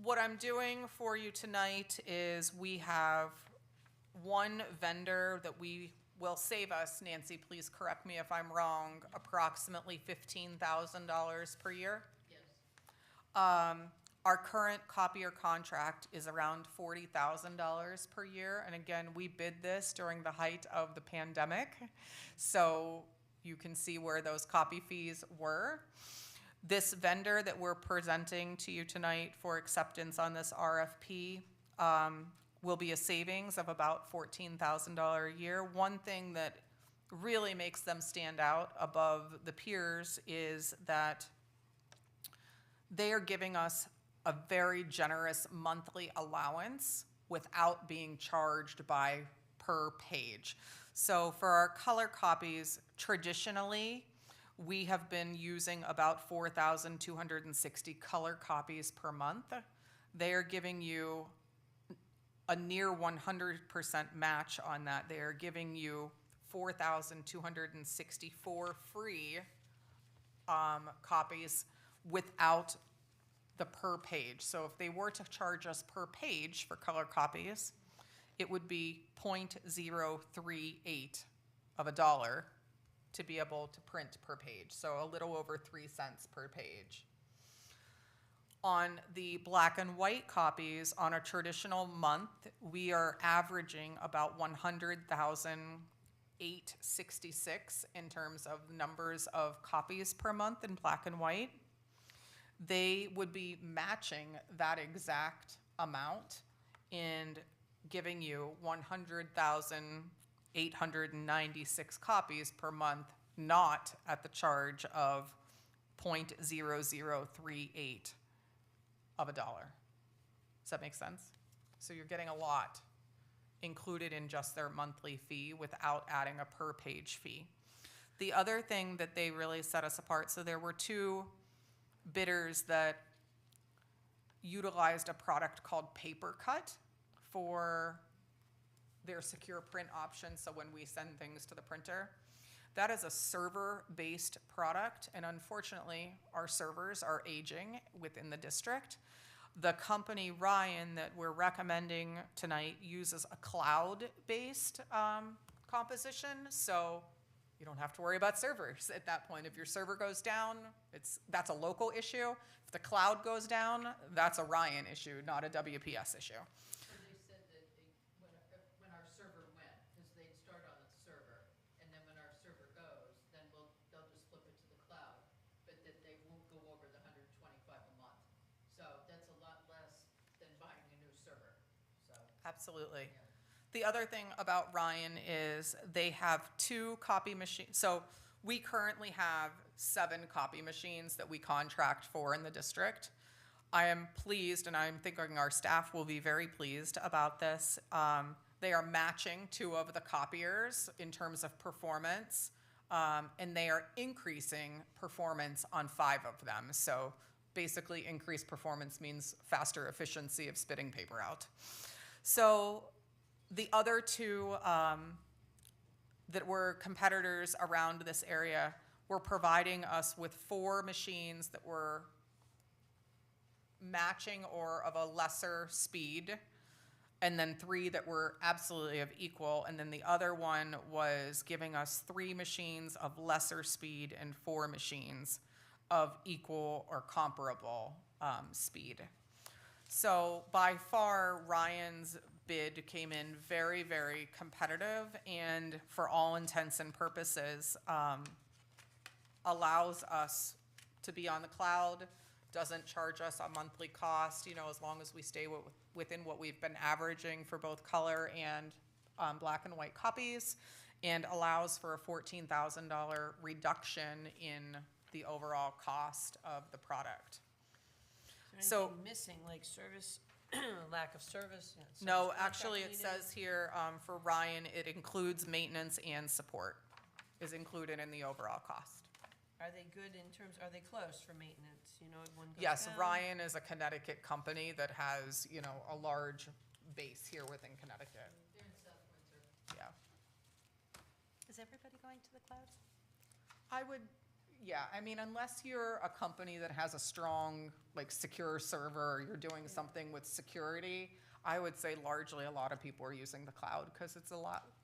what I'm doing for you tonight is we have one vendor that will save us, Nancy, please correct me if I'm wrong, approximately $15,000 per year. Yes. Our current copier contract is around $40,000 per year. And again, we bid this during the height of the pandemic. So you can see where those copy fees were. This vendor that we're presenting to you tonight for acceptance on this RFP will be a savings of about $14,000 a year. One thing that really makes them stand out above the peers is that they are giving us a very generous monthly allowance without being charged by per page. So for our color copies, traditionally, we have been using about 4,260 color copies per month. They are giving you a near 100% match on that. They are giving you 4,264 free copies without the per page. So if they were to charge us per page for color copies, it would be 0.038 of a dollar to be able to print per page. So a little over 3 cents per page. On the black and white copies, on a traditional month, we are averaging about 100,866 in terms of numbers of copies per month in black and white. They would be matching that exact amount and giving you 100,896 copies per month, not at the charge of 0.0038 of a dollar. Does that make sense? So you're getting a lot included in just their monthly fee without adding a per page fee. The other thing that they really set us apart, so there were 2 bidders that utilized a product called PaperCut for their secure print option, so when we send things to the printer. That is a server-based product, and unfortunately, our servers are aging within the district. The company Ryan that we're recommending tonight uses a cloud-based composition, so you don't have to worry about servers at that point. If your server goes down, that's a local issue. If the cloud goes down, that's a Ryan issue, not a WPS issue. So they said that when our server went, because they'd start on the server, and then when our server goes, then they'll just flip it to the cloud, but that they won't go over the $125 a month. So that's a lot less than buying a new server, so. Absolutely. Yeah. The other thing about Ryan is they have 2 copy machines. So we currently have 7 copy machines that we contract for in the district. I am pleased, and I'm thinking our staff will be very pleased about this. They are matching 2 of the copiers in terms of performance, and they are increasing performance on 5 of them. So basically, increased performance means faster efficiency of spitting paper out. So the other 2 that were competitors around this area were providing us with 4 machines that were matching or of a lesser speed, and then 3 that were absolutely of equal, and then the other one was giving us 3 machines of lesser speed and 4 machines of equal or comparable speed. So by far, Ryan's bid came in very, very competitive, and for all intents and purposes, allows us to be on the cloud, doesn't charge us a monthly cost, as long as we stay within what we've been averaging for both color and black and white copies, and allows for a $14,000 reduction in the overall cost of the product. Is So- there anything missing, like service, lack of service? No, service actually, it contract says here, for Ryan, it includes maintenance and support is included in the overall cost. needed? Are they good in terms, are they close for maintenance, if one goes Yes, down? Ryan is a Connecticut company that has, a large base here within Connecticut. They're in South Windsor. Yeah. Is everybody going to the cloud? I would, unless you're a company that has a strong, secure server, or you're doing something with security, I would say largely a lot of people are using the cloud because it's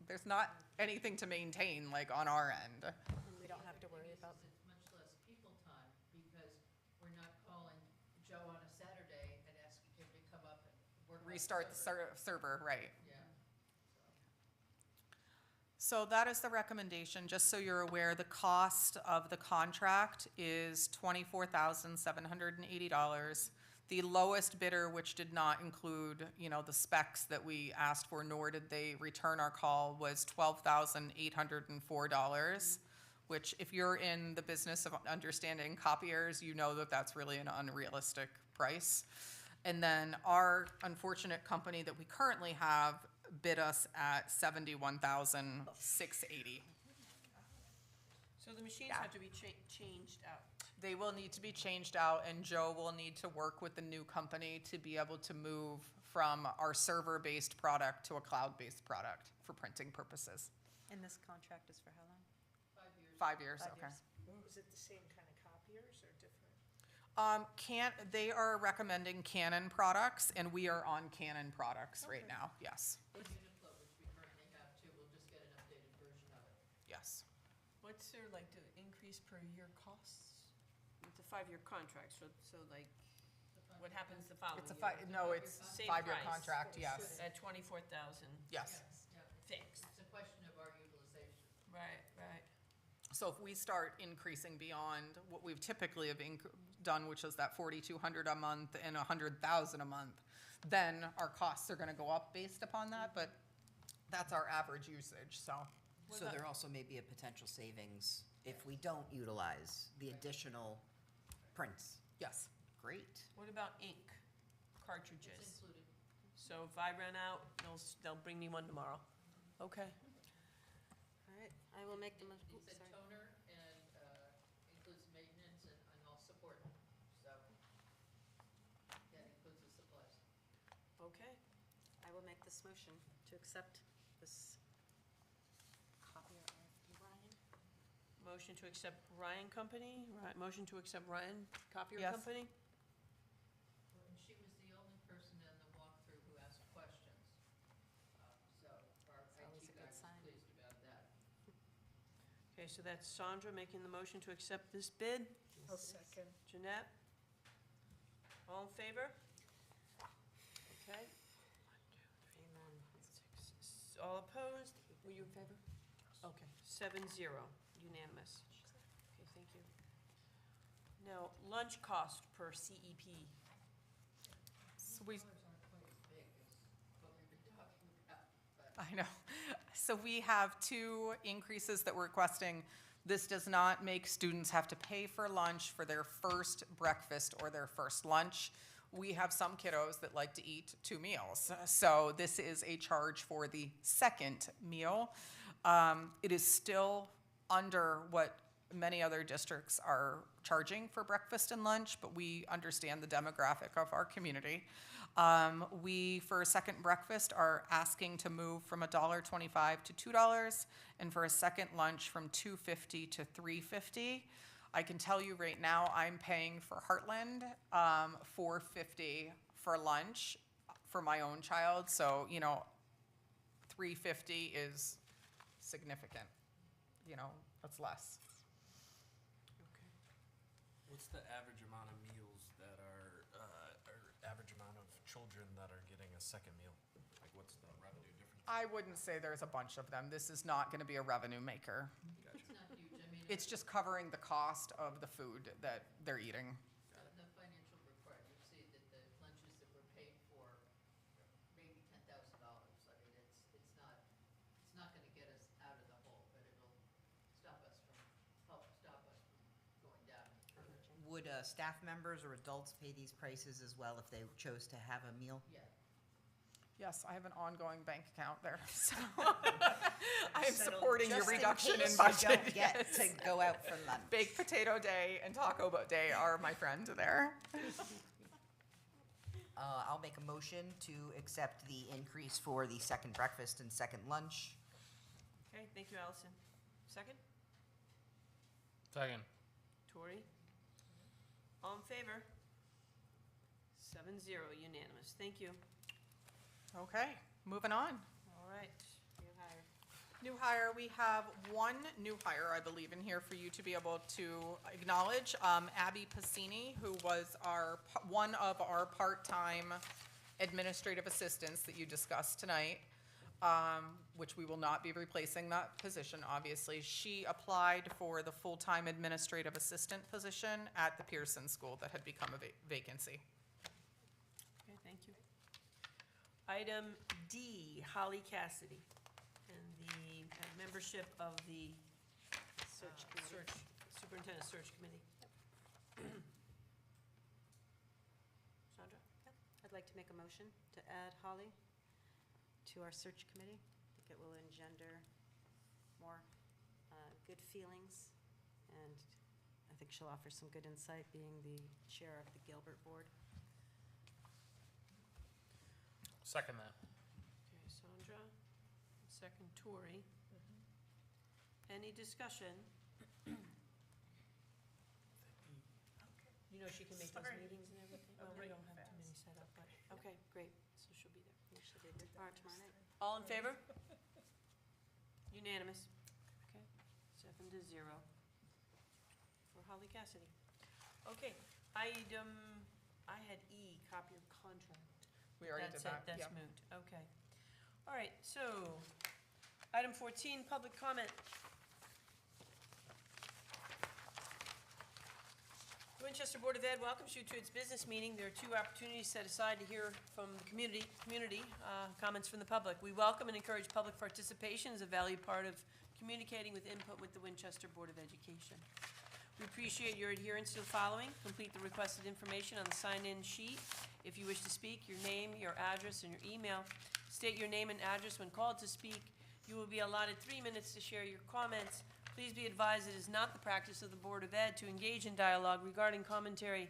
there's not anything to maintain, on our end. And we don't have to worry about. It's much less people time because we're not calling Joe on a Saturday and asking him to come up and work on Restart the server, right. Yeah. So that is the recommendation, just so you're aware, the cost of the contract is $24,780. The lowest bidder, which did not include, the specs that we asked for, nor did they return our call, was $12,804, which if you're in the business of understanding copiers, you know that that's really an unrealistic price. And then our unfortunate company that we currently have bid us at $71,680. So the machines Yeah. have to be changed out. They will need to be changed out, and Joe will need to work with the new company to be able to move from our server-based product to a cloud-based product for printing purposes. And this contract is for how long? 5 years. 5 years, 5 okay. years. Is it the same kind of copiers or different? They are recommending Canon products, and we are on Canon products right now, yes, And Uniflow, which we currently have too, we'll just get an updated version of it. yes. What's their, like, the increase per year costs? It's a 5-year contract, so like, what happens the following It's a year? it's Same 5-year price. contract, yes, At 24,000 yes. Yeah, fixed. it's a question of our utilization. Right, right. So if we start increasing beyond what we've typically have done, which is that 4,200 a month and 100,000 a month, then our costs are gonna go up based upon that, but that's our average usage, so. So there also may be a potential savings if we don't utilize the additional prints. Yes. Great. What about ink It's cartridges? included. So if I run out, they'll bring me one tomorrow. Okay. All right, I will make the, It's a toner and includes maintenance and all support, so that includes the supplies. Okay. I will make this motion to accept this copier of Ryan. Motion to accept Ryan Company, motion to accept Ryan Copier Yes. Company? And she was the only person in the walkthrough who asked questions. So our always IT a guy good was sign. pleased about that. Okay, so that's Sandra making the motion to accept this bid. I'll second. Jeanette? All in favor? Okay. Amen. All opposed? Were you in favor? Okay, 7-0, unanimous. Okay, thank you. Now, lunch cost per CEP. So we, Colors aren't quite as big as what we've been talking about, but I know. So we have 2 increases that we're requesting. This does not make students have to pay for lunch for their first breakfast or their first lunch. We have some kiddos that like to eat 2 meals. So this is a charge for the second meal. It is still under what many other districts are charging for breakfast and lunch, but we understand the demographic of our community. We, for a second breakfast, are asking to move from $1.25 to $2, and for a second lunch from $2.50 to $3.50. I can tell you right now, I'm paying for Heartland, $4.50 for lunch for my own child, so, you know, $3.50 is significant, you know, that's less. What's the average amount of meals that are, or average amount of children that are getting a second meal? Like, what's the revenue difference? I wouldn't say there's a bunch of them. This is not gonna be a revenue maker. it's not huge. I mean, It's just covering the cost of the food that they're eating. the financial report, you see that the lunches that were paid for, maybe $10,000. I mean, it's not gonna get us out of the hole, but it'll help stop us from going down further. Would staff members or adults pay these prices as well if they chose to have a meal? Yeah. Yes, I have an ongoing bank account there, so I am Settle supporting your Just in reduction in case budget. you don't get yes. to go out for lunch. Baked potato day and taco day are my friend there. I'll make a motion to accept the increase for the second breakfast and second lunch. Okay, thank you, Allison. Second? Second. Tori? All in favor? 7-0, unanimous. Thank you. Okay, moving on. All right. New hire. New hire, we have 1 new hire, I believe, in here for you to be able to acknowledge. Abby Pacini, who was one of our part-time administrative assistants that you discussed tonight, which we will not be replacing that position, obviously. She applied for the full-time administrative assistant position at the Pearson School that had become a vacancy. Okay, thank you. Item D, Holly Cassidy, and the membership of the Search committee. Superintendent Search Committee. Sandra? I'd like to make a motion to add Holly to our search committee. I think it will engender more good feelings, and I think she'll offer some good insight, being the chair of the Gilbert Board. Second that. Okay, Sandra, second Tori. Any discussion? You know she can make those Sorry. meetings and everything? Well, we don't have too many set up, but, okay, great, so she'll be there. Or tomorrow night. All in favor? Unanimous. Okay, 7-0 for Holly Cassidy. Okay, item, I had E, copy of contract. We already did that. That's Yep. moot, okay. All right, so, item 14, public comment. The Winchester Board of Ed welcomes you to its business meeting. There are 2 opportunities set aside to hear from the community, comments from the public. We welcome and encourage public participation as a valued part of communicating with input with the Winchester Board of Education. We appreciate your adherence to the following. Complete the requested information on the sign-in sheet. If you wish to speak, your name, your address, and your email. State your name and address when called to speak. You will be allotted 3 minutes to share your comments. Please be advised it is not the practice of the Board of Ed to engage in dialogue regarding commentary.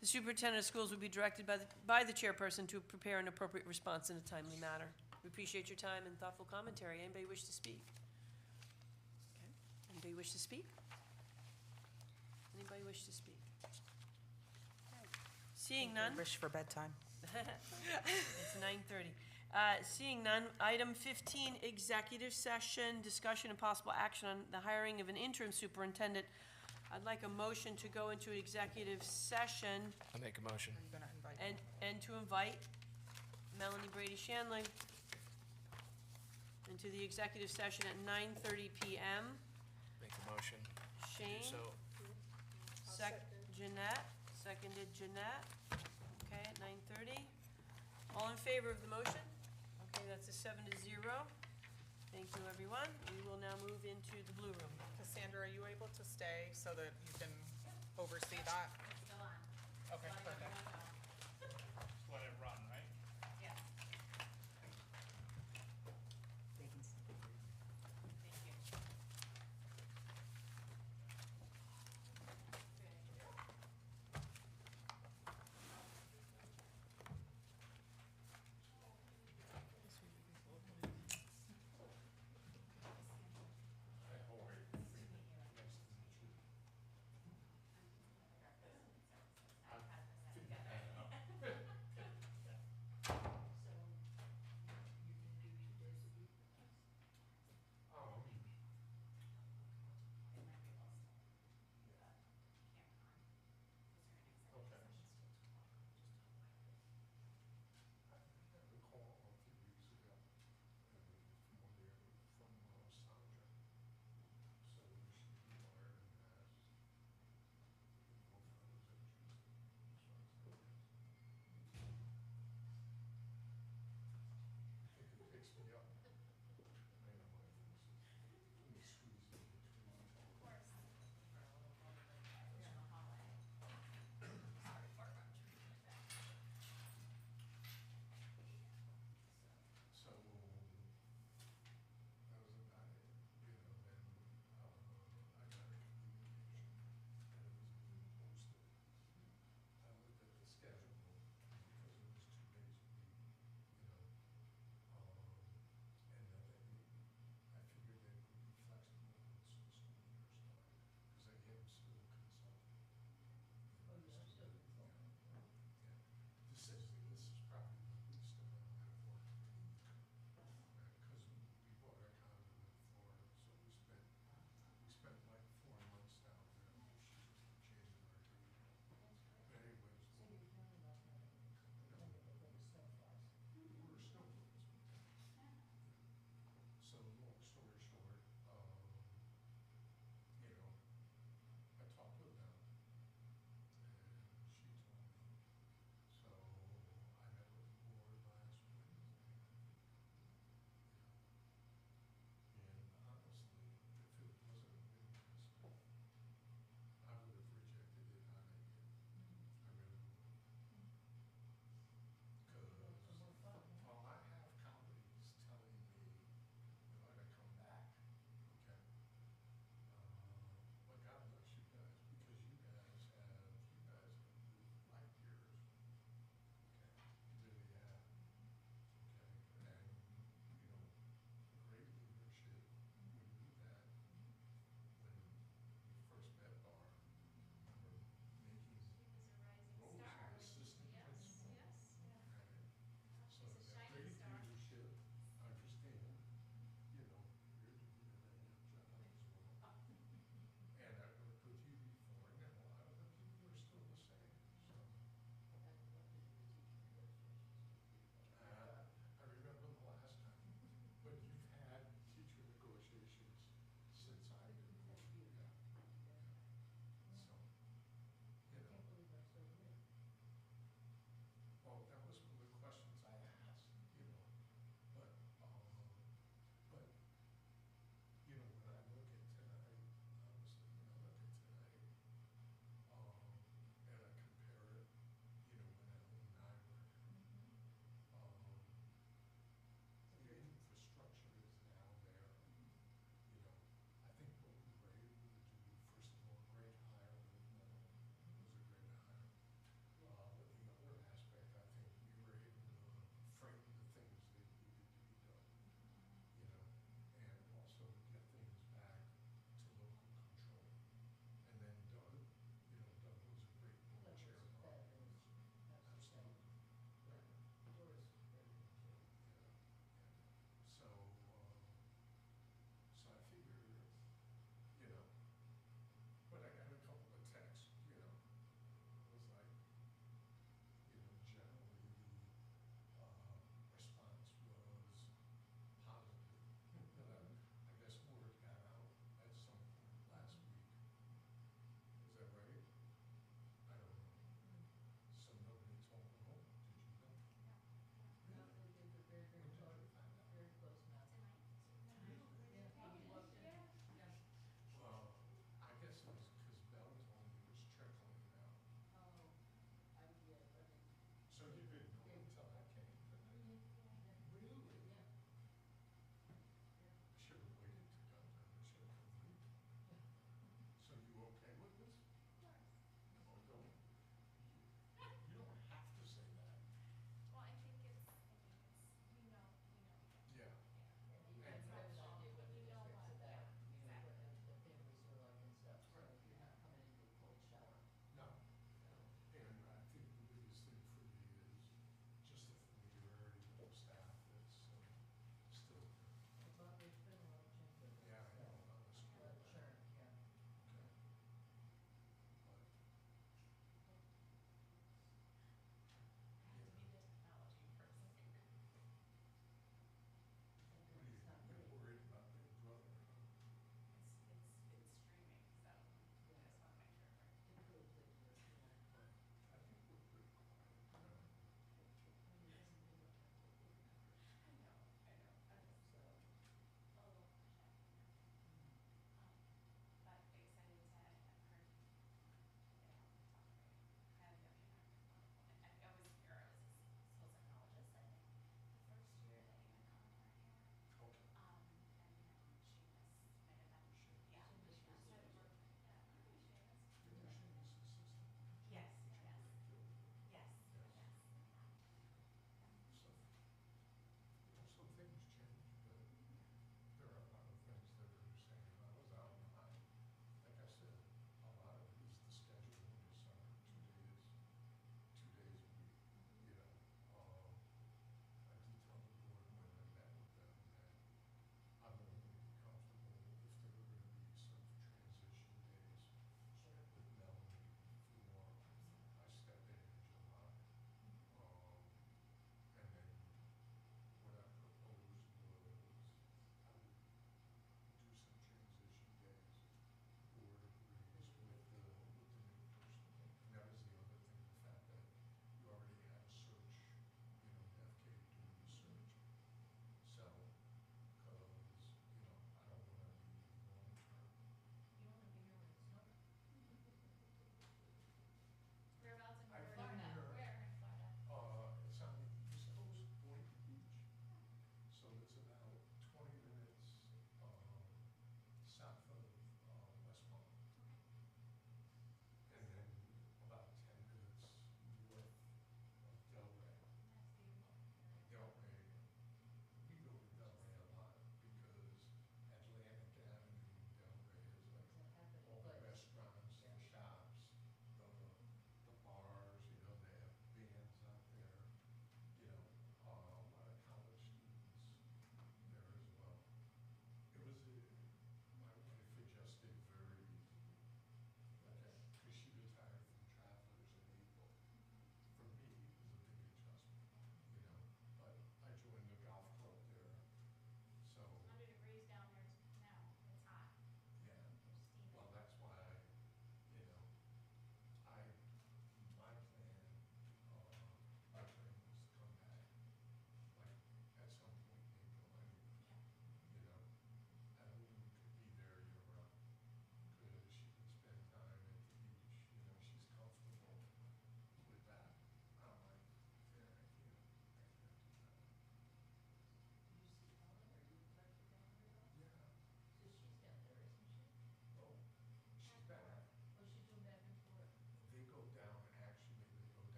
The superintendent of schools will be directed by the chairperson to prepare an appropriate response in a timely manner. We appreciate your time and thoughtful commentary. Anybody wish to speak? Okay. Anybody wish to speak? Anybody wish to speak? Okay. Seeing none. Wish for bedtime. It's 9:30. Seeing none, item 15, executive session, discussion and possible action on the hiring of an interim superintendent. I'd like a motion to go into executive session I make a motion. Are you gonna invite? and to invite Melanie Brady Shanley into the executive session at 9:30 PM. Make a motion. to do Shane? so. Jeanette, seconded Jeanette. Okay, at 9:30. All in favor of the motion? Okay, that's a 7-0. Thank you, everyone. We will now move into the blue room. Cassandra, are you able to stay so that you can oversee that? It's still on. Okay, Letting perfect. everyone know. Just let it run, right? Yeah, They can see. thank you.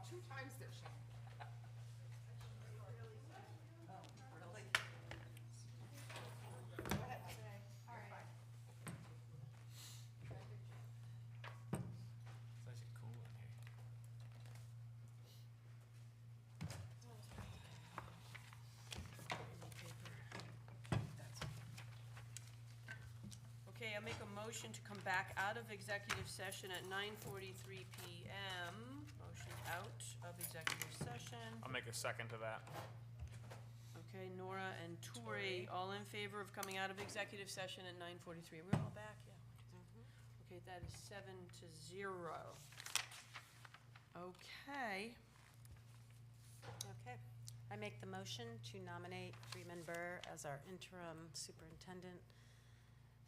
about 2 times this, Shane. It's nice and cool in here. Okay, I make a motion to come back out of executive session at 9:43 PM. Motion out of executive session. I'll make a second to that. Okay, Nora and Tori, all in favor of coming out of executive session at 9:43. We're all back, yeah. Okay, that is 7-0. Okay, Okay. I make the motion to nominate Freeman Burr as our interim superintendent,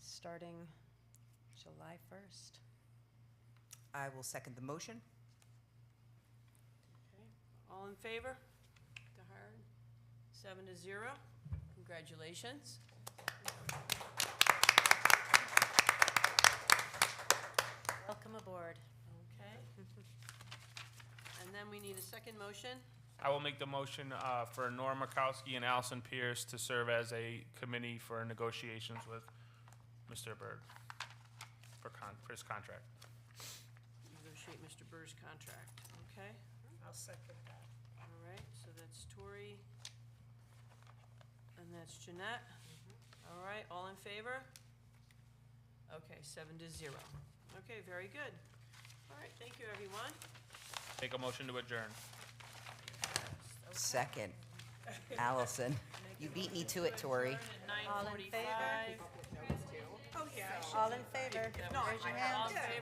starting July 1st. I will second the motion. okay, all in favor to hire? 7-0. Congratulations. Welcome aboard. Okay. And then we need a second motion. I will make the motion for Nora Markowski and Allison Pierce to serve as a committee for negotiations with Mr. Bird for his contract. Negotiate Mr. Burr's contract, okay? I'll second that. All right, so that's Tori. And that's Jeanette. All right, all in favor? Okay, 7-0. Okay, very good. All right, thank you, everyone. Take a motion to adjourn. Second. Allison, you beat me to it, Tori. At All in favor? 9:45. Oh, yeah. All in favor? Raise your hand. All in favor?